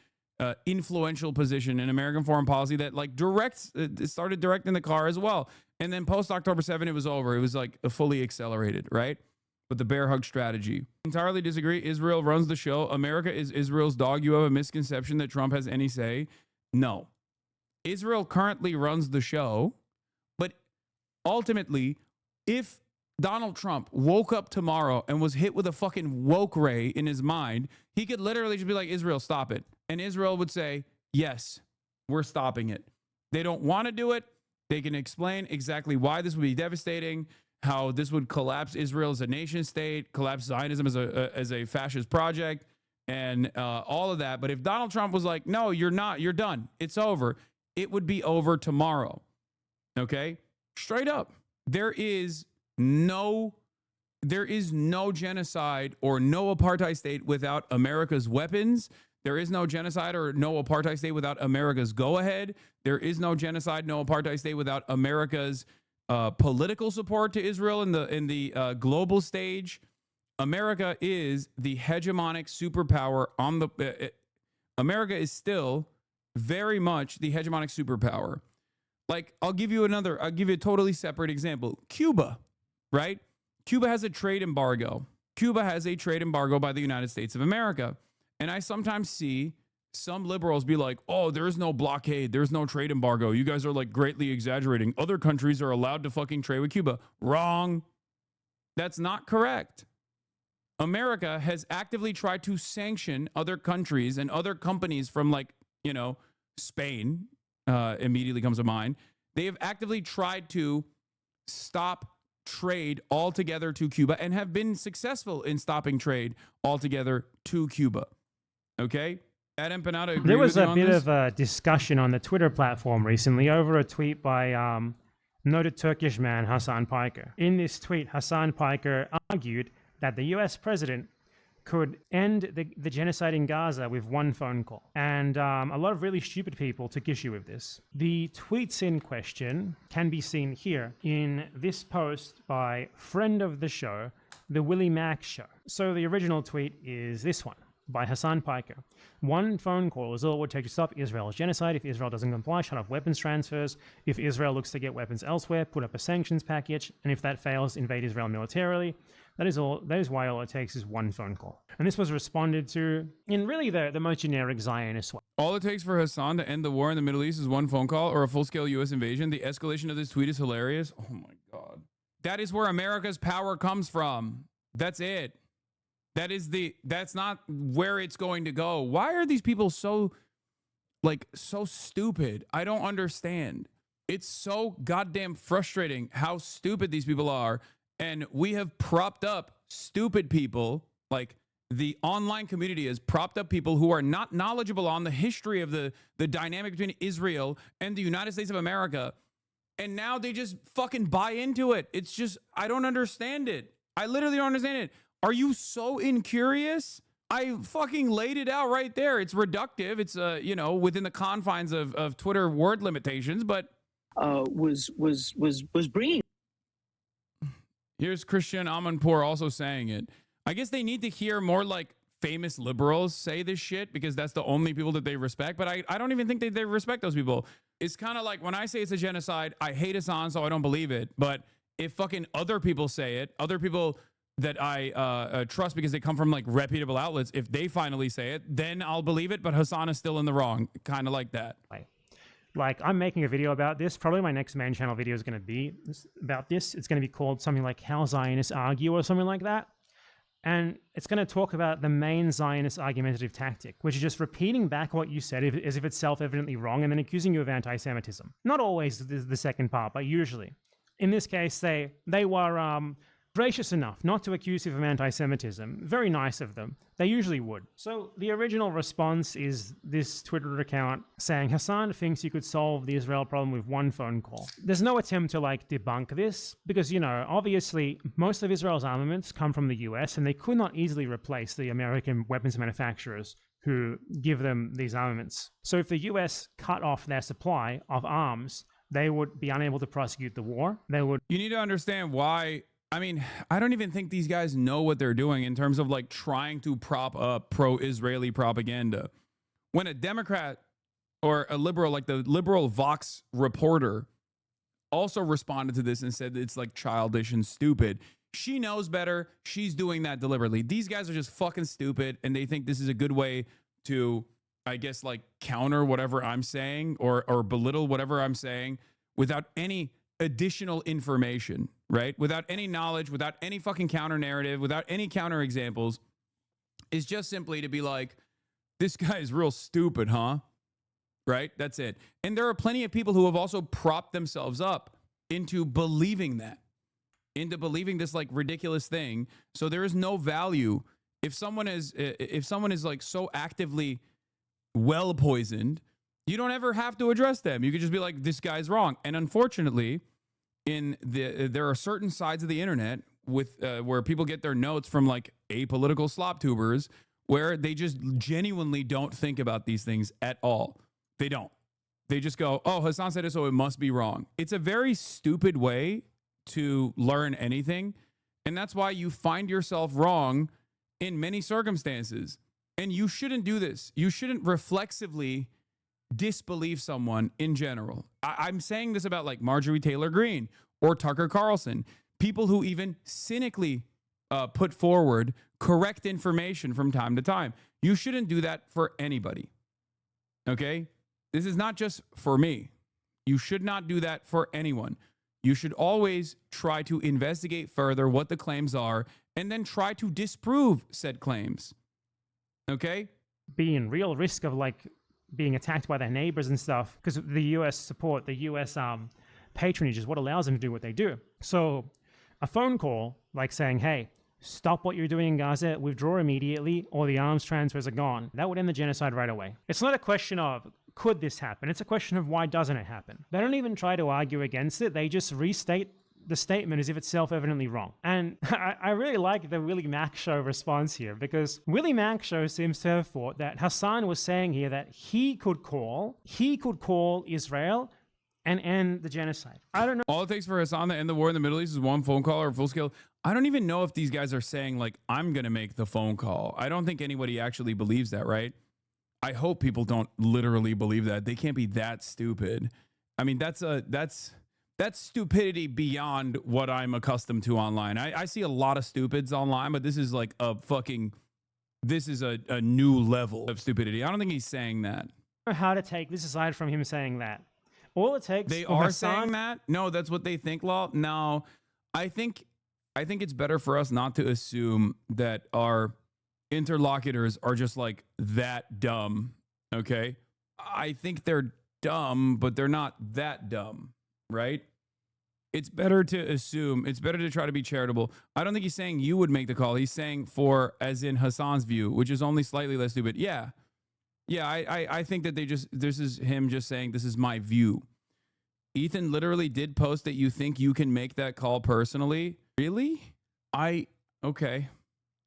influential position in American foreign policy that like started directing the car as well. And then post October 7, it was over. It was like fully accelerated, right? With the bear hug strategy. Entirely disagree. Israel runs the show. America is Israel's dog. You have a misconception that Trump has any say. No. Israel currently runs the show. But ultimately, if Donald Trump woke up tomorrow and was hit with a fucking woke ray in his mind, he could literally just be like, Israel, stop it. And Israel would say, yes, we're stopping it. They don't want to do it. They can explain exactly why this would be devastating, how this would collapse Israel as a nation state, collapse Zionism as a fascist project, and all of that. But if Donald Trump was like, no, you're not, you're done, it's over, it would be over tomorrow. Okay? Straight up. There is no genocide or no apartheid state without America's weapons. There is no genocide or no apartheid state without America's go-ahead. There is no genocide, no apartheid state without America's political support to Israel in the global stage. America is the hegemonic superpower on the. America is still very much the hegemonic superpower. Like, I'll give you a totally separate example. Cuba, right? Cuba has a trade embargo. Cuba has a trade embargo by the United States of America. And I sometimes see some liberals be like, oh, there's no blockade. There's no trade embargo. You guys are like greatly exaggerating. Other countries are allowed to fucking trade with Cuba. Wrong. That's not correct. America has actively tried to sanction other countries and other companies from, like, you know, Spain immediately comes to mind. They have actively tried to stop trade altogether to Cuba and have been successful in stopping trade altogether to Cuba. Okay? Adam Panada, agree There was with you a on bit this? of a discussion on the Twitter platform recently over a tweet by noted Turkish man Hasan Piker. In this tweet, Hasan Piker argued that the US president could end the genocide in Gaza with one phone call. And a lot of really stupid people took issue with this. The tweets in question can be seen here in this post by friend of the show, The Willie Mack Show. So the original tweet is this one by Hasan Piker. One phone call is all it would take to stop Israel's genocide. If Israel doesn't comply, shut off weapons transfers. If Israel looks to get weapons elsewhere, put up a sanctions package. And if that fails, invade Israel militarily. That is why all it takes is one phone call. And this was responded to in really the most generic Zionist way. All it takes for Hassan to end the war in the Middle East is one phone call or a full-scale U.S. invasion. The escalation of this tweet is hilarious. Oh, my God. That is where America's power comes from. That's it. That's not where it's going to go. Why are these people so stupid? I don't understand. It's so goddamn frustrating how stupid these people are. And we have propped up stupid people, like the online community has propped up people who are not knowledgeable on the history of the dynamic between Israel and the United States of America. And now they just fucking buy into it. It's just, I don't understand it. I literally don't understand it. Are you so incurious? I fucking laid it out right there. It's reductive. It's, within the confines of Twitter word limitations, but was bringing. Here's Christian Amanpour also saying it. I guess they need to hear more like famous liberals say this shit because that's the only people that they respect. But I don't even think they respect those people. It's kind of like when I say it's a genocide, I hate Hassan, so I don't believe it. But if fucking other people say it, other people that I trust because they come from like reputable outlets, if they finally say it, then I'll believe it. But Hassan is still in the wrong, kind of like that. Like, I'm making a video about this. Probably my next main channel video is going to be about this. It's going to be called something like How Zionists Argue or something like that. And it's going to talk about the main Zionist argumentative tactic, which is just repeating back what you said as if it's self-evidently wrong and then accusing you of anti-Semitism. Not always the second part, but usually. In this case, they were gracious enough not to accuse you of anti-Semitism. Very nice of them. They usually would. So the original response is this Twitter account saying Hassan thinks you could solve the Israel problem with one phone call. There's no attempt to debunk this because, obviously most of Israel's armaments come from the US and they could not easily replace the American weapons manufacturers who give them these armaments. So if the US cut off their supply of arms, they would be unable to prosecute the war. You need to understand why. I mean, I don't even think these guys know what they're doing in terms of trying to prop up pro-Israeli propaganda. When a Democrat or a liberal, like the liberal Vox reporter, also responded to this and said it's childish and stupid. She knows better. She's doing that deliberately. These guys are just fucking stupid, and they think this is a good way to, I guess, counter whatever I'm saying or belittle whatever I'm saying without any additional information, right? Without any knowledge, without any fucking counter narrative, without any counter examples. Is just simply to be like, this guy is real stupid, huh? Right? That's it. And there are plenty of people who have also propped themselves up into believing that, into believing this ridiculous thing. So there is no value if someone is so actively well poisoned. You don't ever have to address them. You could just be like, this guy's wrong. And unfortunately, there are certain sides of the internet where people get their notes from apolitical slop tubers where they just genuinely don't think about these things at all. They don't. They just go, oh, Hassan said it, so it must be wrong. It's a very stupid way to learn anything. And that's why you find yourself wrong in many circumstances. And you shouldn't do this. You shouldn't reflexively disbelieve someone in general. I'm saying this about like Marjorie Taylor Greene or Tucker Carlson, people who even cynically put forward correct information from time to time. You shouldn't do that for anybody. Okay? This is not just for me. You should not do that for anyone. You should always try to investigate further what the claims are and then try to disprove said claims. Okay? Be in real risk of like being attacked by their neighbors and stuff, because the US support, the US patronage is what allows them to do what they do. So a phone call like saying, hey, stop what you're doing in Gaza, withdraw immediately, or the arms transfers are gone. That would end the genocide right away. It's not a question of, could this happen? It's a question of, why doesn't it happen? They don't even try to argue against it. They just restate the statement as if it's self-evidently wrong. And I really like the Willie Mack Show response here, because Willie Mack Show seems to have thought that Hassan was saying here that he could call Israel and end the genocide. I don't know. All it takes for Hassan to end the war in the Middle East is one phone call or full scale. I don't even know if these guys are saying like, I'm going to make the phone call. I don't think anybody actually believes that, right? I hope people don't literally believe that. They can't be that stupid. I mean, that's stupidity beyond what I'm accustomed to online. I see a lot of stupids online, but this is like this is a new level of stupidity. I don't think he's saying that. I don't know how to take this aside from him saying that. All it takes. They are saying that? No, that's what they think, Law. No, I think it's better for us not to assume that our interlocutors are just like that dumb. Okay. I think they're dumb, but they're not that dumb, right? It's better to assume, it's better to try to be charitable. I don't think he's saying you would make the call. He's saying for, as in Hassan's view, which is only slightly less stupid. Yeah. Yeah, I think that this is him just saying, this is my view. Ethan literally did post that you think you can make that call personally. Really? Okay.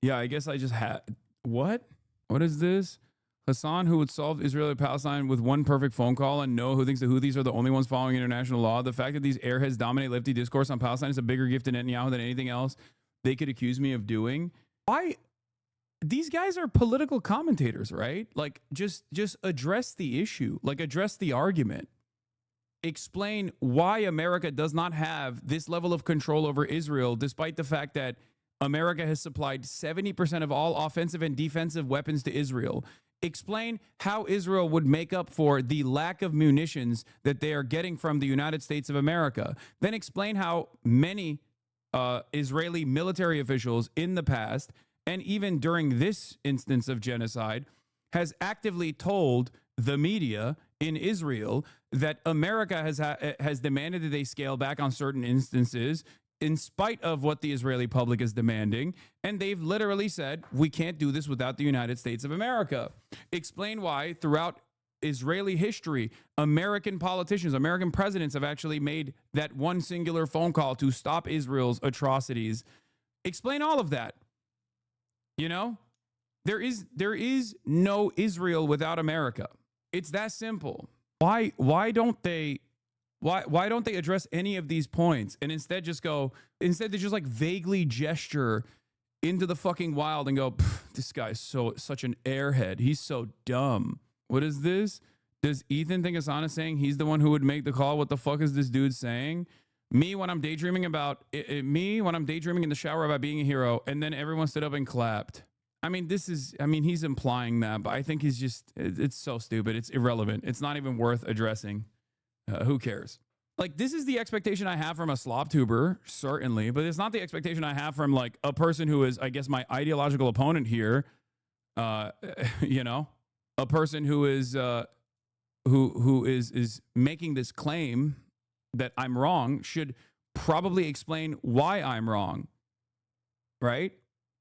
Yeah, I guess I just had, what? What is this? Hassan, who would solve Israel-Palestine with one perfect phone call, and Noah, who thinks the Houthis are the only ones following international law. The fact that these airheads dominate lefty discourse on Palestine is a bigger gift to Netanyahu than anything else they could accuse me of doing. Why? These guys are political commentators, right? Like, just address the issue. Like, address the argument. Explain why America does not have this level of control over Israel, despite the fact that America has supplied 70% of all offensive and defensive weapons to Israel. Explain how Israel would make up for the lack of munitions that they are getting from the United States of America. Then explain how many Israeli military officials in the past, and even during this instance of genocide, has actively told the media in Israel that America has demanded that they scale back on certain instances in spite of what the Israeli public is demanding. And they've literally said, we can't do this without the United States of America. Explain why throughout Israeli history, American politicians, American presidents have actually made that one singular phone call to stop Israel's atrocities. Explain all of that. You know, there is no Israel without America. It's that simple. Why don't they address any of these points and instead they just like vaguely gesture into the fucking wild and go, this guy's such an airhead. He's so dumb. What is this? Does Ethan think Hassan is saying he's the one who would make the call? What the fuck is this dude saying? Me when I'm daydreaming in the shower about being a hero, and then everyone stood up and clapped. I mean, he's implying that, but I think it's so stupid. It's irrelevant. It's not even worth addressing. Who cares? Like, this is the expectation I have from a slop tuber, certainly, but it's not the expectation I have from like a person who is, I guess, my ideological opponent here. You know, a person who is who is making this claim that I'm wrong should probably explain why I'm wrong. Right?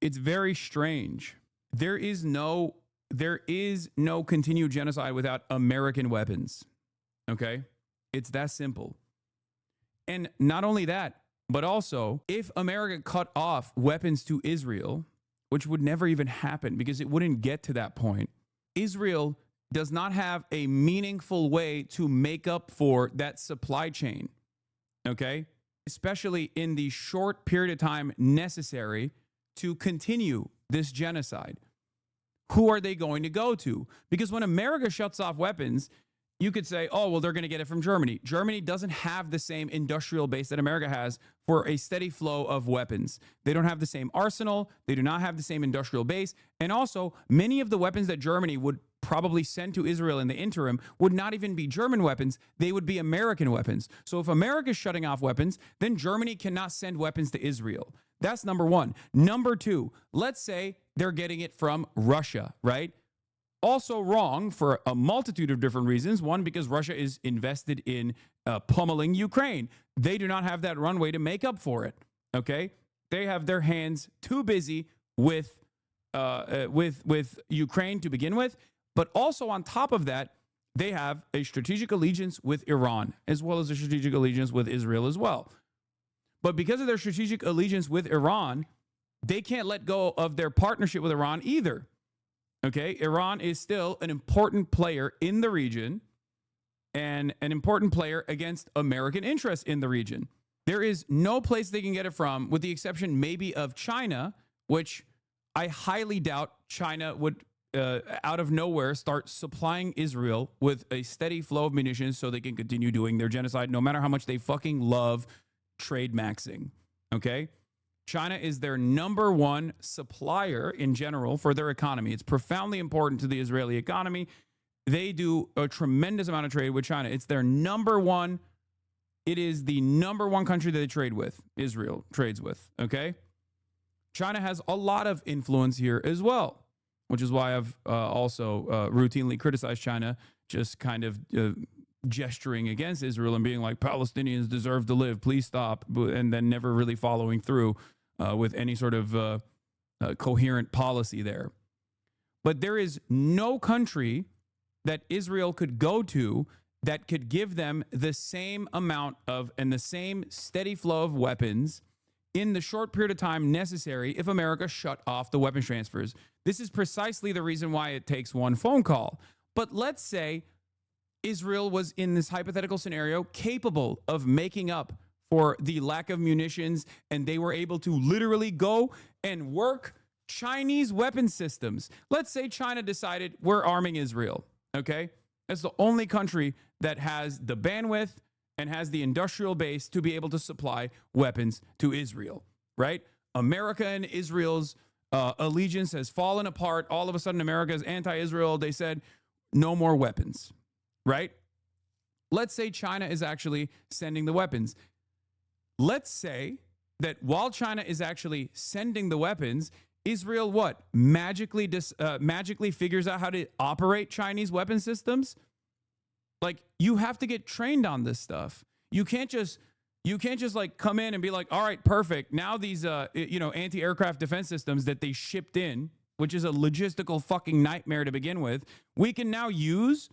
It's very strange. There is no continued genocide without American weapons. Okay? It's that simple. And not only that, but also if America cut off weapons to Israel, which would never even happen because it wouldn't get to that point, Israel does not have a meaningful way to make up for that supply chain. Okay? especially in the short period of time necessary to continue this genocide? Who are they going to go to? Because when America shuts off weapons, you could say, oh, well, they're going to get it from Germany. Germany doesn't have the same industrial base that America has for a steady flow of weapons. They don't have the same arsenal. They do not have the same industrial base. And also, many of the weapons that Germany would probably send to Israel in the interim would not even be German weapons. They would be American weapons. So if America's shutting off weapons, then Germany cannot send weapons to Israel. That's number one. Number two, let's say they're getting it from Russia, right? Also wrong for a multitude of different reasons. One, because Russia is invested in pummeling Ukraine. They do not have that runway to make up for it. Okay, they have their hands too busy with Ukraine to begin with. But also on top of that, they have a strategic allegiance with Iran, as well as a strategic allegiance with Israel as well. But because of their strategic allegiance with Iran, they can't let go of their partnership with Iran either. Okay, Iran is still an important player in the region and an important player against American interests in the region. There is no place they can get it from, with the exception maybe of China, which I highly doubt China would, out of nowhere, start supplying Israel with a steady flow of munitions so they can continue doing their genocide, no matter how much they fucking love trade maxing. Okay? China is their number one supplier in general for their economy. It's profoundly important to the Israeli economy. They do a tremendous amount of trade with China. It's their number one. It is the number one country that they trade with, Israel trades with, okay? China has a lot of influence here as well, which is why I've also routinely criticized China, just kind of gesturing against Israel and being like, Palestinians deserve to live, please stop, and then never really following through with any sort of coherent policy there. But there is no country that Israel could go to that could give them the same amount of and the same steady flow of weapons in the short period of time necessary if America shut off the weapons transfers. This is precisely the reason why it takes one phone call. But let's say Israel was, in this hypothetical scenario, capable of making up for the lack of munitions, and they were able to literally go and work Chinese weapon systems. Let's say China decided we're arming Israel, okay? That's the only country that has the bandwidth and has the industrial base to be able to supply weapons to Israel, right? America and Israel's allegiance has fallen apart. All of a sudden, America is anti-Israel. They said, no more weapons, right? Let's say China is actually sending the weapons. Let's say that while China is actually sending the weapons, Israel what? Magically figures out how to operate Chinese weapon systems? Like, you have to get trained on this stuff. You can't just like come in and be like, all right, perfect. Now these anti-aircraft defense systems that they shipped in, which is a logistical fucking nightmare to begin with, we can now use.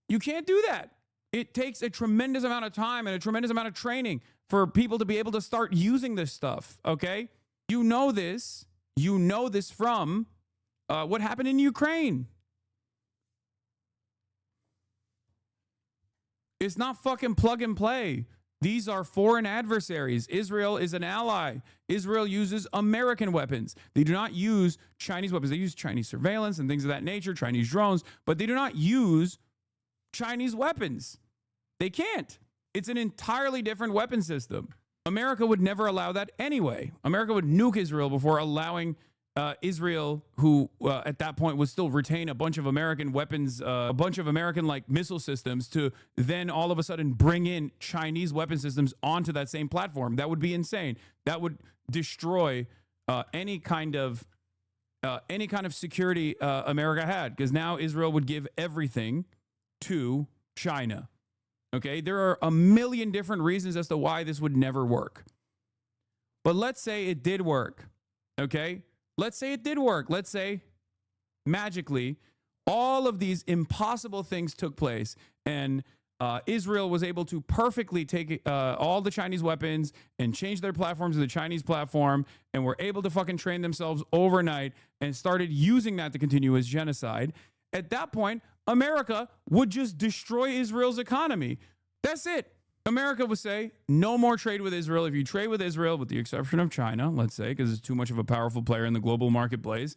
You can't do that. It takes a tremendous amount of time and a tremendous amount of training for people to be able to start using this stuff, okay? You know this. You know this from what happened in Ukraine. It's not fucking plug and play. These are foreign adversaries. Israel is an ally. Israel uses American weapons. They do not use Chinese weapons. They use Chinese surveillance and things of that nature, Chinese drones, but they do not use Chinese weapons. They can't. It's an entirely different weapon system. America would never allow that anyway. America would nuke Israel before allowing Israel, who at that point would still retain a bunch of American weapons, a bunch of American like missile systems, to then all of a sudden bring in Chinese weapon systems onto that same platform. That would be insane. That would destroy any kind of security America had, because now Israel would give everything to China. Okay, there are a million different reasons as to why this would never work. But let's say it did work. Okay, let's say it did work. Let's say magically all of these impossible things took place, and Israel was able to perfectly take all the Chinese weapons and change their platforms to the Chinese platform, and were able to fucking train themselves overnight and started using that to continue as genocide. At that point, America would just destroy Israel's economy. That's it. America would say no more trade with Israel. If you trade with Israel, with the exception of China, let's say, because it's too much of a powerful player in the global marketplace,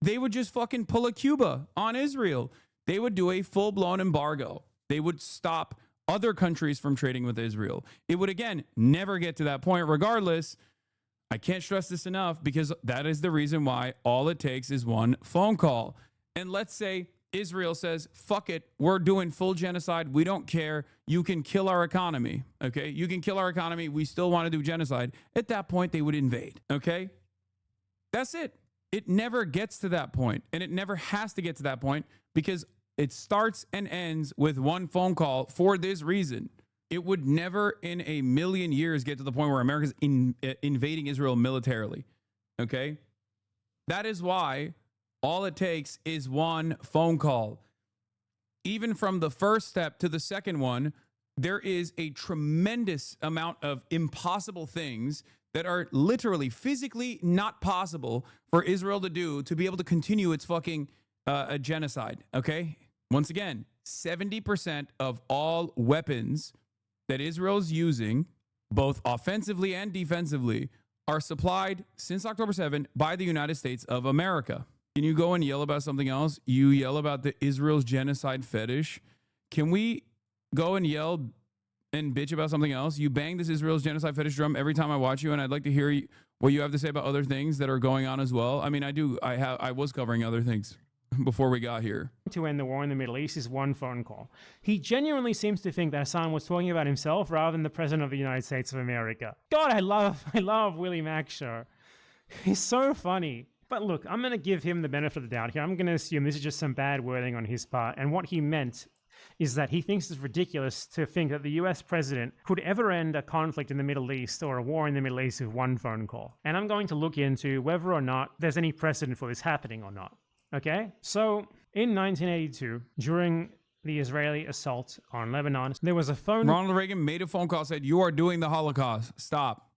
they would just fucking pull a Cuba on Israel. They would do a full-blown embargo. They would stop other countries from trading with Israel. It would, again, never get to that point. Regardless, I can't stress this enough, because that is the reason why all it takes is one phone call. And let's say Israel says, fuck it, we're doing full genocide. We don't care. You can kill our economy. Okay? You can kill our economy. We still want to do genocide. At that point, they would invade. Okay? That's it. It never gets to that point, and it never has to get to that point, because it starts and ends with one phone call for this reason. It would never in a million years get to the point where America's invading Israel militarily. Okay? That is why all it takes is one phone call. Even from the first step to the second one, there is a tremendous amount of impossible things that are literally physically not possible for Israel to do to be able to continue its fucking genocide. Okay? Once again, 70% of all weapons that Israel's using, both offensively and defensively, are supplied since October 7 by the United States of America. Can you go and yell about something else? You yell about the Israel's genocide fetish. Can we go and yell and bitch about something else? You bang this Israel's genocide fetish drum every time I watch you, and I'd like to hear what you have to say about other things that are going on as well. I mean, I was covering other things before we got here. To end the war in the Middle East is one phone call. He genuinely seems to think that Hassan was talking about himself rather than the President of the United States of America. God, I love Willie Mackshaw. He's so funny. But look, I'm going to give him the benefit of the doubt here. I'm going to assume this is just some bad wording on his part. And what he meant is that he thinks it's ridiculous to think that the US president could ever end a conflict in the Middle East or a war in the Middle East with one phone call. And I'm going to look into whether or not there's any precedent for this happening or not. Okay? So, in 1982, during the Israeli assault on Lebanon, there was a phone Ronald Reagan made a phone call, said, "You are doing the Holocaust. Stop."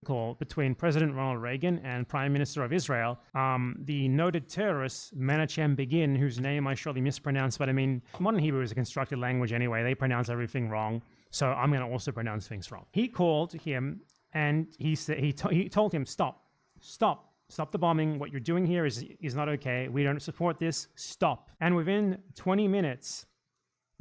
Call between President Ronald Reagan and Prime Minister of Israel, the noted terrorist Menachem Begin, whose name I surely mispronounced, but I mean, modern Hebrew is a constructed language anyway. They pronounce everything wrong, so I'm going to also pronounce things wrong. He called him and he said he told him, stop the bombing. What you're doing here is not okay. We don't support this. Stop. And within 20 minutes,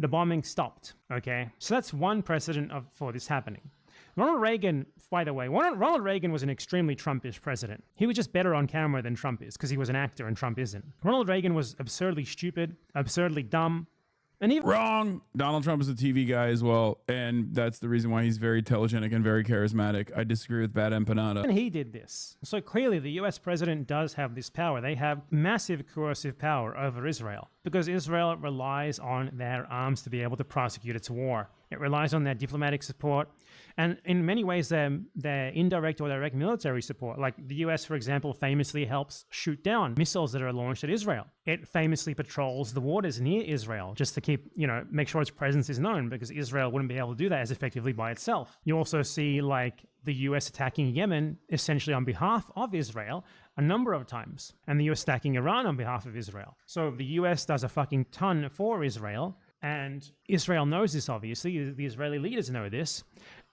the bombing stopped. Okay, so that's one precedent for this happening. Ronald Reagan, by the way, Ronald Reagan was an extremely Trumpish president. He was just better on camera than Trump is because he was an actor and Trump isn't. Ronald Reagan was absurdly stupid, absurdly dumb. And even Wrong. Donald Trump is a TV guy as well, and that's the reason why he's very telegenic and very charismatic. I disagree with Bad Empanada. And he did this. So clearly the US president does have this power. They have massive coercive power over Israel because Israel relies on their arms to be able to prosecute its war. It relies on their diplomatic support, and in many ways, their indirect or direct military support. Like the US, for example, famously helps shoot down missiles that are launched at Israel. It famously patrols the waters near Israel just to keep, make sure its presence is known, because Israel wouldn't be able to do that as effectively by itself. You also see like the US attacking Yemen essentially on behalf of Israel a number of times, and the US attacking Iran on behalf of Israel. So the US does a fucking ton for Israel. And Israel knows this, obviously. The Israeli leaders know this.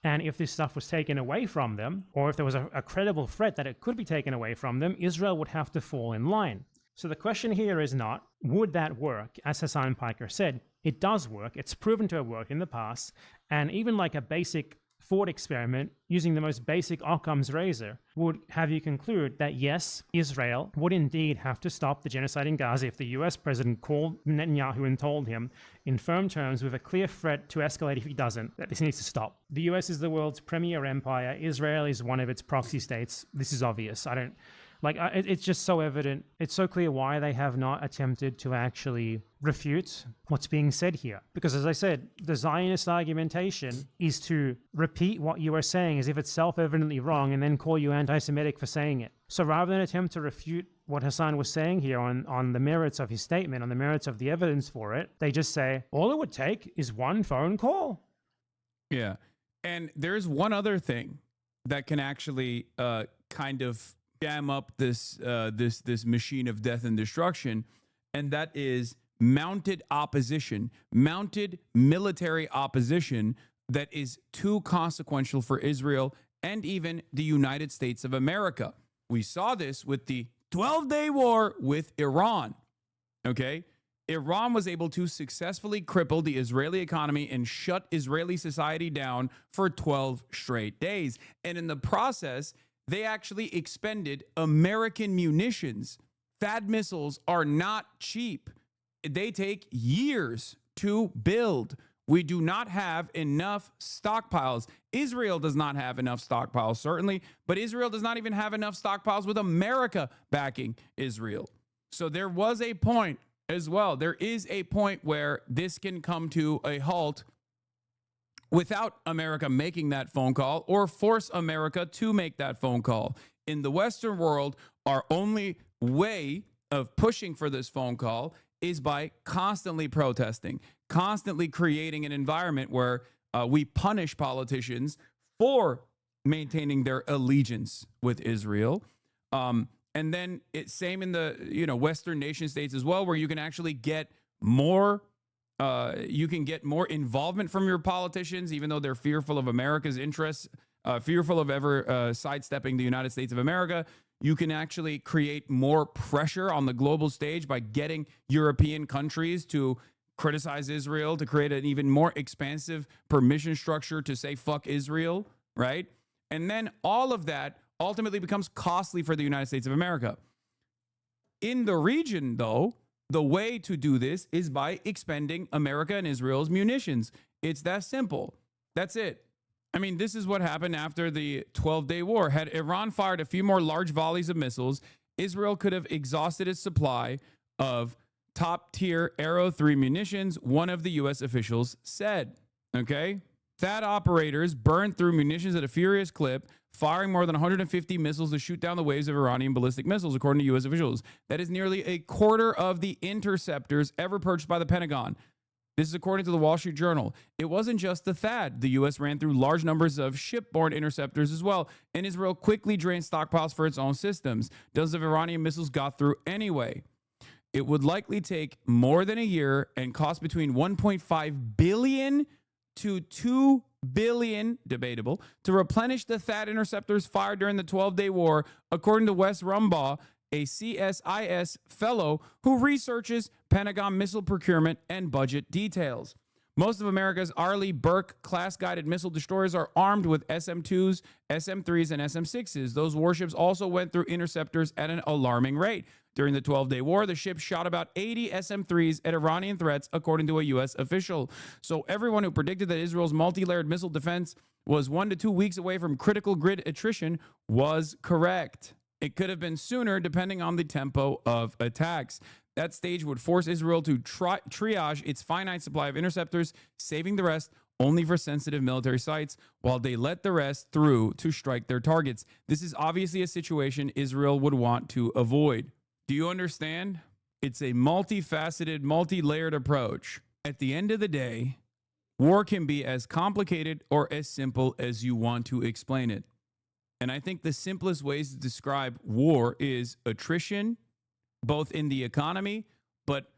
And if this stuff was taken away from them, or if there was a credible threat that it could be taken away from them, Israel would have to fall in line. So the question here is not, would that work? As Hassan Piker said, it does work. It's proven to have worked in the past. And even like a basic thought experiment using the most basic Occam's razor would have you conclude that yes, Israel would indeed have to stop the genocide in Gaza if the US president called Netanyahu and told him in firm terms with a clear threat to escalate if he doesn't, that this needs to stop. The US is the world's premier empire. Israel is one of its proxy states. This is obvious. It's just so evident. It's so clear why they have not attempted to actually refute what's being said here. Because as I said, the Zionist argumentation is to repeat what you are saying as if it's self-evidently wrong and then call you anti-Semitic for saying it. So rather than attempt to refute what Hassan was saying here on the merits of his statement, on the merits of the evidence for it, they just say, all it would take is one phone call. Yeah. And there's one other thing that can actually kind of jam up this machine of death and destruction, and that is mounted opposition, mounted military opposition that is too consequential for Israel and even the United States of America. We saw this with the 12-day war with Iran. Okay? Iran was able to successfully cripple the Israeli economy and shut Israeli society down for 12 straight days. And in the process, they actually expended American munitions. THAAD missiles are not cheap. They take years to build. We do not have enough stockpiles. Israel does not have enough stockpiles, certainly, but Israel does not even have enough stockpiles with America backing Israel. So there was a point as well. There is a point where this can come to a halt without America making that phone call or force America to make that phone call. In the Western world, our only way of pushing for this phone call is by constantly protesting, constantly creating an environment where we punish politicians for maintaining their allegiance with Israel. And then it's same in the Western nation states as well, where you can actually get more involvement from your politicians, even though they're fearful of America's interests, fearful of ever sidestepping the United States of America. You can actually create more pressure on the global stage by getting European countries to criticize Israel, to create an even more expansive permission structure to say fuck Israel, right? And then all of that ultimately becomes costly for the United States of America. In the region, though, the way to do this is by expending America and Israel's munitions. It's that simple. That's it. I mean, this is what happened after the 12-day war. Had Iran fired a few more large volleys of missiles, Israel could have exhausted its supply of top-tier Arrow 3 munitions, one of the U.S. officials said. Okay? THAAD operators burned through munitions at a furious clip, firing more than 150 missiles to shoot down the waves of Iranian ballistic missiles, according to U.S. officials. That is nearly a quarter of the interceptors ever purchased by the Pentagon. This is according to the Wall Street Journal. It wasn't just the THAAD. The U.S. ran through large numbers of shipborne interceptors as well, and Israel quickly drained stockpiles for its own systems. Dozens of Iranian missiles got through anyway. It would likely take more than a year and cost between $1.5 billion to $2 billion, debatable, to replenish the THAAD interceptors fired during the 12-day war, according to Wes Rumbaugh, a CSIS fellow who researches Pentagon missile procurement and budget details. Most of America's Arleigh Burke class-guided missile destroyers are armed with SM-2s, SM-3s, and SM-6s. Those warships also went through interceptors at an alarming rate. During the 12-day war, the ship shot about 80 SM-3s at Iranian threats, according to a U.S. official. So everyone who predicted that Israel's multi-layered missile defense was 1 to 2 weeks away from critical grid attrition was correct. It could have been sooner, depending on the tempo of attacks. That stage would force Israel to triage its finite supply of interceptors, saving the rest only for sensitive military sites, while they let the rest through to strike their targets. This is obviously a situation Israel would want to avoid. Do you understand? It's a multifaceted, multi-layered approach. At the end of the day, war can be as complicated or as simple as you want to explain it. And I think the simplest ways to describe war is attrition, both in the economy, but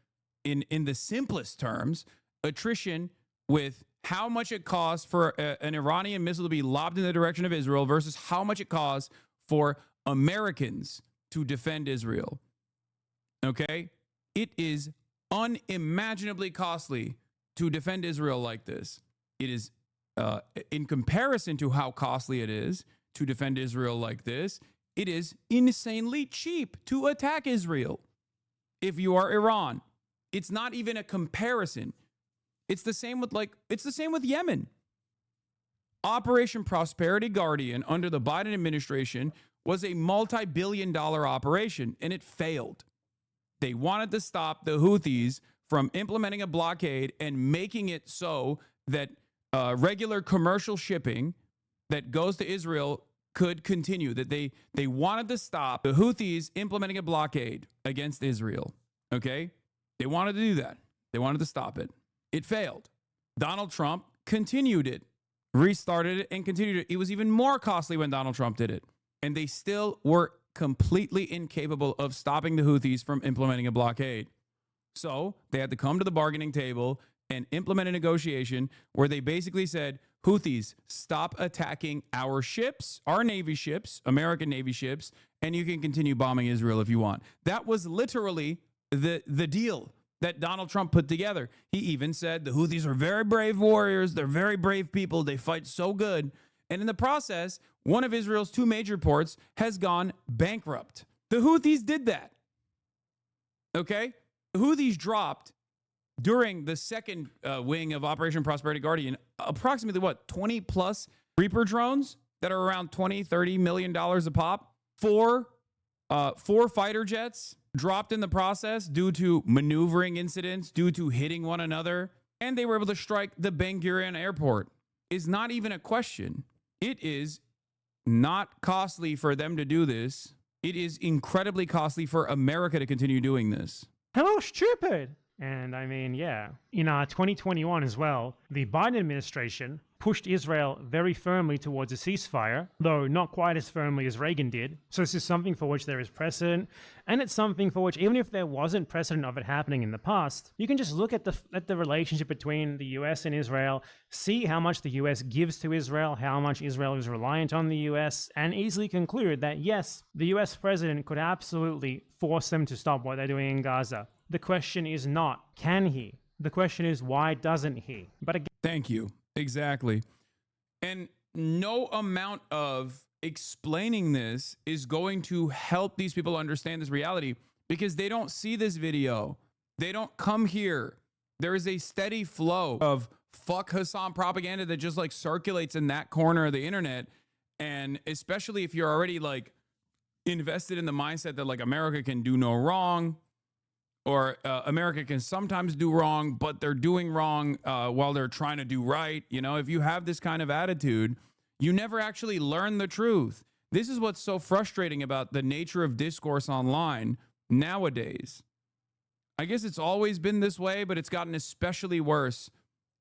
in the simplest terms, attrition with how much it costs for an Iranian missile to be lobbed in the direction of Israel versus how much it costs for Americans to defend Israel. Okay? It is unimaginably costly to defend Israel like this. It is, in comparison to how costly it is to defend Israel like this, it is insanely cheap to attack Israel. If you are Iran, it's not even a comparison. It's the same with Yemen. Operation Prosperity Guardian under the Biden administration was a multi-billion-dollar operation, and it failed. They wanted to stop the Houthis from implementing a blockade and making it so that regular commercial shipping that goes to Israel could continue, that they wanted to stop the Houthis implementing a blockade against Israel, okay? They wanted to do that. They wanted to stop it. It failed. Donald Trump continued it, restarted it, and continued it. It was even more costly when Donald Trump did it. And they still were completely incapable of stopping the Houthis from implementing a blockade. So they had to come to the bargaining table and implement a negotiation where they basically said, Houthis, stop attacking our ships, our Navy ships, American Navy ships, and you can continue bombing Israel if you want. That was literally the deal that Donald Trump put together. He even said the Houthis are very brave warriors. They're very brave people. They fight so good. And in the process, one of Israel's two major ports has gone bankrupt. The Houthis did that. Okay? The Houthis dropped during the second wing of Operation Prosperity Guardian approximately 20 plus Reaper drones that are around $20-30 million a pop. Four fighter jets dropped in the process due to maneuvering incidents, due to hitting one another, and they were able to strike the Ben Gurion airport. Is not even a question. It is not costly for them to do this. It is incredibly costly for America to continue doing this. Hello, stupid. And I mean, yeah, in 2021 as well, the Biden administration pushed Israel very firmly towards a ceasefire, though not quite as firmly as Reagan did. So this is something for which there is precedent, and it's something for which, even if there wasn't precedent of it happening in the past, you can just look at the relationship between the US and Israel, see how much the US gives to Israel, how much Israel is reliant on the US, and easily conclude that yes, the US president could absolutely force them to stop what they're doing in Gaza. The question is not, can he? The question is, why doesn't he? But again, thank you. Exactly. And no amount of explaining this is going to help these people understand this reality because they don't see this video. They don't come here. There is a steady flow of fuck Hassan propaganda that just like circulates in that corner of the internet. And especially if you're already like invested in the mindset that like America can do no wrong, or America can sometimes do wrong, but they're doing wrong while they're trying to do right. You know, if you have this kind of attitude, you never actually learn the truth. This is what's so frustrating about the nature of discourse online nowadays. I guess it's always been this way, but it's gotten especially worse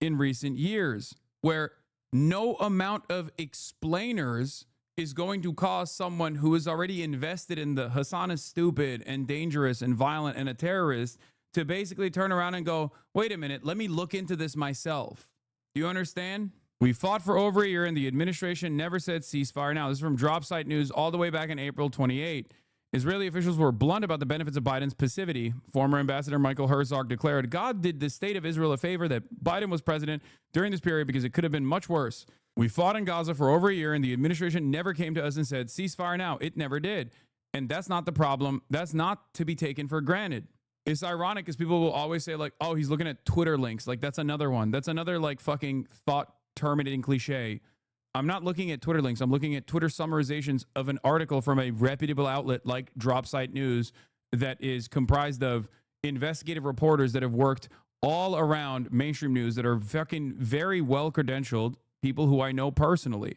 in recent years, where no amount of explainers is going to cause someone who is already invested in the Hassan is stupid and dangerous and violent and a terrorist to basically turn around and go, wait a minute, let me look into this myself. Do you understand? We fought for over a year and the administration never said ceasefire. Now, this is from Drop Site News all the way back in April 28. Israeli officials were blunt about the benefits of Biden's passivity. Former Ambassador Michael Herzog declared, God did the state of Israel a favor that Biden was president during this period because it could have been much worse. We fought in Gaza for over a year and the administration never came to us and said, ceasefire now. It never did. And that's not the problem. That's not to be taken for granted. It's ironic because people will always say like, oh, he's looking at Twitter links. Like that's another one. That's another like fucking thought terminating cliche. I'm not looking at Twitter links. I'm looking at Twitter summarizations of an article from a reputable outlet like Drop Site News that is comprised of investigative reporters that have worked all around mainstream news that are fucking very well credentialed, people who I know personally.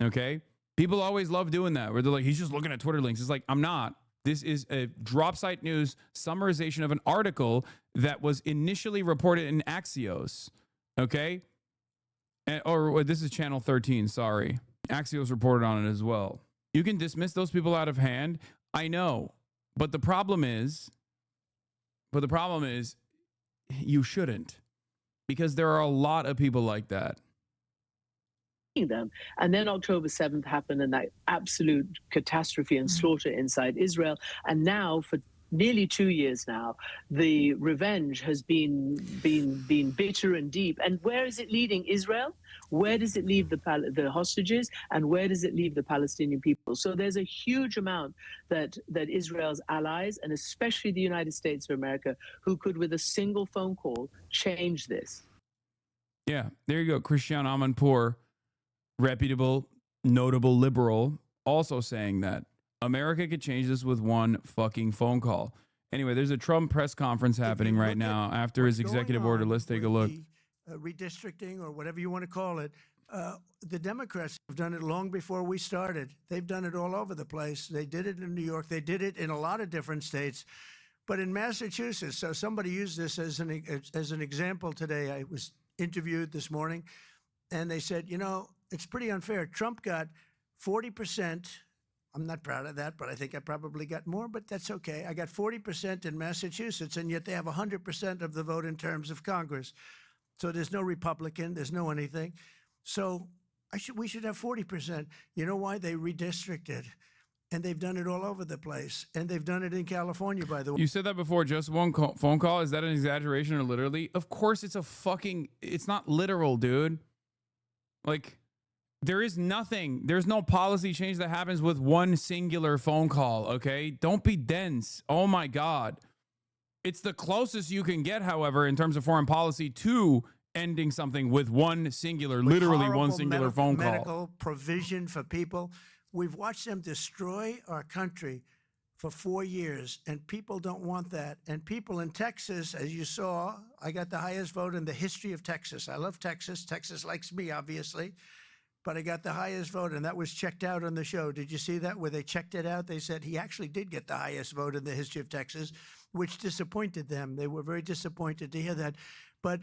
Okay? People always love doing that where they're like, he's just looking at Twitter links. It's like, I'm not. This is a Drop Site News summarization of an article that was initially reported in Axios. Okay? Or this is Channel 13, sorry. Axios reported on it as well. You can dismiss those people out of hand. I know. But the problem is you shouldn't. Because there are a lot of people like that. Them. And then October 7th happened and that absolute catastrophe and slaughter inside Israel. And now for nearly 2 years now, the revenge has been bitter and deep. And where is it leading Israel? Where does it leave the hostages? And where does it leave the Palestinian people? So there's a huge amount that Israel's allies, and especially the United States of America, who could, with a single phone call, change this. Yeah, there you go. Christian Amanpour, reputable, notable liberal, also saying that America could change this with one fucking phone call. Anyway, there's a Trump press conference happening right now after his executive order. Let's take a look. Redistricting, or whatever you want to call it, the Democrats have done it long before we started. They've done it all over the place. They did it in New York. They did it in a lot of different states. But in Massachusetts, so somebody used this as an example today. I was interviewed this morning, and they said, you know, it's pretty unfair. Trump got 40%. I'm not proud of that, but I think I probably got more, but that's okay. I got 40% in Massachusetts, and yet they have 100% of the vote in terms of Congress. So there's no Republican, there's no anything. So we should have 40%. You know why? They redistricted. And they've done it all over the place. And they've done it in California, by the way. You said that before, just one phone call. Is that an exaggeration or literally? Of course it's it's not literal, dude. Like, there is nothing. There's no policy change that happens with one singular phone call, okay? Don't be dense. Oh my God. It's the closest you can get, however, in terms of foreign policy to ending something with one singular, literally one singular phone call. Medical provision for people. We've watched them destroy our country for 4 years, and people don't want that. And people in Texas, as you saw, I got the highest vote in the history of Texas. I love Texas. Texas likes me, obviously. But I got the highest vote, and that was checked out on the show. Did you see that? Where they checked it out, they said he actually did get the highest vote in the history of Texas, which disappointed them. They were very disappointed to hear that. But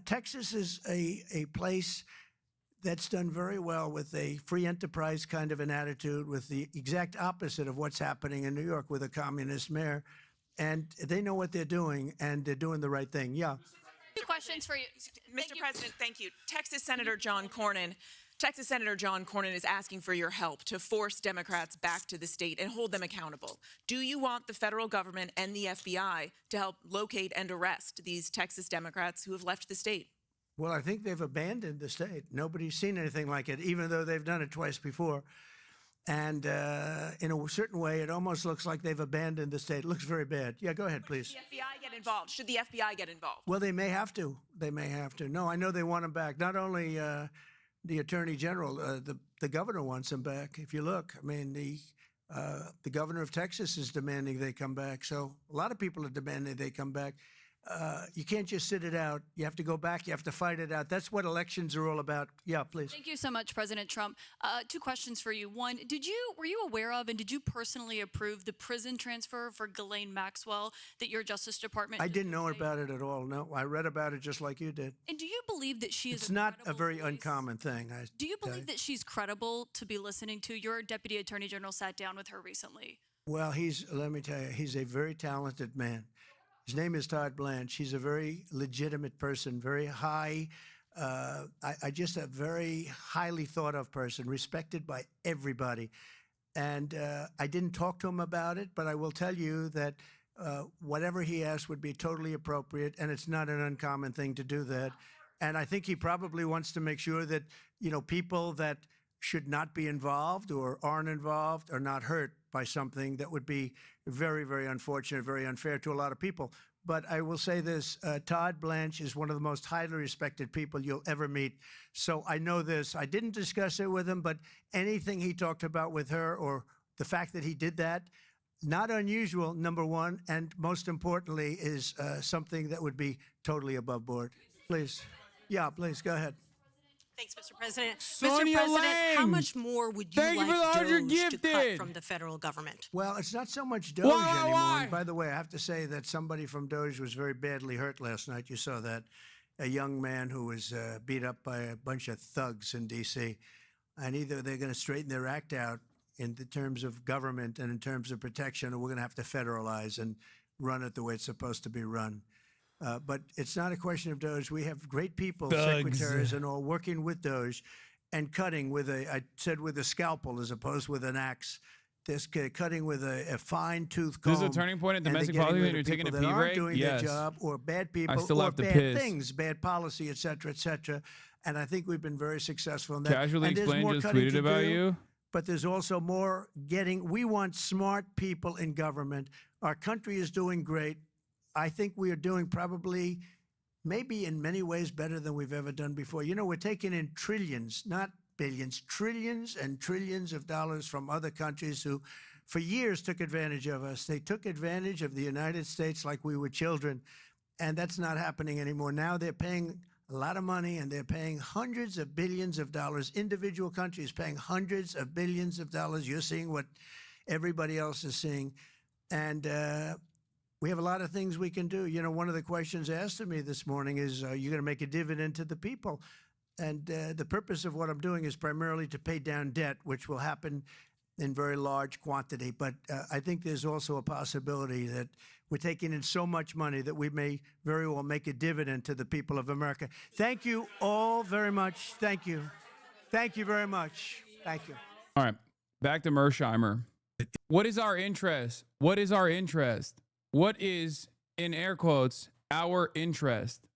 Texas is a place that's done very well with a free enterprise kind of an attitude, with the exact opposite of what's happening in New York with a communist mayor. And they know what they're doing, and they're doing the right thing. Yeah. 2 questions for you. Mr. President, thank you. Texas Senator John Cornyn is asking for your help to force Democrats back to the state and hold them accountable. Do you want the federal government and the FBI to help locate and arrest these Texas Democrats who have left the state? Well, I think they've abandoned the state. Nobody's seen anything like it, even though they've done it twice before. And in a certain way, it almost looks like they've abandoned the state. It looks very bad. Yeah, go ahead, please. Should the FBI get involved? Should the FBI get involved? Well, they may have to. They may have to. No, I know they want them back. Not only the Attorney General, the governor wants them back. If you look, I mean, the governor of Texas is demanding they come back. So a lot of people are demanding they come back. You can't just sit it out. You have to go back. You have to fight it out. That's what elections are all about. Yeah, please. Thank you so much, President Trump. 2 questions for you. One, were you aware of and did you personally approve the prison transfer for Ghislaine Maxwell that your Justice Department? I didn't know about it at all. No, I read about it just like you did. And do you believe that she is? It's not a very uncommon thing. Do you believe that she's credible to be listening to? Your Deputy Attorney General sat down with her recently. Well, let me tell you, he's a very talented man. His name is Todd Blanche. He's a very legitimate person, very high, just a very highly thought of person, respected by everybody. And I didn't talk to him about it, but I will tell you that whatever he asked would be totally appropriate, and it's not an uncommon thing to do that. And I think he probably wants to make sure that, people that should not be involved or aren't involved are not hurt by something that would be very, very unfortunate, very unfair to a lot of people. But I will say this, Todd Blanche is one of the most highly respected people you'll ever meet. So I know this. I didn't discuss it with him, but anything he talked about with her or the fact that he did that, not unusual, number one, and most importantly is something that would be totally above board. Please. Yeah, please, go ahead. Thanks, Mr. President. Sonia Mr. President, Lang. how much more would you Thank you like for the DOGE to cut gifted. from the federal government? Well, it's not so much DOGE anymore. And by the way, I have to say that somebody from DOGE was very badly hurt last night. You saw that. A young man who was beat up by a bunch of thugs in D.C. And either they're going to straighten their act out in the terms of government and in terms of protection, or we're going to have to federalize and run it the way it's supposed to be run. But it's not a question of DOGE. We have great people, secretaries and all, working with DOGE and cutting with I said with a scalpel as opposed with an axe. This cutting with a fine-tooth comb. This is a turning point in domestic politics when you're taking a pee break? Doing Yes. their job, or bad people, I still or have to bad piss. things, bad policy, et cetera, et cetera. And I think we've been very successful in that. Casually And there's Explained more just cutting tweeted to about do, you. But there's also more getting. We want smart people in government. Our country is doing great. I think we are doing probably, maybe in many ways, better than we've ever done before. We're taking in trillions, not billions, trillions and trillions of dollars from other countries who, for years, took advantage of us. They took advantage of the United States like we were children, and that's not happening anymore. Now they're paying a lot of money, and they're paying hundreds of billions of dollars. Individual countries paying hundreds of billions of dollars. You're seeing what everybody else is seeing. And we have a lot of things we can do. One of the questions asked of me this morning is, are you going to make a dividend to the people? And the purpose of what I'm doing is primarily to pay down debt, which will happen in very large quantity. But I think there's also a possibility that we're taking in so much money that we may very well make a dividend to the people of America. Thank you all very much. Thank you. Thank you very much. Thank you. All right, back to Mersheimer. What is our interest? What is our interest? What is, in air quotes, our interest?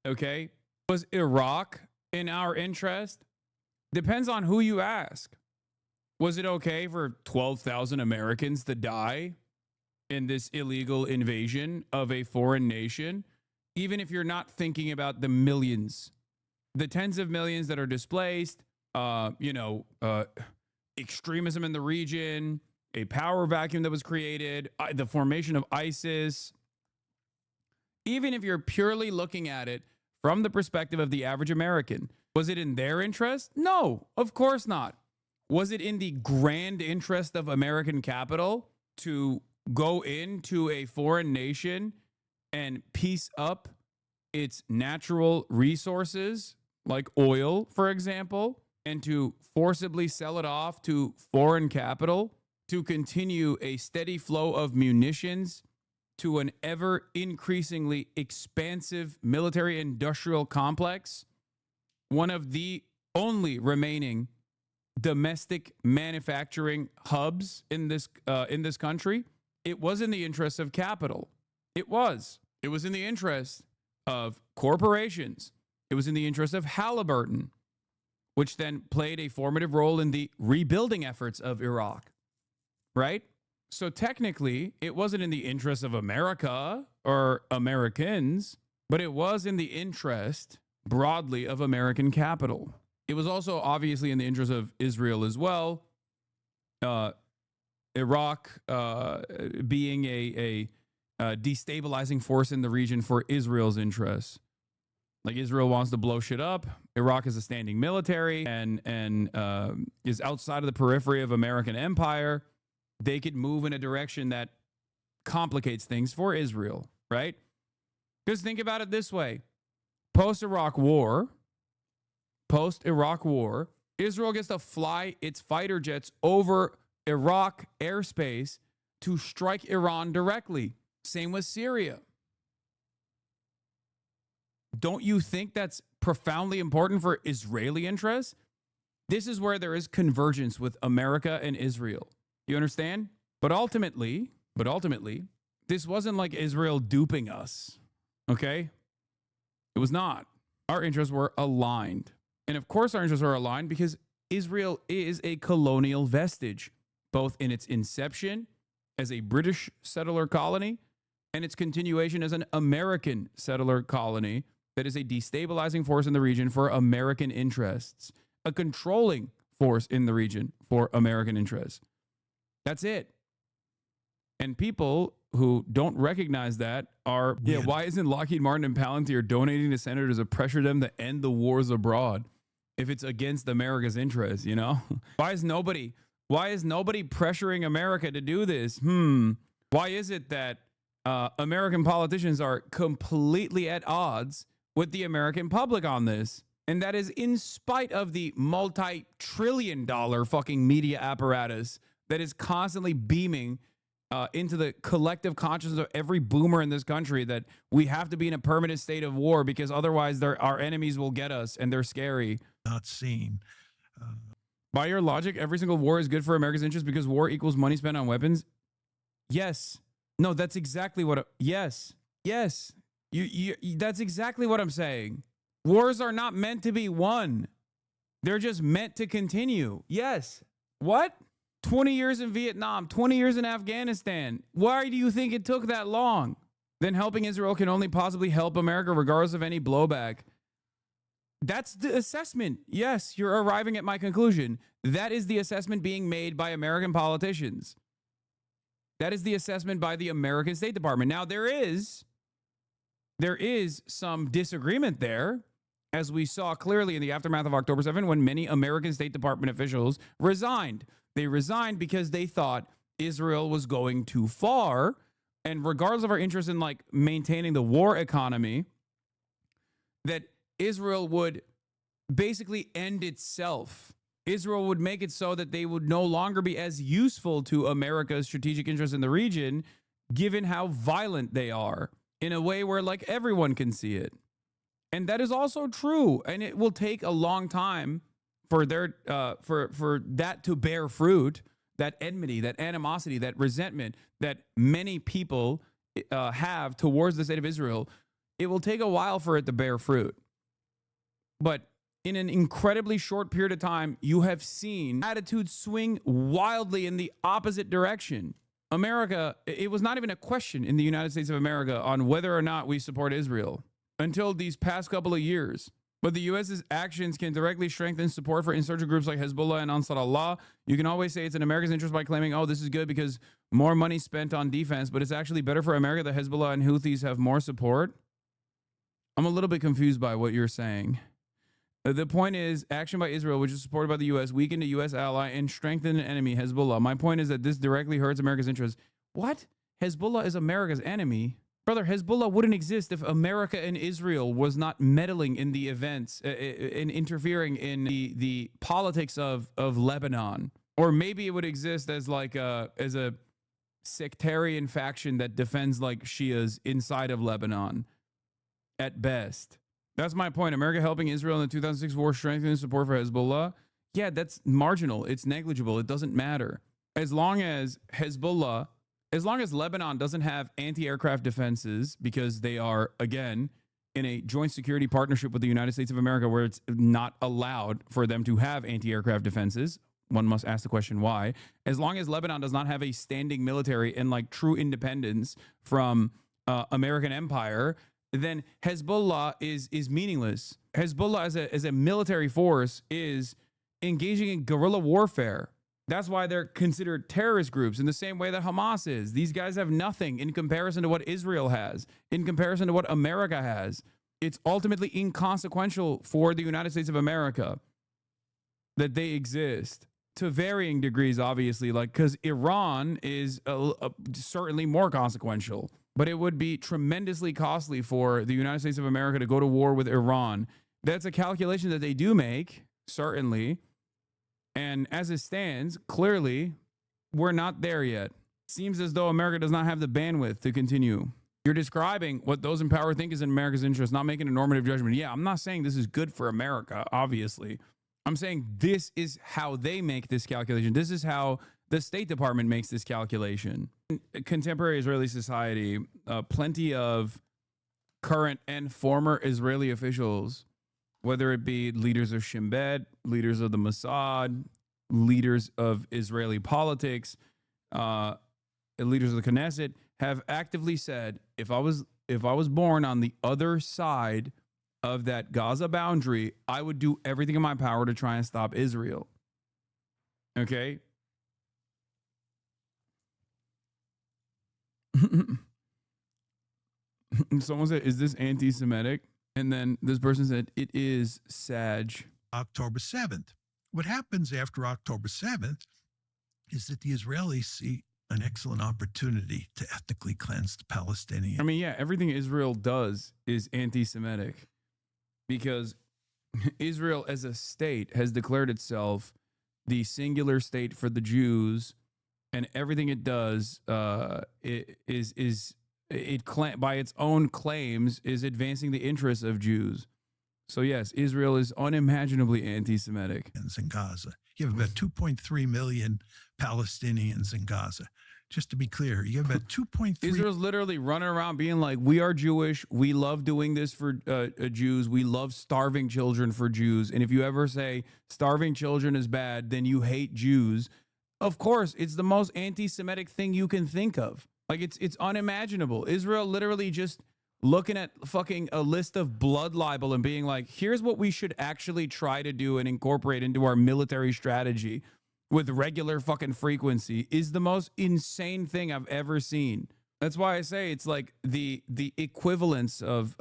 Okay? Was Iraq in our interest? Depends on who you ask. Was it okay for 12,000 Americans to die in this illegal invasion of a foreign nation? Even if you're not thinking about the millions, the tens of millions that are displaced, extremism in the region, a power vacuum that was created, the formation of ISIS. Even if you're purely looking at it from the perspective of the average American, was it in their interest? No, of course not. Was it in the grand interest of American capital to go into a foreign nation and piece up its natural resources, like oil, for example, and to forcibly sell it off to foreign capital to continue a steady flow of munitions to an ever increasingly expansive military industrial complex, one of the only remaining domestic manufacturing hubs in this country? It was in the interest of capital. It was in the interest of corporations. It was in the interest of Halliburton, which then played a formative role in the rebuilding efforts of Iraq, right? So technically, it wasn't in the interest of America or Americans, but it was in the interest broadly of American capital. It was also obviously in the interest of Israel as well. Iraq being a destabilizing force in the region for Israel's interests. Like, Israel wants to blow shit up. Iraq is a standing military and is outside of the periphery of American empire. They could move in a direction that complicates things for Israel, right? Because think about it this way. Post-Iraq war, Israel gets to fly its fighter jets over Iraq airspace to strike Iran directly. Same with Syria. Don't you think that's profoundly important for Israeli interests? This is where there is convergence with America and Israel. You understand? But ultimately, this wasn't like Israel duping us, okay? It was not. Our interests were aligned. And of course our interests are aligned because Israel is a colonial vestige, both in its inception as a British settler colony and its continuation as an American settler colony that is a destabilizing force in the region for American interests, a controlling force in the region for American interests. That's it. And people who don't recognize that are, why isn't Lockheed Martin and Palantir donating to senators to pressure them to end the wars abroad if it's against America's interests, you know? Why is nobody pressuring America to do this? Why is it that American politicians are completely at odds with the American public on this? And that is in spite of the multi-trillion-dollar fucking media apparatus that is constantly beaming into the collective consciousness of every boomer in this country that we have to be in a permanent state of war because otherwise our enemies will get us and they're scary. Not seen. By your logic, every single war is good for America's interest because war equals money spent on weapons? Yes. No, that's exactly what... Yes. Yes. That's exactly what I'm saying. Wars are not meant to be won. They're just meant to continue. Yes. What? 20 years in Vietnam, 20 years in Afghanistan. Why do you think it took that long? Then helping Israel can only possibly help America regardless of any blowback. That's the assessment. Yes, you're arriving at my conclusion. That is the assessment being made by American politicians. That is the assessment by the American State Department. Now, there is some disagreement there, as we saw clearly in the aftermath of October 7, when many American State Department officials resigned. They resigned because they thought Israel was going too far. And regardless of our interest in like maintaining the war economy, that Israel would basically end itself Israel would make it so that they would no longer be as useful to America's strategic interests in the region, given how violent they are, in a way where like everyone can see it. And that is also true. And it will take a long time for their for that to bear fruit, that enmity, that animosity, that resentment that many people have towards the state of Israel. It will take a while for it to bear fruit. But in an incredibly short period of time, you have seen attitudes swing wildly in the opposite direction. America, it was not even a question in the United States of America on whether or not we support Israel until these past couple of years. But the U.S.'s actions can directly strengthen support for insurgent groups like Hezbollah and Ansar Allah. You can always say it's in America's interest by claiming, oh, this is good because more money spent on defense, but it's actually better for America that Hezbollah and Houthis have more support. I'm a little bit confused by what you're saying. The point is, action by Israel, which is supported by the U.S., weakened a U.S. ally and strengthened an enemy, Hezbollah. My point is that this directly hurts America's interests. What? Hezbollah is America's enemy? Brother, Hezbollah wouldn't exist if America and Israel was not meddling in the events, and interfering in the politics of Lebanon. Or maybe it would exist as like as a sectarian faction that defends like Shias inside of Lebanon, at best. That's my point. America helping Israel in the 2006 war, strengthening support for Hezbollah. Yeah, that's marginal. It's negligible. It doesn't matter. As long as Lebanon doesn't have anti-aircraft defenses, because they are, again, in a joint security partnership with the United States of America where it's not allowed for them to have anti-aircraft defenses. One must ask the question why. As long as Lebanon does not have a standing military and like true independence from American empire, then Hezbollah is meaningless. Hezbollah as a military force is engaging in guerrilla warfare. That's why they're considered terrorist groups in the same way that Hamas is. These guys have nothing in comparison to what Israel has, in comparison to what America has. It's ultimately inconsequential for the United States of America that they exist, to varying degrees, obviously, like because Iran is certainly more consequential. But it would be tremendously costly for the United States of America to go to war with Iran. That's a calculation that they do make, certainly. And as it stands, clearly, we're not there yet. Seems as though America does not have the bandwidth to continue. You're describing what those in power think is in America's interest, not making a normative judgment. Yeah, I'm not saying this is good for America, obviously. I'm saying this is how they make this calculation. This is how the State Department makes this calculation. In contemporary Israeli society, plenty of current and former Israeli officials, whether it be leaders of Shin Bet, leaders of the Mossad, leaders of Israeli politics, leaders of the Knesset, have actively said, if I was born on the other side of that Gaza boundary, I would do everything in my power to try and stop Israel. Okay? Someone said, is this anti-Semitic? And then this person said, it is Sag. October 7th. What happens after October 7th is that the Israelis see an excellent opportunity to ethnically cleanse the Palestinians. I mean, yeah, everything Israel does is anti-Semitic because Israel as a state has declared itself the singular state for the Jews, and everything it does by its own claims is advancing the interests of Jews. So yes, Israel is unimaginably anti-Semitic. In Gaza, you have about 2.3 million Palestinians in Gaza. Just to be clear, you have about 2.3. Israel's literally running around being like, we are Jewish. We love doing this for Jews. We love starving children for Jews. And if you ever say starving children is bad, then you hate Jews. Of course, it's the most anti-Semitic thing you can think of. Like, it's unimaginable. Israel literally just looking at fucking a list of blood libel and being like, here's what we should actually try to do and incorporate into our military strategy with regular fucking frequency is the most insane thing I've ever seen. That's why I say it's like the equivalence of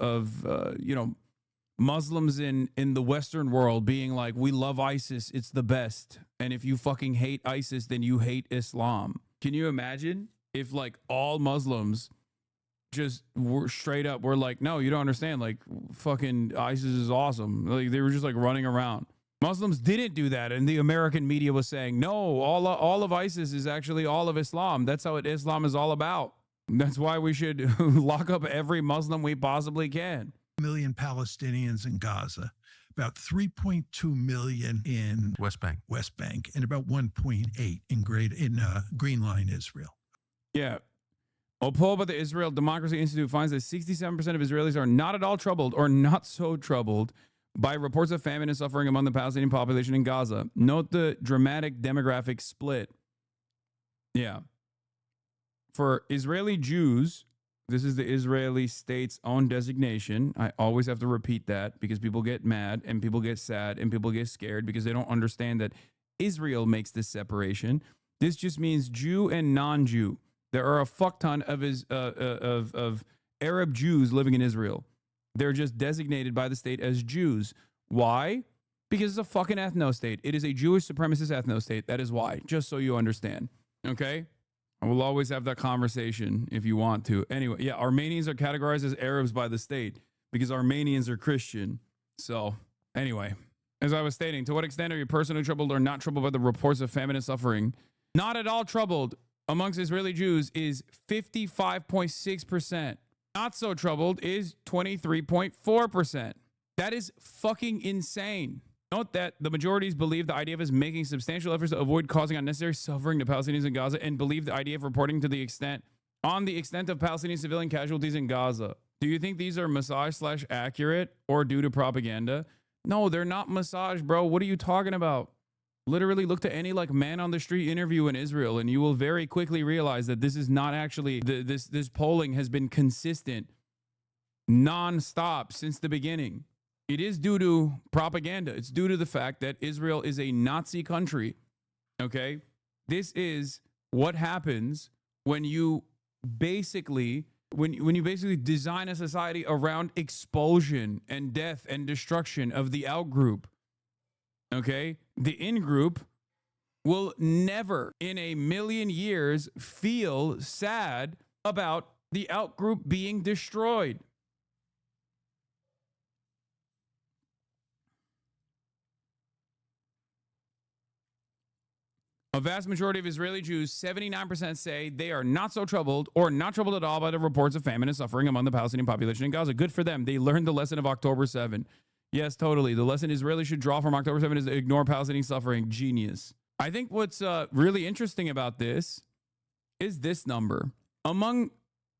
Muslims in the Western world being like, we love ISIS, it's the best. And if you fucking hate ISIS, then you hate Islam. Can you imagine if like all Muslims just were straight up were like, no, you don't understand, like fucking ISIS is awesome. Like they were just like running around. Muslims didn't do that, and the American media was saying, no, all of ISIS is actually all of Islam. That's how Islam is all about. That's why we should lock up every Muslim we possibly can. Million Palestinians in Gaza, about 3.2 million in West Bank, and about 1.8 in Green Line, Israel. Yeah. A poll by the Israel Democracy Institute finds that 67% of Israelis are not at all troubled or not so troubled by reports of famine and suffering among the Palestinian population in Gaza. Note the dramatic demographic split. Yeah. For Israeli Jews, this is the Israeli state's own designation. I always have to repeat that because people get mad and people get sad and people get scared because they don't understand that Israel makes this separation. This just means Jew and non-Jew. There are a fuck ton of Arab Jews living in Israel. They're just designated by the state as Jews. Why? Because it's a fucking ethno-state. It is a Jewish supremacist ethno-state. That is why, just so you understand. Okay? I will always have that conversation if you want to. Anyway, yeah, Armenians are categorized as Arabs by the state because Armenians are Christian. So, anyway, as I was stating, to what extent are you personally troubled or not troubled by the reports of famine and suffering? Not at all troubled amongst Israeli Jews is 55.6%. Not so troubled is 23.4%. That is fucking insane. Note that the majorities believe the IDF is making substantial efforts to avoid causing unnecessary suffering to Palestinians in Gaza and believe the IDF reporting on the extent of Palestinian civilian casualties in Gaza. Do you think these are massage/accurate or due to propaganda? No, they're not massage, bro. What are you talking about? Literally look to any man on the street interview in Israel and you will very quickly realize that this is not actually, this polling has been consistent non-stop since the beginning. It is due to propaganda. It's due to the fact that Israel is a Nazi country. Okay? This is what happens when you basically design a society around expulsion and death and destruction of the out-group. Okay? The in-group will never in a million years feel sad about the out-group being destroyed. A vast majority of Israeli Jews, 79%, say they are not so troubled or not troubled at all by the reports of famine and suffering among the Palestinian population in Gaza. Good for them. They learned the lesson of October 7. Yes, totally. The lesson Israelis should draw from October 7 is to ignore Palestinian suffering. Genius. I think what's really interesting about this is this number. Among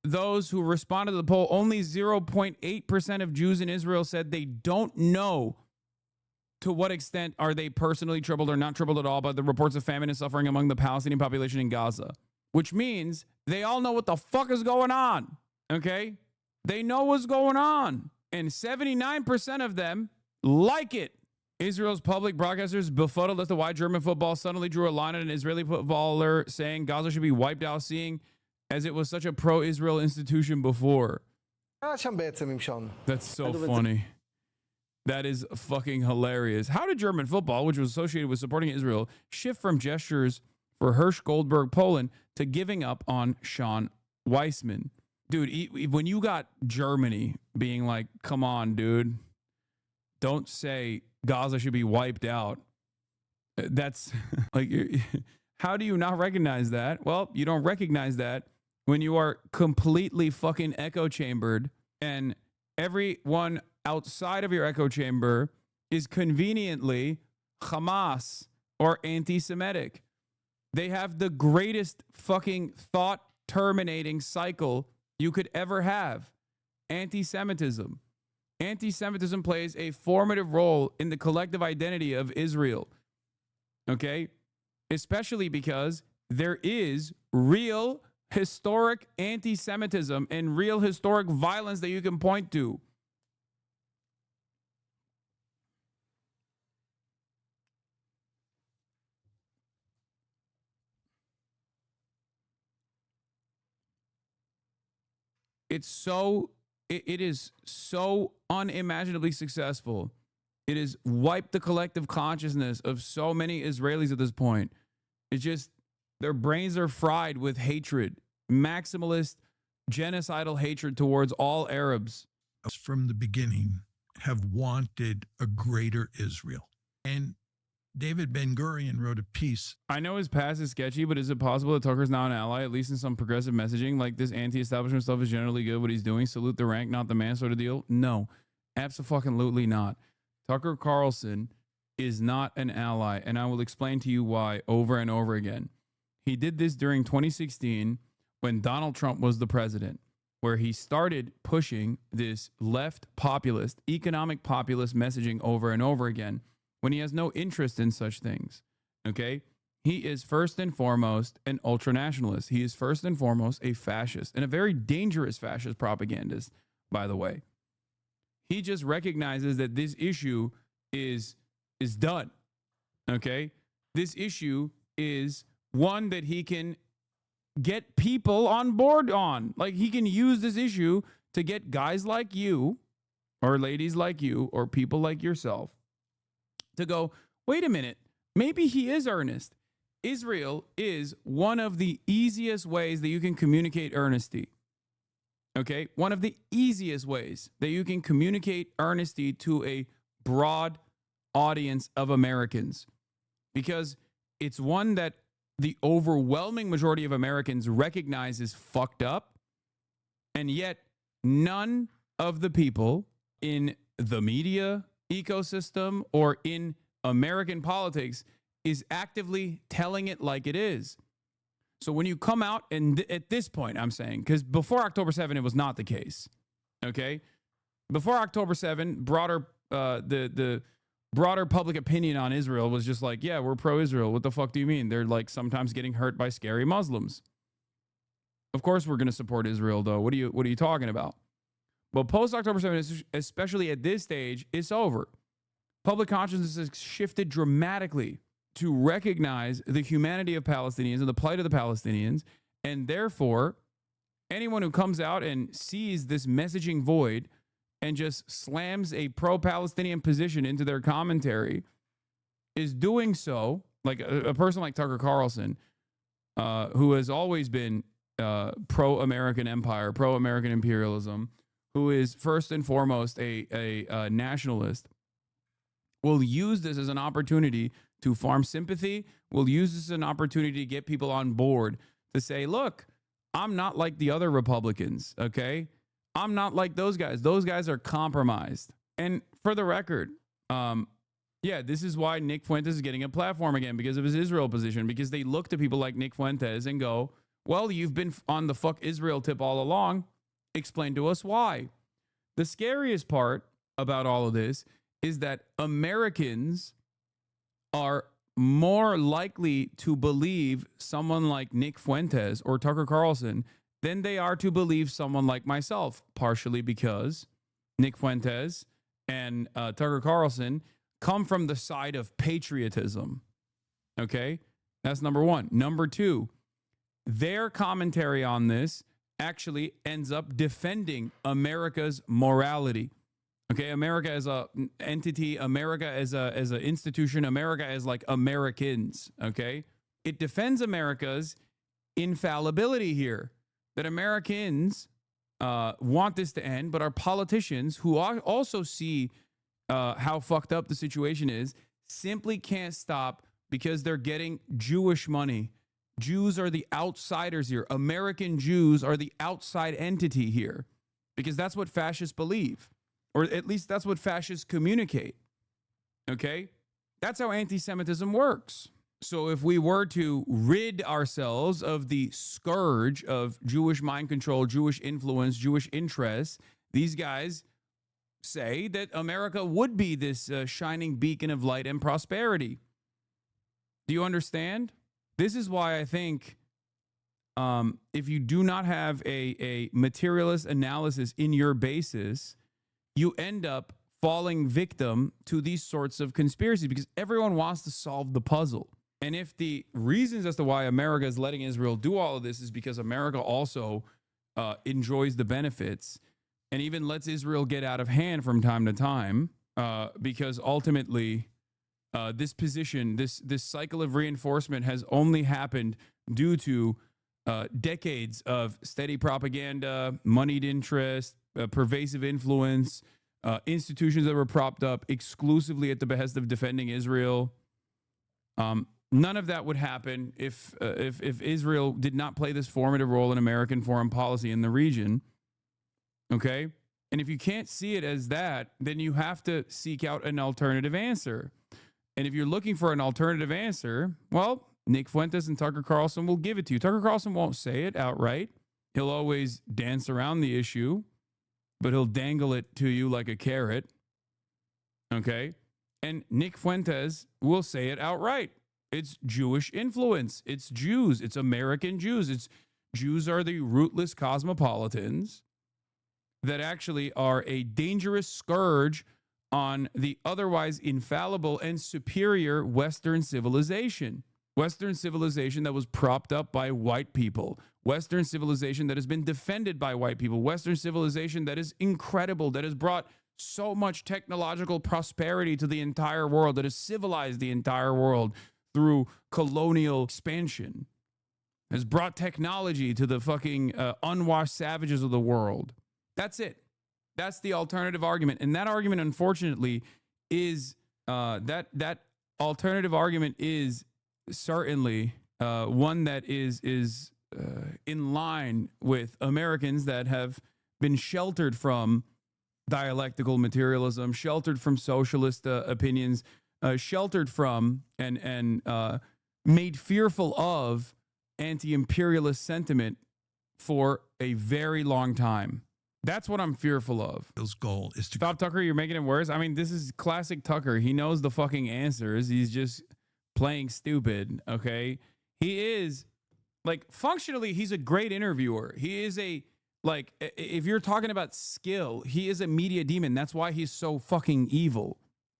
those who responded to the poll, only 0.8% of Jews in Israel said they don't know to what extent are they personally troubled or not troubled at all by the reports of famine and suffering among the Palestinian population in Gaza, which means they all know what the fuck is going on. Okay? They know what's going on. And 79% of them like it. Israel's public broadcasters befuddled as to why German football suddenly drew a line at an Israeli footballer saying Gaza should be wiped out, seeing as it was such a pro-Israel institution before. That's so funny. That is fucking hilarious. How did German football, which was associated with supporting Israel, shift from gestures for Hirsch Goldberg Poland to giving up on Sean Weissman? Dude, when you got Germany being like, come on, dude, don't say Gaza should be wiped out. That's like, how do you not recognize that? Well, you don't recognize that when you are completely fucking echo chambered and everyone outside of your echo chamber is conveniently Hamas or anti-Semitic. They have the greatest fucking thought terminating cycle you could ever have. Anti-Semitism. Anti-Semitism plays a formative role in the collective identity of Israel. Okay? Especially because there is real historic anti-Semitism and real historic violence that you can point to. It is so unimaginably successful. It has wiped the collective consciousness of so many Israelis at this point. It's just, their brains are fried with hatred, maximalist, genocidal hatred towards all Arabs. From the beginning, have wanted a greater Israel. And David Ben-Gurion wrote a piece. I know his past is sketchy, but is it possible that Tucker's now an ally, at least in some progressive messaging? Like this anti-establishment stuff is generally good. What he's doing, salute the rank, not the man sort of deal? No, absolutely not. Tucker Carlson is not an ally, and I will explain to you why over and over again. He did this during 2016 when Donald Trump was the president, where he started pushing this left populist, economic populist messaging over and over again when he has no interest in such things. Okay? He is first and foremost an ultranationalist. He is first and foremost a fascist, and a very dangerous fascist propagandist, by the way. He just recognizes that this issue is done. Okay? This issue is one that he can get people on board on. Like, he can use this issue to get guys like you, or ladies like you, or people like yourself to go, wait a minute, maybe he is earnest. Israel is one of the easiest ways that you can communicate earnesty. Okay? One of the easiest ways that you can communicate earnesty to a broad audience of Americans, because it's one that the overwhelming majority of Americans recognize is fucked up, and yet none of the people in the media ecosystem or in American politics is actively telling it like it is. So when you come out, and at this point, I'm saying, because before October 7, it was not the case. Okay? Before October 7, the broader public opinion on Israel was just like, yeah, we're pro-Israel. What the fuck do you mean? They're like sometimes getting hurt by scary Muslims. Of course we're going to support Israel, though. What are you talking about? But post-October 7, especially at this stage, it's over. Public consciousness has shifted dramatically to recognize the humanity of Palestinians and the plight of the Palestinians, and therefore, anyone who comes out and sees this messaging void and just slams a pro-Palestinian position into their commentary is doing so, like a person like Tucker Carlson, who has always been pro-American empire, pro-American imperialism, who is first and foremost a nationalist, will use this as an opportunity to farm sympathy, will use this as an opportunity to get people on board to say, look, I'm not like the other Republicans, okay? I'm not like those guys. Those guys are compromised. And for the record, yeah, this is why Nick Fuentes is getting a platform again, because of his Israel position, because they look to people like Nick Fuentes and go, well, you've been on the fuck Israel tip all along. Explain to us why. The scariest part about all of this is that Americans are more likely to believe someone like Nick Fuentes or Tucker Carlson than they are to believe someone like myself, partially because Nick Fuentes and Tucker Carlson come from the side of patriotism. Okay? That's number one. Number two, their commentary on this actually ends up defending America's morality. Okay, America as a entity, America as a institution, America as like Americans, okay? It defends America's infallibility here, that Americans want this to end, but our politicians, who also see how fucked up the situation is, simply can't stop because they're getting Jewish money. Jews are the outsiders here. American Jews are the outside entity here, because that's what fascists believe. Or at least that's what fascists communicate. Okay? That's how anti-Semitism works. So if we were to rid ourselves of the scourge of Jewish mind control, Jewish influence, Jewish interests, these guys say that America would be this shining beacon of light and prosperity. Do you understand? This is why I think if you do not have a materialist analysis in your basis, you end up falling victim to these sorts of conspiracies, because everyone wants to solve the puzzle. And if the reasons as to why America is letting Israel do all of this is because America also enjoys the benefits and even lets Israel get out of hand from time to time, because ultimately this position, this cycle of reinforcement has only happened due to decades of steady propaganda, moneyed interest, pervasive influence, institutions that were propped up exclusively at the behest of defending Israel. None of that would happen if Israel did not play this formative role in American foreign policy in the region. Okay? And if you can't see it as that, then you have to seek out an alternative answer. And if you're looking for an alternative answer, well, Nick Fuentes and Tucker Carlson will give it to you. Tucker Carlson won't say it outright. He'll always dance around the issue, but he'll dangle it to you like a carrot. Okay? And Nick Fuentes will say it outright. It's Jewish influence. It's Jews. It's American Jews. Jews are the rootless cosmopolitans that actually are a dangerous scourge on the otherwise infallible and superior Western civilization. Western civilization that was propped up by white people. Western civilization that has been defended by white people. Western civilization that is incredible, that has brought so much technological prosperity to the entire world, that has civilized the entire world through colonial expansion, has brought technology to the fucking unwashed savages of the world. That's it. That's the alternative argument. And that argument, unfortunately, is that alternative argument is certainly one that is in line with Americans that have been sheltered from dialectical materialism, sheltered from socialist opinions, sheltered from and made fearful of anti-imperialist sentiment for a very long time. That's what I'm fearful of. His goal is to stop Tucker. You're making it worse. I mean, this is classic Tucker. He knows the fucking answers. He's just playing stupid. Okay. He is like functionally, he's a great interviewer. He is like, if you're talking about skill, he is a media demon. That's why he's so fucking evil.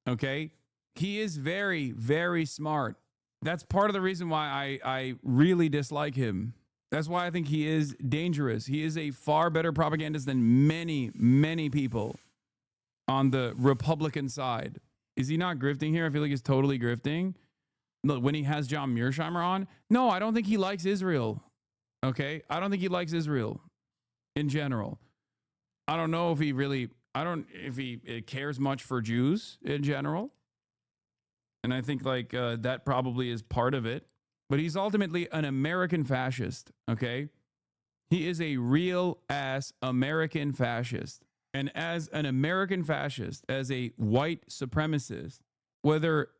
Okay. He is very, very smart. That's part of the reason why I really dislike him. That's why I think he is dangerous. He is a far better propagandist than many, many people on the Republican side. Is he not grifting here? I feel like he's totally grifting. Look, when he has John Mearsheimer on, no, I don't think he likes Israel. Okay? I don't think he likes Israel in general. I don't know if he really, if he cares much for Jews in general. And I think like that probably is part of it. But he's ultimately an American fascist, okay? He is a real ass American fascist. And as an American fascist, as a white supremacist, whether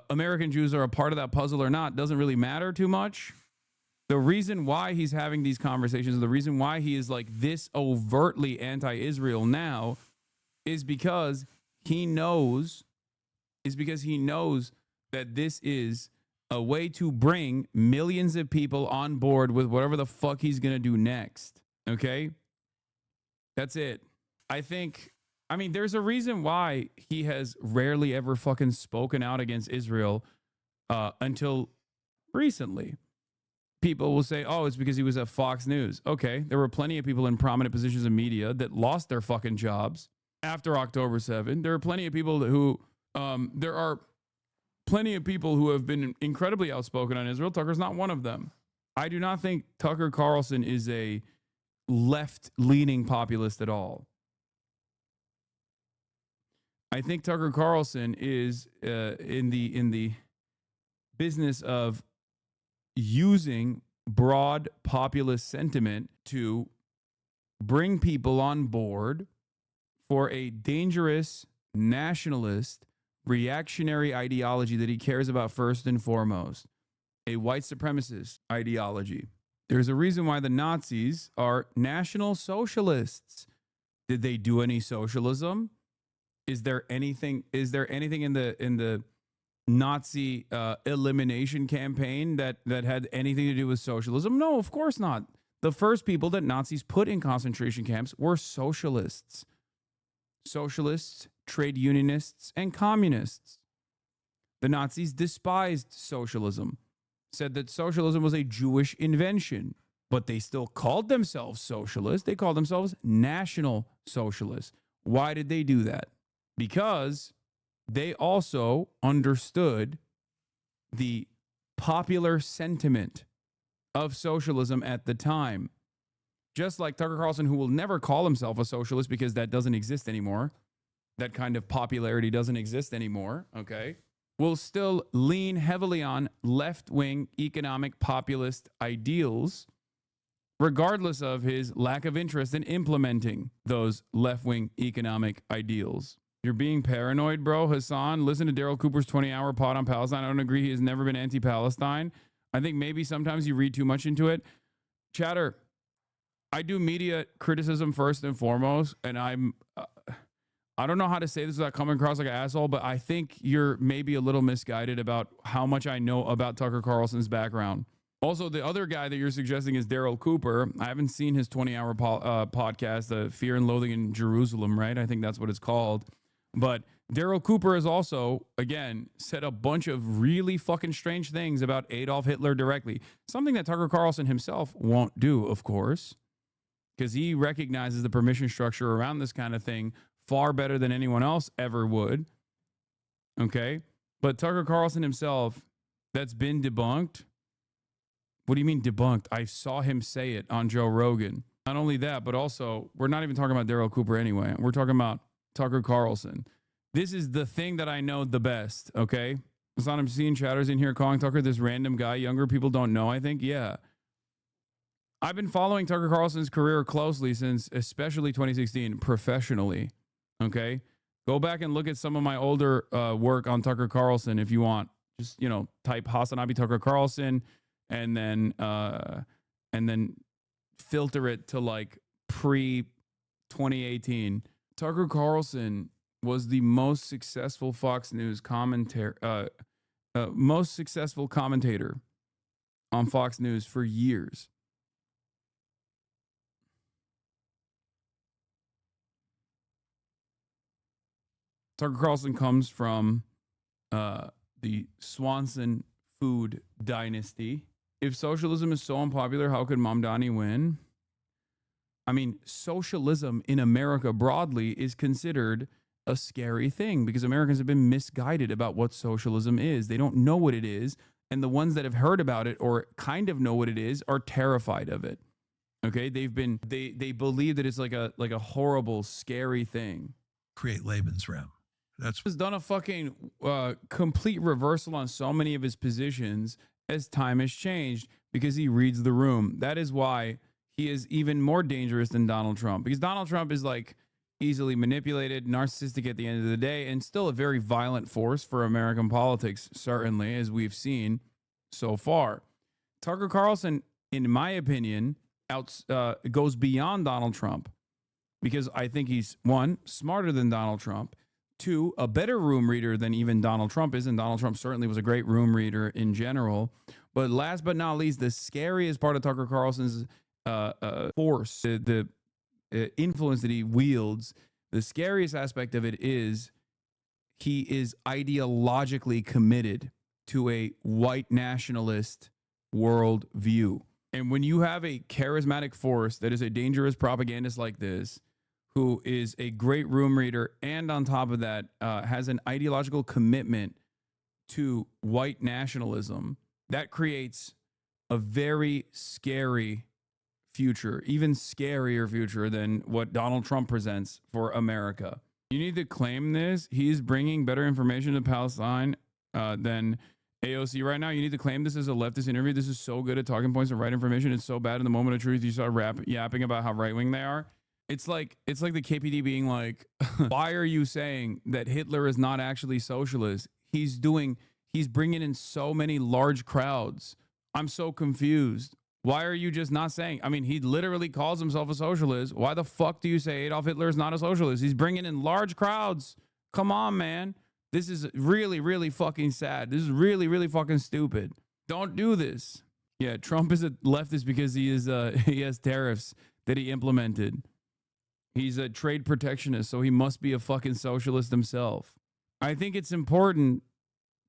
American Jews are a part of that puzzle or not doesn't really matter too much. The reason why he's having these conversations, the reason why he is like this overtly anti-Israel now is because he knows that this is a way to bring millions of people on board with whatever the fuck he's going to do next. Okay? That's it. I mean, there's a reason why he has rarely ever fucking spoken out against Israel until recently. People will say, oh, it's because he was at Fox News. Okay, there were plenty of people in prominent positions in media that lost their fucking jobs after October 7. There are plenty of people who have been incredibly outspoken on Israel. Tucker's not one of them. I do not think Tucker Carlson is a left-leaning populist at all. I think Tucker Carlson is in the business of using broad populist sentiment to bring people on board for a dangerous nationalist reactionary ideology that he cares about first and foremost, a white supremacist ideology. There's a reason why the Nazis are national socialists. Did they do any socialism? Is there anything in the Nazi elimination campaign that had anything to do with socialism? No, of course not. The first people that Nazis put in concentration camps were socialists. Socialists, trade unionists, and communists. The Nazis despised socialism, said that socialism was a Jewish invention, but they still called themselves socialists. They called themselves National Socialists. Why did they do that? Because they also understood the popular sentiment of socialism at the time. Just like Tucker Carlson, who will never call himself a socialist because that doesn't exist anymore. that kind of popularity doesn't exist anymore, okay, will still lean heavily on left-wing economic populist ideals, regardless of his lack of interest in implementing those left-wing economic ideals. You're being paranoid, bro. Hassan, listen to Daryl Cooper's 20-hour pod on Palestine. I don't agree. He has never been anti-Palestine. I think maybe sometimes you read too much into it. Chatter, I do media criticism first and foremost, and I don't know how to say this without coming across like an asshole, but I think you're maybe a little misguided about how much I know about Tucker Carlson's background. Also, the other guy that you're suggesting is Daryl Cooper. I haven't seen his 20-hour podcast, Fear and Loathing in Jerusalem, right? I think that's what it's called. But Daryl Cooper has also, again, said a bunch of really fucking strange things about Adolf Hitler directly. Something that Tucker Carlson himself won't do, of course, because he recognizes the permission structure around this kind of thing far better than anyone else ever would. Okay? But Tucker Carlson himself, that's been debunked. What do you mean debunked? I saw him say it on Joe Rogan. Not only that, but also, we're not even talking about Daryl Cooper anyway. We're talking about Tucker Carlson. This is the thing that I know the best, okay? I'm seeing chatters in here calling Tucker this random guy younger people don't know, I think. Yeah. I've been following Tucker Carlson's career closely since especially 2016, professionally. Okay, go back and look at some of my older work on Tucker Carlson if you want. Just, you know, type Hasanabi Tucker Carlson and then filter it to like pre-2018. Tucker Carlson was the most successful Fox News commentator on Fox News for years. Tucker Carlson comes from the Swanson food dynasty. If socialism is so unpopular, how could Mamdani win? I mean, socialism in America broadly is considered a scary thing because Americans have been misguided about what socialism is. They don't know what it is. And the ones that have heard about it or kind of know what it is are terrified of it. Okay, they believe that it's like a horrible, scary thing. Create Lebensraum. Has done a fucking complete reversal on so many of his positions as time has changed because he reads the room. That is why he is even more dangerous than Donald Trump, because Donald Trump is like easily manipulated, narcissistic at the end of the day, and still a very violent force for American politics, certainly, as we've seen so far. Tucker Carlson, in my opinion, goes beyond Donald Trump because I think he's, one, smarter than Donald Trump, two, a better room reader than even Donald Trump is, and Donald Trump certainly was a great room reader in general. But last but not least, the scariest part of Tucker Carlson's force, the influence that he wields, the scariest aspect of it is he is ideologically committed to a white nationalist world view. And when you have a charismatic force that is a dangerous propagandist like this, who is a great room reader, and on top of that, has an ideological commitment to white nationalism, that creates a very scary future, even scarier future than what Donald Trump presents for America. You need to claim this. He's bringing better information to Palestine than AOC right now. You need to claim this as a leftist interview. This is so good at talking points and right information. It's so bad in the moment of truth. You start yapping about how right-wing they are. It's like the KPD being like, why are you saying that Hitler is not actually socialist? He's bringing in so many large crowds. I'm so confused. Why are you just not saying? I mean, he literally calls himself a socialist. Why the fuck do you say Adolf Hitler is not a socialist? He's bringing in large crowds. Come on, man. This is really, really fucking sad. This is really, really fucking stupid. Don't do this. Yeah, Trump is a leftist because he has tariffs that he implemented. He's a trade protectionist, so he must be a fucking socialist himself. I think it's important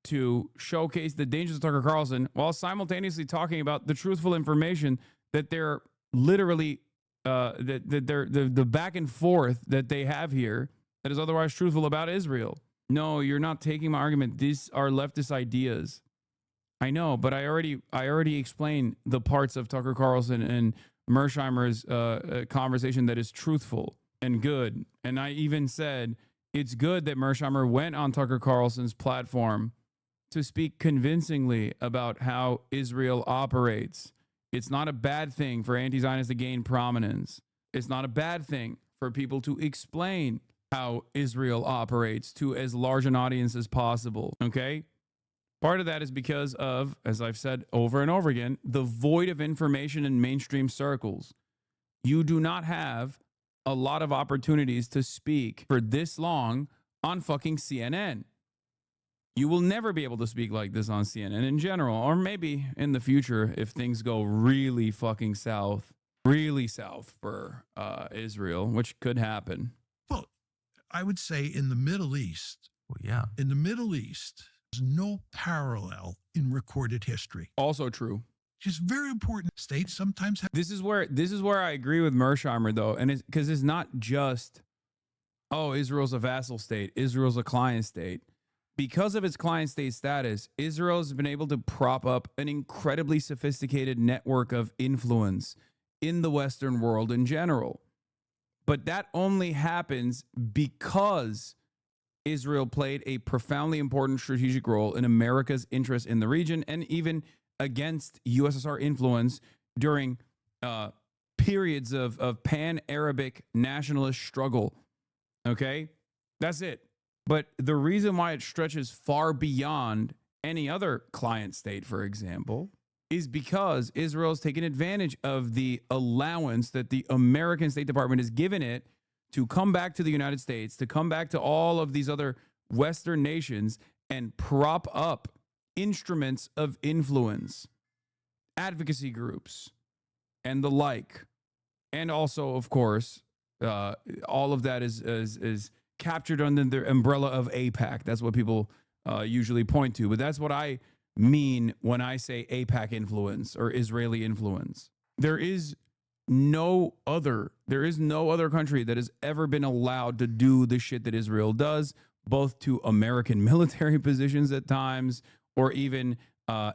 to showcase the dangers of Tucker Carlson while simultaneously talking about the truthful information that they're literally the back and forth that they have here that is otherwise truthful about Israel. No, you're not taking my argument. These are leftist ideas. I know, but I already explained the parts of Tucker Carlson and Mersheimer's conversation that is truthful and good. And I even said it's good that Mersheimer went on Tucker Carlson's platform to speak convincingly about how Israel operates. It's not a bad thing for anti-Zionists to gain prominence. It's not a bad thing for people to explain how Israel operates to as large an audience as possible, okay? Part of that is because of, as I've said over and over again, the void of information in mainstream circles. You do not have a lot of opportunities to speak for this long on fucking CNN. You will never be able to speak like this on CNN in general, or maybe in the future if things go really fucking south for Israel, which could happen. Well, I would say in the Middle East, in the Middle East, there's no parallel in recorded history. Also true. Just very important. States sometimes have. This is where I agree with Mersheimer though, and it's because it's not just, oh, Israel's a vassal state, Israel's a client state. Because of its client state status, Israel has been able to prop up an incredibly sophisticated network of influence in the Western world in general. But that only happens because Israel played a profoundly important strategic role in America's interest in the region and even against USSR influence during periods of pan-Arabic nationalist struggle. Okay? That's it. But the reason why it stretches far beyond any other client state, for example, is because Israel has taken advantage of the allowance that the American State Department has given it to come back to the United States, to come back to all of these other Western nations and prop up instruments of influence, advocacy groups, and the like. And also, of course, all of that is captured under the umbrella of AIPAC. That's what people usually point to. But that's what I mean when I say AIPAC influence or Israeli influence. There is no other country that has ever been allowed to do the shit that Israel does, both to American military positions at times, or even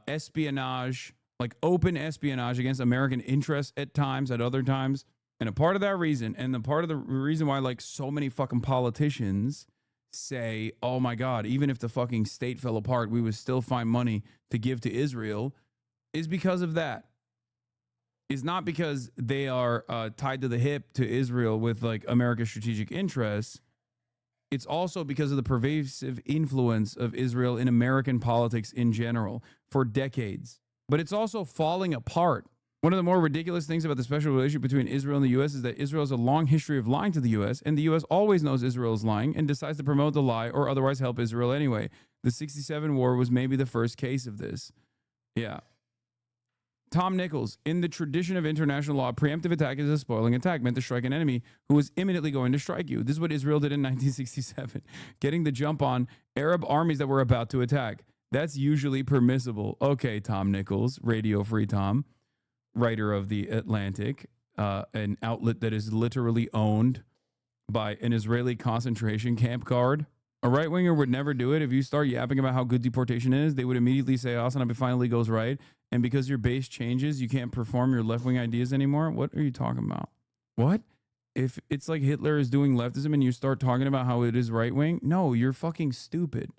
espionage, like open espionage against American interests at times, at other times. And a part of that reason, and the part of the reason why like so many fucking politicians say, oh my God, even if the fucking state fell apart, we would still find money to give to Israel, is because of that. It's not because they are tied to the hip to Israel with like America's strategic interests. It's also because of the pervasive influence of Israel in American politics in general for decades. But it's also falling apart. One of the more ridiculous things about the special relationship between Israel and the U.S. is that Israel has a long history of lying to the U.S., and the U.S. always knows Israel is lying and decides to promote the lie or otherwise help Israel anyway. The 67 war was maybe the first case of this. Yeah. Tom Nichols, in the tradition of international law, preemptive attack is a spoiling attack meant to strike an enemy who was imminently going to strike you. This is what Israel did in 1967, getting the jump on Arab armies that were about to attack. That's usually permissible. Okay, Tom Nichols, Radio Free Tom, writer of The Atlantic, an outlet that is literally owned by an Israeli concentration camp guard. A right-winger would never do it. If you start yapping about how good deportation is, they would immediately say, Hasanabi finally goes right. And because your base changes, you can't perform your left-wing ideas anymore. What are you talking about? What? If it's like Hitler is doing leftism and you start talking about how it is right-wing? No, you're fucking stupid.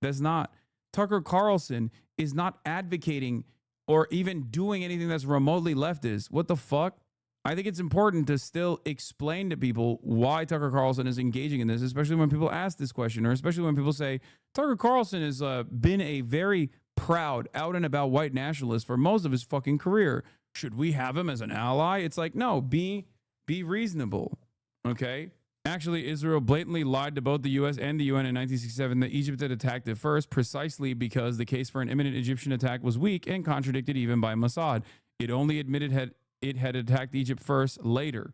That's not. Tucker Carlson is not advocating or even doing anything that's remotely leftist. What the fuck? I think it's important to still explain to people why Tucker Carlson is engaging in this, especially when people ask this question, or especially when people say, Tucker Carlson has been a very proud, out and about white nationalist for most of his fucking career. Should we have him as an ally? It's like, no, be reasonable, okay? Actually, Israel blatantly lied to both the U.S. and the UN in 1967 that Egypt had attacked it first, precisely because the case for an imminent Egyptian attack was weak and contradicted even by Mossad. It only admitted it had attacked Egypt first later.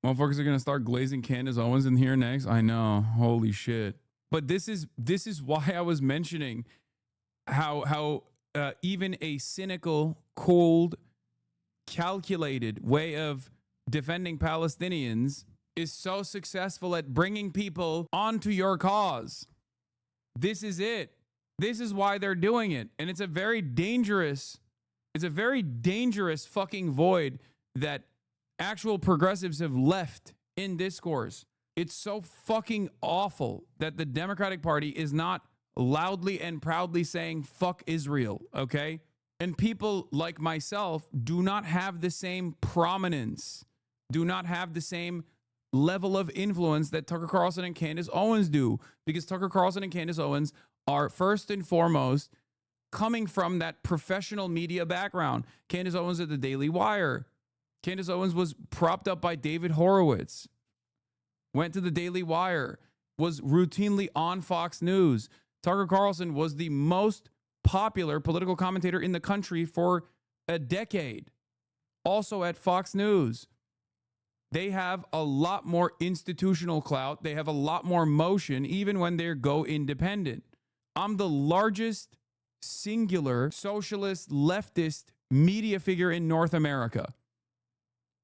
Motherfuckers are gonna start glazing Candace Owens in here next. I know, holy shit. But this is why I was mentioning how even a cynical, cold, calculated way of defending Palestinians is so successful at bringing people onto your cause. This is it. This is why they're doing it. And it's a very dangerous fucking void that actual progressives have left in discourse. It's so fucking awful that the Democratic Party is not loudly and proudly saying fuck Israel, okay? And people like myself do not have the same prominence, do not have the same level of influence that Tucker Carlson and Candace Owens do, because Tucker Carlson and Candace Owens are first and foremost coming from that professional media background. Candace Owens at the Daily Wire. Candace Owens was propped up by David Horowitz, went to the Daily Wire, was routinely on Fox News. Tucker Carlson was the most popular political commentator in the country for a decade, also at Fox News. They have a lot more institutional clout. They have a lot more motion, even when they go independent. I'm the largest singular socialist leftist media figure in North America.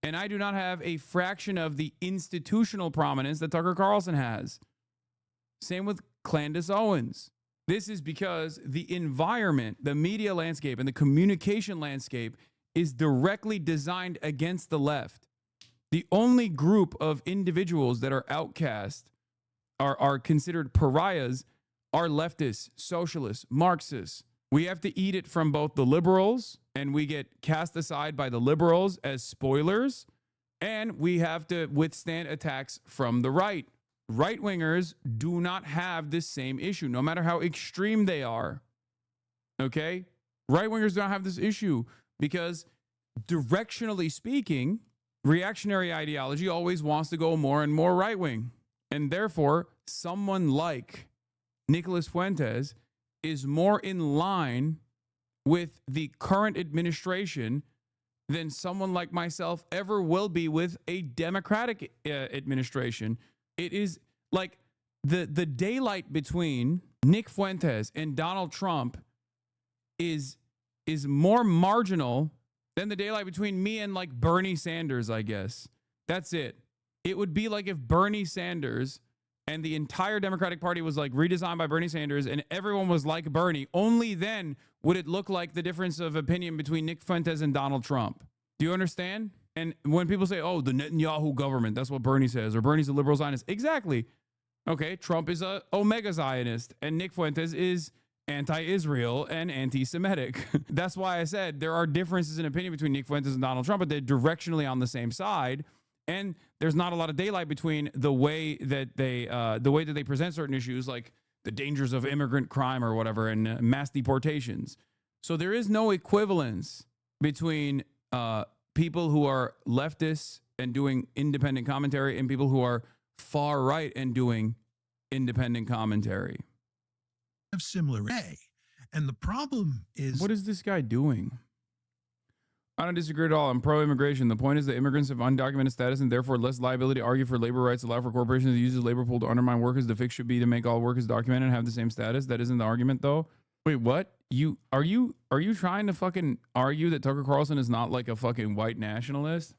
And I do not have a fraction of the institutional prominence that Tucker Carlson has. Same with Candace Owens. This is because the environment, the media landscape, and the communication landscape is directly designed against the left. The only group of individuals that are outcast, are considered pariahs, are leftists, socialists, Marxists. We have to eat it from both the liberals, and we get cast aside by the liberals as spoilers, and we have to withstand attacks from the right. Right-wingers do not have this same issue, no matter how extreme they are. Okay? Right-wingers don't have this issue because, directionally speaking, reactionary ideology always wants to go more and more right-wing. And therefore, someone like Nicholas Fuentes is more in line with the current administration than someone like myself ever will be with a Democratic administration. It is like the daylight between Nick Fuentes and Donald Trump is more marginal than the daylight between me and like Bernie Sanders, I guess. That's it. It would be like if Bernie Sanders and the entire Democratic Party was like redesigned by Bernie Sanders and everyone was like Bernie. Only then would it look like the difference of opinion between Nick Fuentes and Donald Trump. Do you understand? And when people say, oh, the Netanyahu government, that's what Bernie says, or Bernie's a liberal Zionist. Exactly. Okay, Trump is a Omega Zionist, and Nick Fuentes is anti-Israel and anti-Semitic. That's why I said there are differences in opinion between Nick Fuentes and Donald Trump, but they're directionally on the same side. And there's not a lot of daylight between the way that they present certain issues, like the dangers of immigrant crime or whatever, and mass deportations. So there is no equivalence between people who are leftists and doing independent commentary and people who are far right and doing independent commentary. Have similar A. And the problem is, what is this guy doing? I don't disagree at all. I'm pro-immigration. The point is that immigrants have undocumented status and therefore less liability. Argue for labor rights, allow for corporations to use the labor pool to undermine workers. The fix should be to make all workers documented and have the same status. That isn't the argument, though. Wait, what? Are you trying to fucking argue that Tucker Carlson is not like a fucking white nationalist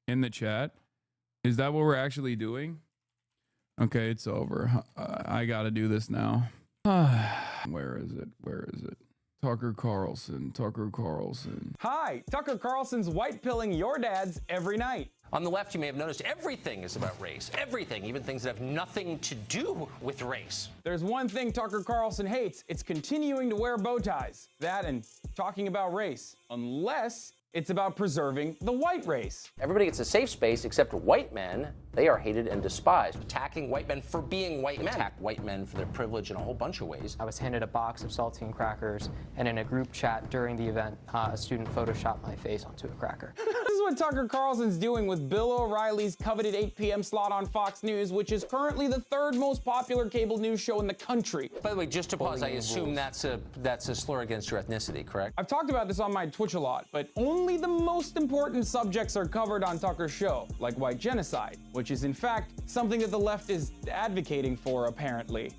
in the chat? Is that what we're actually doing? Okay, it's over. I gotta do this now. Where is it? Tucker Carlson. Hi, Tucker Carlson's white pilling your dads every night. On the left, you may have noticed everything is about race. Everything, even things that have nothing to do with race. There's one thing Tucker Carlson hates. It's continuing to wear bow ties. That and talking about race. Unless it's about preserving the white race. Everybody gets a safe space except white men. They are hated and despised. Attacking white men for being white men. Attack white men for their privilege in a whole bunch of ways. I was handed a box of saltine crackers, and in a group chat during the event, a student photoshopped my face onto a cracker. This is what Tucker Carlson's doing with Bill O'Reilly's coveted 8 p.m. slot on Fox News, which is currently the third most popular cable news show in the country. By the way, just to pause, I assume that's a slur against your ethnicity, correct? I've talked about this on my Twitch a lot, but only the most important subjects are covered on Tucker's show, like white genocide, which is in fact something that the left is advocating for, apparently.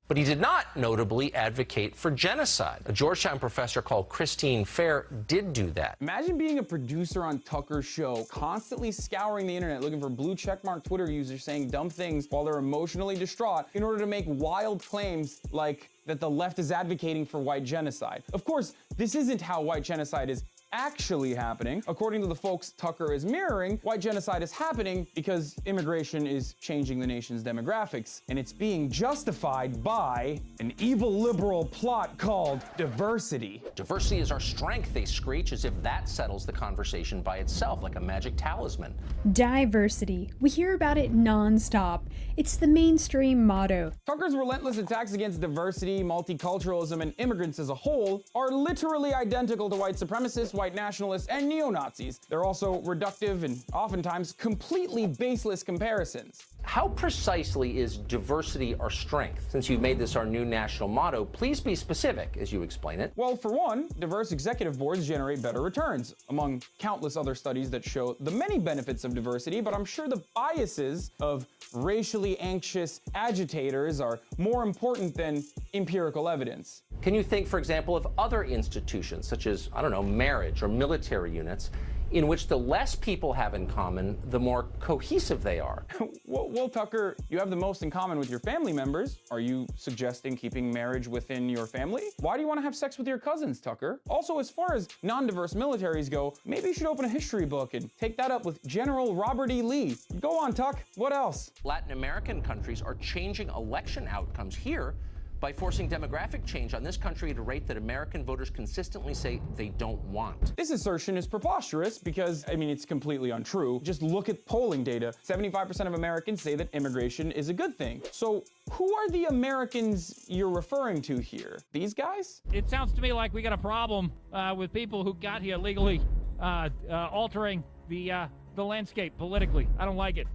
But he did not notably advocate for genocide. A Georgetown professor called Christine Fair did do that. Imagine being a producer on Tucker's show, constantly scouring the internet looking for blue checkmark Twitter users saying dumb things while they're emotionally distraught in order to make wild claims like that the left is advocating for white genocide. Of course, this isn't how white genocide is actually happening. According to the folks Tucker is mirroring, white genocide is happening because immigration is changing the nation's demographics, and it's being justified by an evil liberal plot called diversity. Diversity is our strength, they screech, as if that settles the conversation by itself, like a magic talisman. Diversity. We hear about it non-stop. It's the mainstream motto. Tucker's relentless attacks against diversity, multiculturalism, and immigrants as a whole are literally identical to white supremacists, white nationalists, and neo-Nazis. They're also reductive and oftentimes completely baseless comparisons. How precisely is diversity our strength? Since you've made this our new national motto, please be specific as you explain it. Well, for one, diverse executive boards generate better returns, among countless other studies that show the many benefits of diversity, but I'm sure the biases of racially anxious agitators are more important than empirical evidence. Can you think, for example, of other institutions, such as, I don't know, marriage or military units, in which the less people have in common, the more cohesive they are? Well, Tucker, you have the most in common with your family members. Are you suggesting keeping marriage within your family? Why do you want to have sex with your cousins, Tucker? Also, as far as non-diverse militaries go, maybe you should open a history book and take that up with General Robert E. Lee. Go on, Tuck. What else? Latin American countries are changing election outcomes here by forcing demographic change on this country at a rate that American voters consistently say they don't want. This assertion is preposterous because, I mean, it's completely untrue. Just look at polling data. 75% of Americans say that immigration is a good thing. So who are the Americans you're referring to here? These guys? It sounds to me like we got a problem with people who got here legally, altering the landscape politically. I don't like it.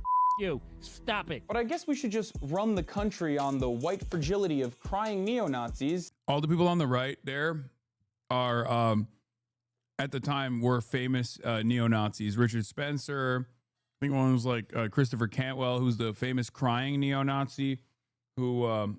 You. Stop it. But I guess we should just run the country on the white fragility of crying neo-Nazis. All the people on the right there are, at the time, were famous neo-Nazis. Richard Spencer, I think one was like Christopher Cantwell, who's the famous crying neo-Nazi who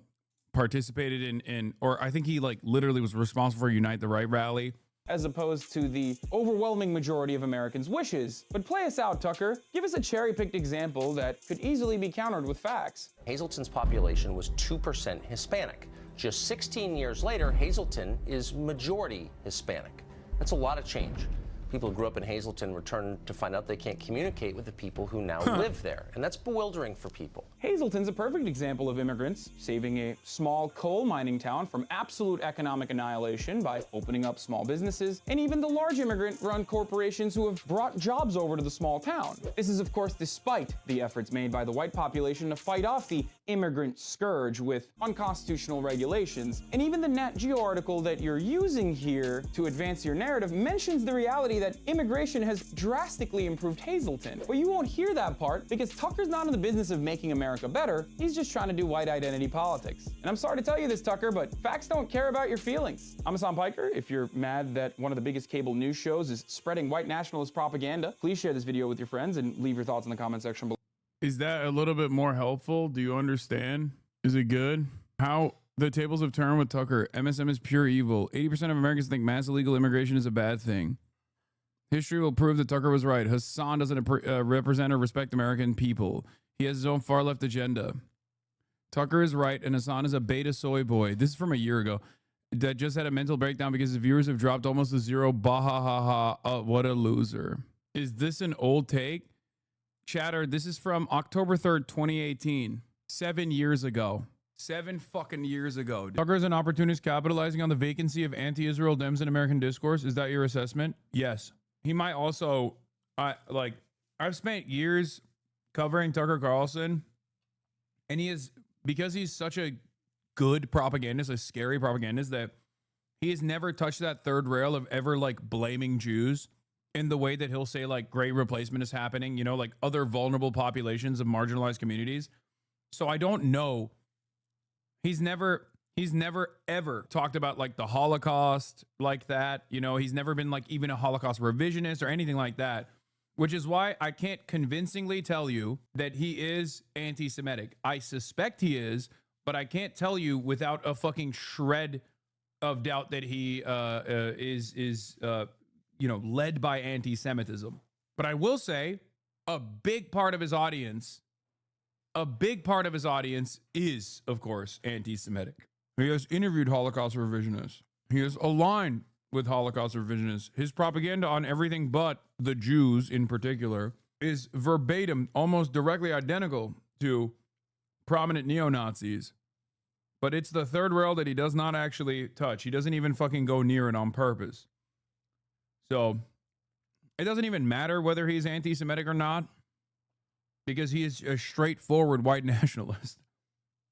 participated in, or I think he like literally was responsible for Unite the Right rally. As opposed to the overwhelming majority of Americans' wishes. But play us out, Tucker. Give us a cherry-picked example that could easily be countered with facts. Hazleton's population was 2% Hispanic. Just 16 years later, Hazleton is majority Hispanic. That's a lot of change. People who grew up in Hazleton return to find out they can't communicate with the people who now live there. And that's bewildering for people. Hazleton's a perfect example of immigrants saving a small coal mining town from absolute economic annihilation by opening up small businesses, and even the large immigrant-run corporations who have brought jobs over to the small town. This is, of course, despite the efforts made by the white population to fight off the immigrant scourge with unconstitutional regulations. And even the Nat Geo article that you're using here to advance your narrative mentions the reality that immigration has drastically improved Hazleton. But you won't hear that part because Tucker's not in the business of making America better. He's just trying to do white identity politics. And I'm sorry to tell you this, Tucker, but facts don't care about your feelings. I'm Hassan Piker. If you're mad that one of the biggest cable news shows is spreading white nationalist propaganda, please share this video with your friends and leave your thoughts in the comment section below. Is that a little bit more helpful? Do you understand? Is it good? How the tables have turned with Tucker. MSM is pure evil. 80% of Americans think mass illegal immigration is a bad thing. History will prove that Tucker was right. Hassan doesn't represent or respect American people. He has his own far left agenda. Tucker is right, and Hassan is a beta soy boy. This is from a year ago. That just had a mental breakdown because his viewers have dropped almost to zero. Bah ha ha ha. What a loser. Is this an old take? Chatter, this is from October 3rd, 2018. 7 years ago. 7 fucking years ago. Tucker is an opportunist capitalizing on the vacancy of anti-Israel Dems in American discourse. Is that your assessment? Yes. He might also, I've spent years covering Tucker Carlson, and he is, because he's such a good propagandist, a scary propagandist, that he has never touched that third rail of ever like blaming Jews in the way that he'll say like great replacement is happening, you know, like other vulnerable populations of marginalized communities. So I don't know. He's never ever talked about like the Holocaust like that. You know, he's never been like even a Holocaust revisionist or anything like that, which is why I can't convincingly tell you that he is anti-Semitic. I suspect he is but I can't tell you without a fucking shred of doubt that he is led by anti-Semitism. But I will say a big part of his audience is, of course, anti-Semitic. He has interviewed Holocaust revisionists. He is aligned with Holocaust revisionists. His propaganda on everything but the Jews in particular is verbatim, almost directly identical to prominent neo-Nazis. But it's the third rail that he does not actually touch. He doesn't even fucking go near it on purpose. So it doesn't even matter whether he's anti-Semitic or not, because he is a straightforward white nationalist.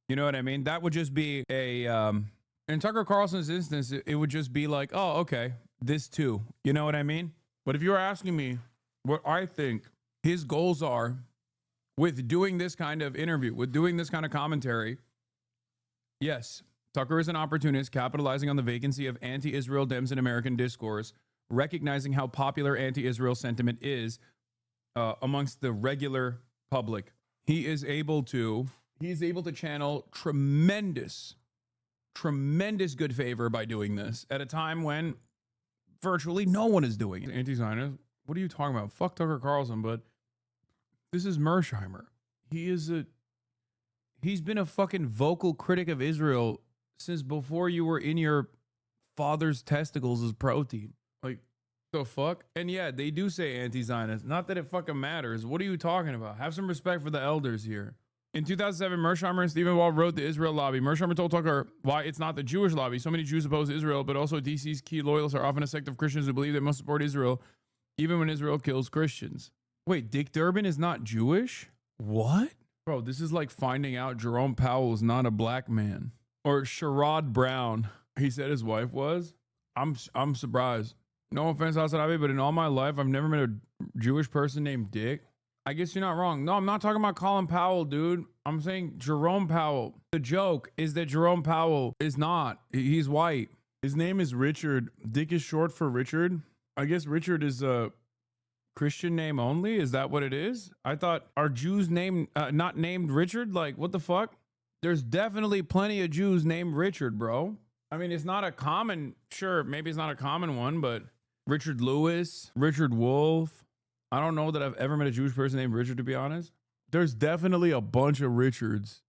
You know what I mean? That would just be in Tucker Carlson's instance, it would just be like, oh, okay, this too. You know what I mean? But if you're asking me what I think his goals are with doing this kind of interview, with doing this kind of commentary, yes, Tucker is an opportunist capitalizing on the vacancy of anti-Israel Dems in American discourse, recognizing how popular anti-Israel sentiment is amongst the regular public. He is able to channel tremendous good favor by doing this at a time when virtually no one is doing it. Anti-Zionist? What are you talking about? Fuck Tucker Carlson, but this is Mersheimer. He's been a fucking vocal critic of Israel since before you were in your father's testicles as protein. Like, the fuck? And yeah, they do say anti-Zionist. Not that it fucking matters. What are you talking about? Have some respect for the elders here. In 2007, Mersheimer and Stephen Wall wrote the Israel lobby. Mersheimer told Tucker why it's not the Jewish lobby. So many Jews oppose Israel, but also DC's key loyalists are often a sect of Christians who believe they must support Israel, even when Israel kills Christians. Wait, Dick Durbin is not Jewish? What? Bro, this is like finding out Jerome Powell is not a black man. Or Sherrod Brown, he said his wife was. I'm surprised. No offense, Hasanabi, but in all my life, I've never met a Jewish person named Dick. I guess you're not wrong. No, I'm not talking about Colin Powell, dude. I'm saying Jerome Powell. The joke is that Jerome Powell is not. He's white. His name is Richard. Dick is short for Richard. I guess Richard is a Christian name only. Is that what it is? I thought, are Jews not named Richard? Like, what the fuck? There's definitely plenty of Jews named Richard, bro. I mean, it's not a common, sure, maybe it's not a common one, but Richard Lewis, Richard Wolf. I don't know that I've ever met a Jewish person named Richard, to be honest. There's definitely a bunch of Richards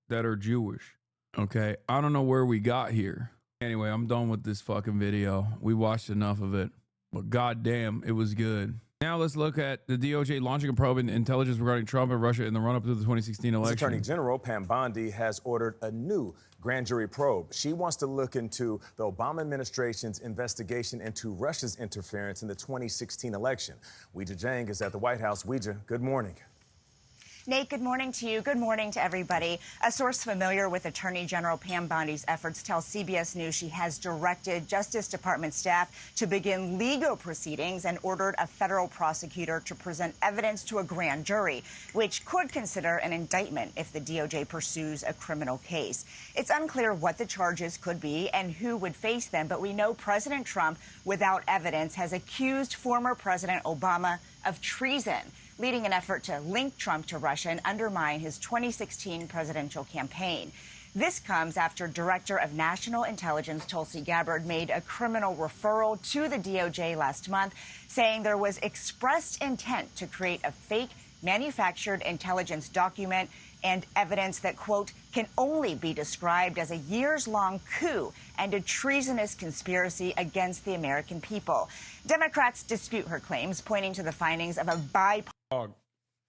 that are Jewish. Okay, I don't know where we got here. Anyway, I'm done with this fucking video. We watched enough of it, but goddamn, it was good. Now let's look at the DOJ launching a probe into intelligence regarding Trump and Russia in the run-up to the 2016 election. Attorney General Pam Bondi has ordered a new grand jury probe. She wants to look into the Obama administration's investigation into Russia's interference in the 2016 election. Weijia Jiang is at the White House. Weijia, good morning. Nate, good morning to you. Good morning to everybody. A source familiar with Attorney General Pam Bondi's efforts tells CBS News she has directed Justice Department staff to begin legal proceedings and ordered a federal prosecutor to present evidence to a grand jury, which could consider an indictment if the DOJ pursues a criminal case. It's unclear what the charges could be and who would face them, but we know President Trump, without evidence, has accused former President Obama of treason, leading an effort to link Trump to Russia and undermine his 2016 presidential campaign. This comes after Director of National Intelligence Tulsi Gabbard made a criminal referral to the DOJ last month, saying there was expressed intent to create a fake manufactured intelligence document and evidence that, quote, can only be described as a years-long coup and a treasonous conspiracy against the American people. Democrats dispute her claims, pointing to the findings of a bipartisan.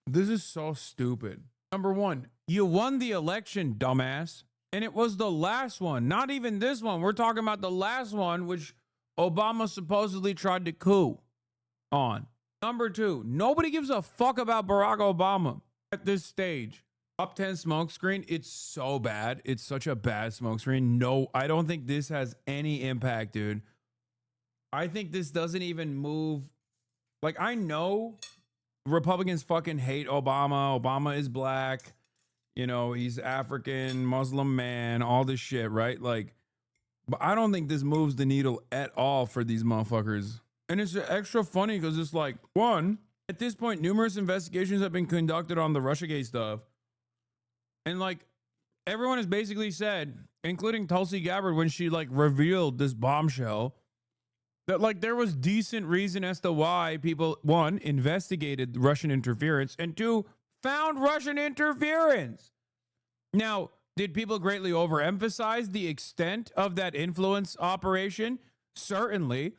This is so stupid. Number one, you won the election, dumbass. And it was the last one, not even this one. We're talking about the last one, which Obama supposedly tried to coup on. Number two, nobody gives a fuck about Barack Obama at this stage. Up 10 smokescreen, it's so bad. It's such a bad smokescreen. No, I don't think this has any impact, dude. I think this doesn't even move. Like, I know Republicans fucking hate Obama. Obama is black. You know, he's African, Muslim man, all this shit, right? Like, but I don't think this moves the needle at all for these motherfuckers. And it's extra funny because it's like, one, at this point, numerous investigations have been conducted on the Russiagate stuff. And like, everyone has basically said, including Tulsi Gabbard, when she like revealed this bombshell, that like there was decent reason as to why people, one, investigated Russian interference, and two, found Russian interference. Now, did people greatly overemphasize the extent of that influence operation? Certainly.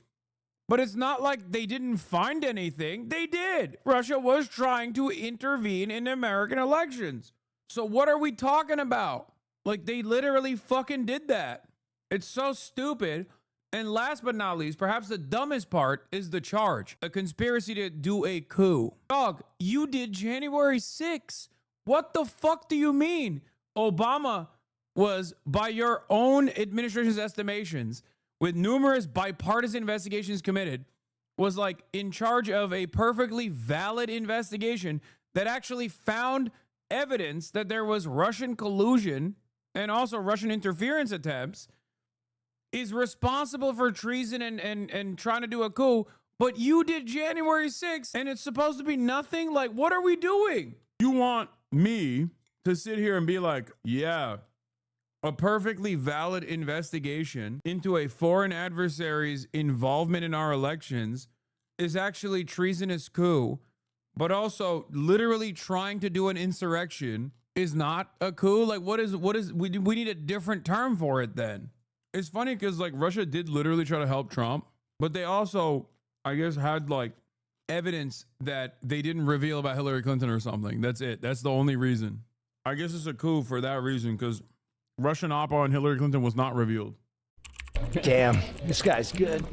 But it's not like they didn't find anything. They did. Russia was trying to intervene in American elections. So what are we talking about? Like, they literally fucking did that. It's so stupid. And last but not least, perhaps the dumbest part is the charge. A conspiracy to do a coup. Dog, you did January 6th. What the fuck do you mean? Obama was, by your own administration's estimations, with numerous bipartisan investigations committed, was like in charge of a perfectly valid investigation that actually found evidence that there was Russian collusion and also Russian interference attempts, is responsible for treason and trying to do a coup. But you did January 6th and it's supposed to be nothing? Like, what are we doing? You want me to sit here and be like, yeah, a perfectly valid investigation into a foreign adversary's involvement in our elections is actually treasonous coup, but also literally trying to do an insurrection is not a coup? Like, we need a different term for it then. It's funny because like Russia did literally try to help Trump, but they also, I guess, had like evidence that they didn't reveal about Hillary Clinton or something. That's it. That's the only reason. I guess it's a coup for that reason, because Russian opera on Hillary Clinton was not revealed. Damn, this guy's good.